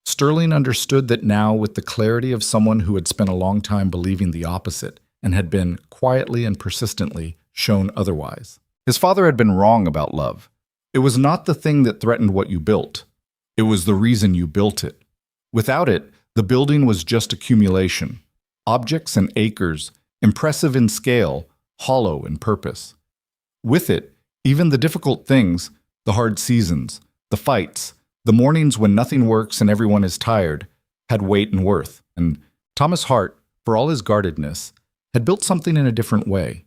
Sterling understood that now with the clarity of someone who had spent a long time believing the opposite, and had been, quietly and persistently, shown otherwise. His father had been wrong about love. It was not the thing that threatened what you built. It was the reason you built it. Without it, the building was just accumulation. Objects and acres, impressive in scale, hollow in purpose. With it, even the difficult things, the hard seasons, the fights, the mornings when nothing works and everyone is tired, had weight and worth. And Thomas Hart, for all his guardedness, had built something in a different way.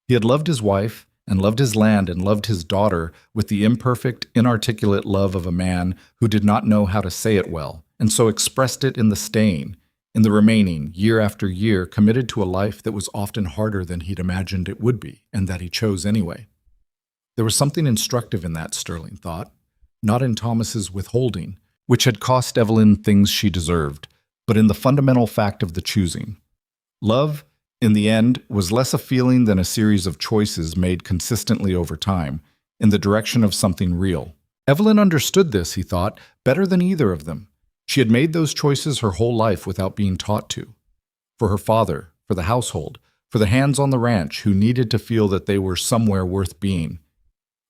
He had loved his wife, and loved his land and loved his daughter with the imperfect, inarticulate love of a man who did not know how to say it well, and so expressed it in the staying, in the remaining, year after year, committed to a life that was often harder than he'd imagined it would be, and that he chose anyway. There was something instructive in that, Sterling thought, not in Thomas's withholding, which had cost Evelyn things she deserved, but in the fundamental fact of the choosing. Love, in the end, was less a feeling than a series of choices made consistently over time, in the direction of something real. Evelyn understood this, he thought, better than either of them. She had made those choices her whole life without being taught to. For her father, for the household, for the hands on the ranch who needed to feel that they were somewhere worth being.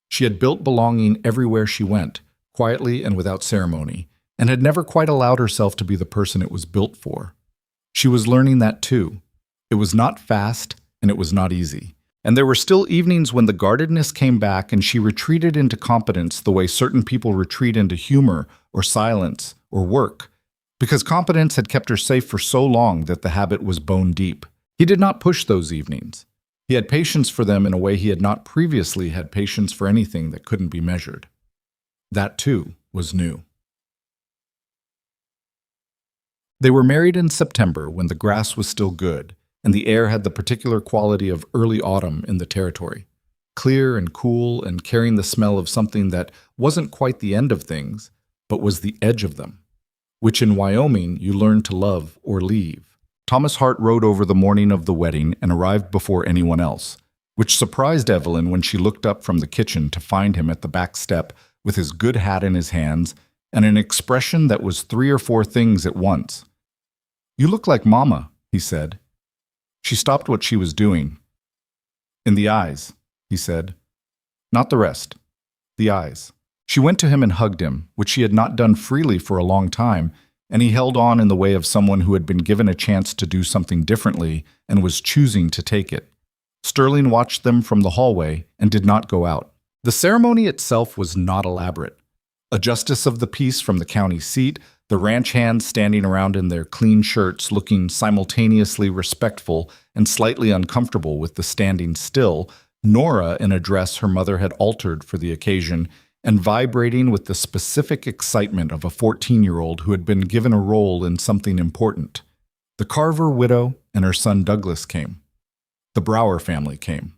She had built belonging everywhere she went, quietly and without ceremony, and had never quite allowed herself to be the person it was built for. She was learning that too. It was not fast, and it was not easy. And there were still evenings when the guardedness came back and she retreated into competence the way certain people retreat into humor or silence or work, because competence had kept her safe for so long that the habit was bone deep. He did not push those evenings. He had patience for them in a way he had not previously had patience for anything that couldn't be measured. That, too, was new. They were married in September when the grass was still good, and the air had the particular quality of early autumn in the territory, clear and cool and carrying the smell of something that wasn't quite the end of things, but was the edge of them, which in Wyoming you learn to love or leave. Thomas Hart rode over the morning of the wedding and arrived before anyone else, which surprised Evelyn when she looked up from the kitchen to find him at the back step with his good hat in his hands and an expression that was 3 or 4 things at once. "You look like Mama," he said. She stopped what she was doing. "In the eyes," he said. "Not the rest. The eyes." She went to him and hugged him, which she had not done freely for a long time, and he held on in the way of someone who had been given a chance to do something differently and was choosing to take it. Sterling watched them from the hallway and did not go out. The ceremony itself was not elaborate. A justice of the peace from the county seat, the ranch hands standing around in their clean shirts looking simultaneously respectful and slightly uncomfortable with the standing still, Nora in a dress her mother had altered for the occasion, and vibrating with the specific excitement of a 14-year-old who had been given a role in something important. The Carver widow and her son Douglas came. The Brower family came.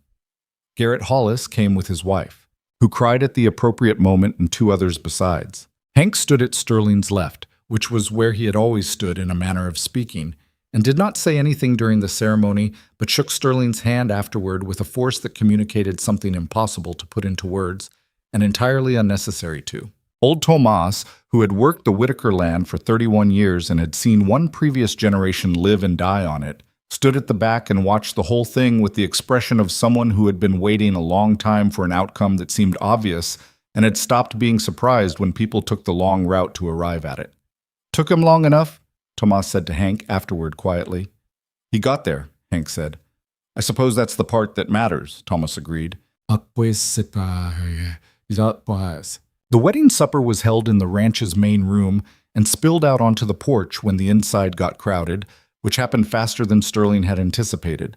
Garrett Hollis came with his wife, who cried at the appropriate moment, and 2 others besides. Hank stood at Sterling's left, which was where he had always stood in a manner of speaking, and did not say anything during the ceremony, but shook Sterling's hand afterward with a force that communicated something impossible to put into words, and entirely unnecessary to. Old Tomas, who had worked the Whitaker land for 31 years and had seen one previous generation live and die on it, stood at the back and watched the whole thing with the expression of someone who had been waiting a long time for an outcome that seemed obvious and had stopped being surprised when people took the long route to arrive at it. "Took him long enough?" Tomas said to Hank afterward quietly. "He got there," Hank said. "I suppose that's the part that matters," Thomas agreed. The wedding supper was held in the ranch's main room and spilled out onto the porch when the inside got crowded, which happened faster than Sterling had anticipated.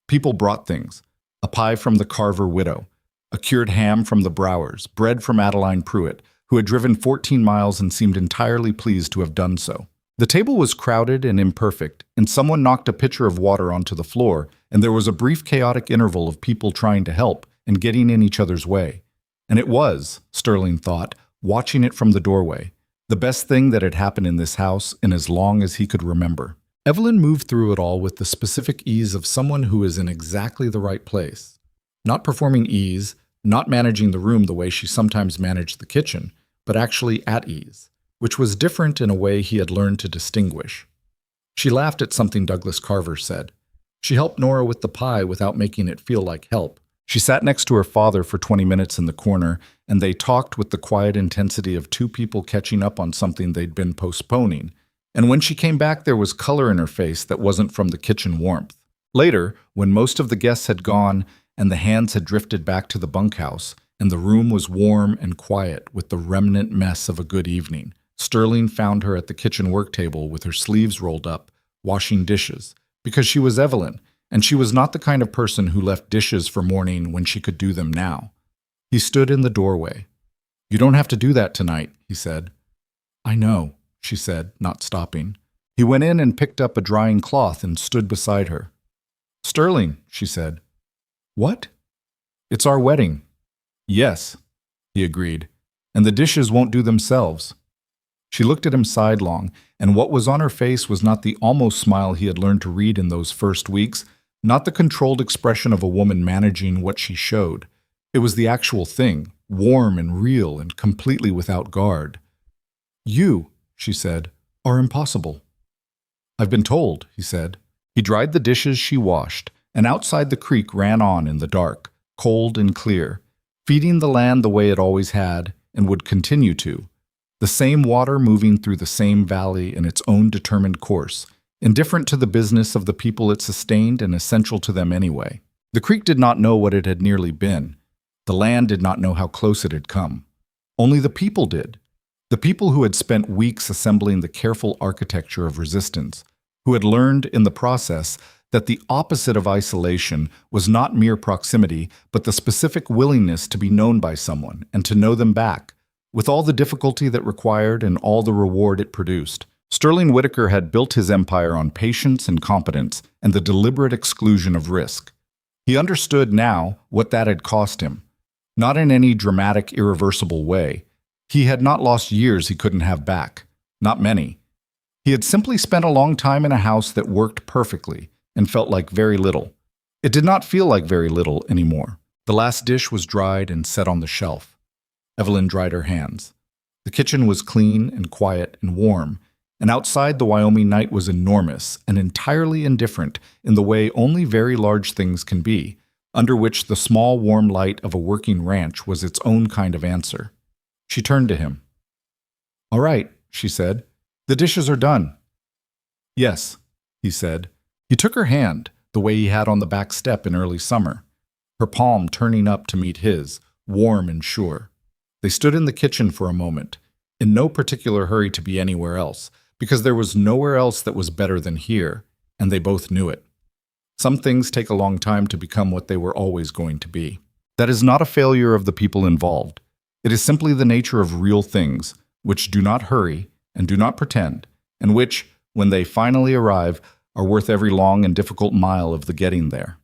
People brought things: a pie from the Carver widow, a cured ham from the Browers, bread from Adeline Pruitt, who had driven 14 miles and seemed entirely pleased to have done so. The table was crowded and imperfect, and someone knocked a pitcher of water onto the floor, and there was a brief chaotic interval of people trying to help and getting in each other's way. And it was, Sterling thought, watching it from the doorway, the best thing that had happened in this house in as long as he could remember. Evelyn moved through it all with the specific ease of someone who is in exactly the right place. Not performing ease, not managing the room the way she sometimes managed the kitchen, but actually at ease, which was different in a way he had learned to distinguish. She laughed at something Douglas Carver said. She helped Nora with the pie without making it feel like help. She sat next to her father for 20 minutes in the corner, and they talked with the quiet intensity of 2 people catching up on something they'd been postponing. And when she came back, there was color in her face that wasn't from the kitchen warmth. Later, when most of the guests had gone and the hands had drifted back to the bunkhouse, and the room was warm and quiet with the remnant mess of a good evening, Sterling found her at the kitchen work table with her sleeves rolled up, washing dishes, because she was Evelyn, and she was not the kind of person who left dishes for morning when she could do them now. He stood in the doorway. "You don't have to do that tonight," he said. "I know," she said, not stopping. He went in and picked up a drying cloth and stood beside her. "Sterling," she said. "What?" "It's our wedding." "Yes," he agreed, "and the dishes won't do themselves." She looked at him sidelong, and what was on her face was not the almost smile he had learned to read in those first weeks, not the controlled expression of a woman managing what she showed. It was the actual thing, warm and real and completely without guard. "You," she said, "are impossible." "I've been told," he said. He dried the dishes she washed, and outside the creek ran on in the dark, cold and clear, feeding the land the way it always had and would continue to. The same water moving through the same valley in its own determined course, indifferent to the business of the people it sustained and essential to them anyway. The creek did not know what it had nearly been. The land did not know how close it had come. Only the people did. The people who had spent weeks assembling the careful architecture of resistance, who had learned in the process that the opposite of isolation was not mere proximity, but the specific willingness to be known by someone and to know them back, with all the difficulty that required and all the reward it produced. Sterling Whitaker had built his empire on patience and competence and the deliberate exclusion of risk. He understood now what that had cost him. Not in any dramatic, irreversible way. He had not lost years he couldn't have back. Not many. He had simply spent a long time in a house that worked perfectly and felt like very little. It did not feel like very little anymore. The last dish was dried and set on the shelf. Evelyn dried her hands. The kitchen was clean and quiet and warm, and outside the Wyoming night was enormous and entirely indifferent in the way only very large things can be, under which the small warm light of a working ranch was its own kind of answer. She turned to him. "All right," she said. "The dishes are done." "Yes," he said. He took her hand, the way he had on the back step in early summer, her palm turning up to meet his, warm and sure. They stood in the kitchen for a moment, in no particular hurry to be anywhere else, because there was nowhere else that was better than here, and they both knew it. Some things take a long time to become what they were always going to be. That is not a failure of the people involved. It is simply the nature of real things, which do not hurry and do not pretend, and which, when they finally arrive, are worth every long and difficult mile of the getting there.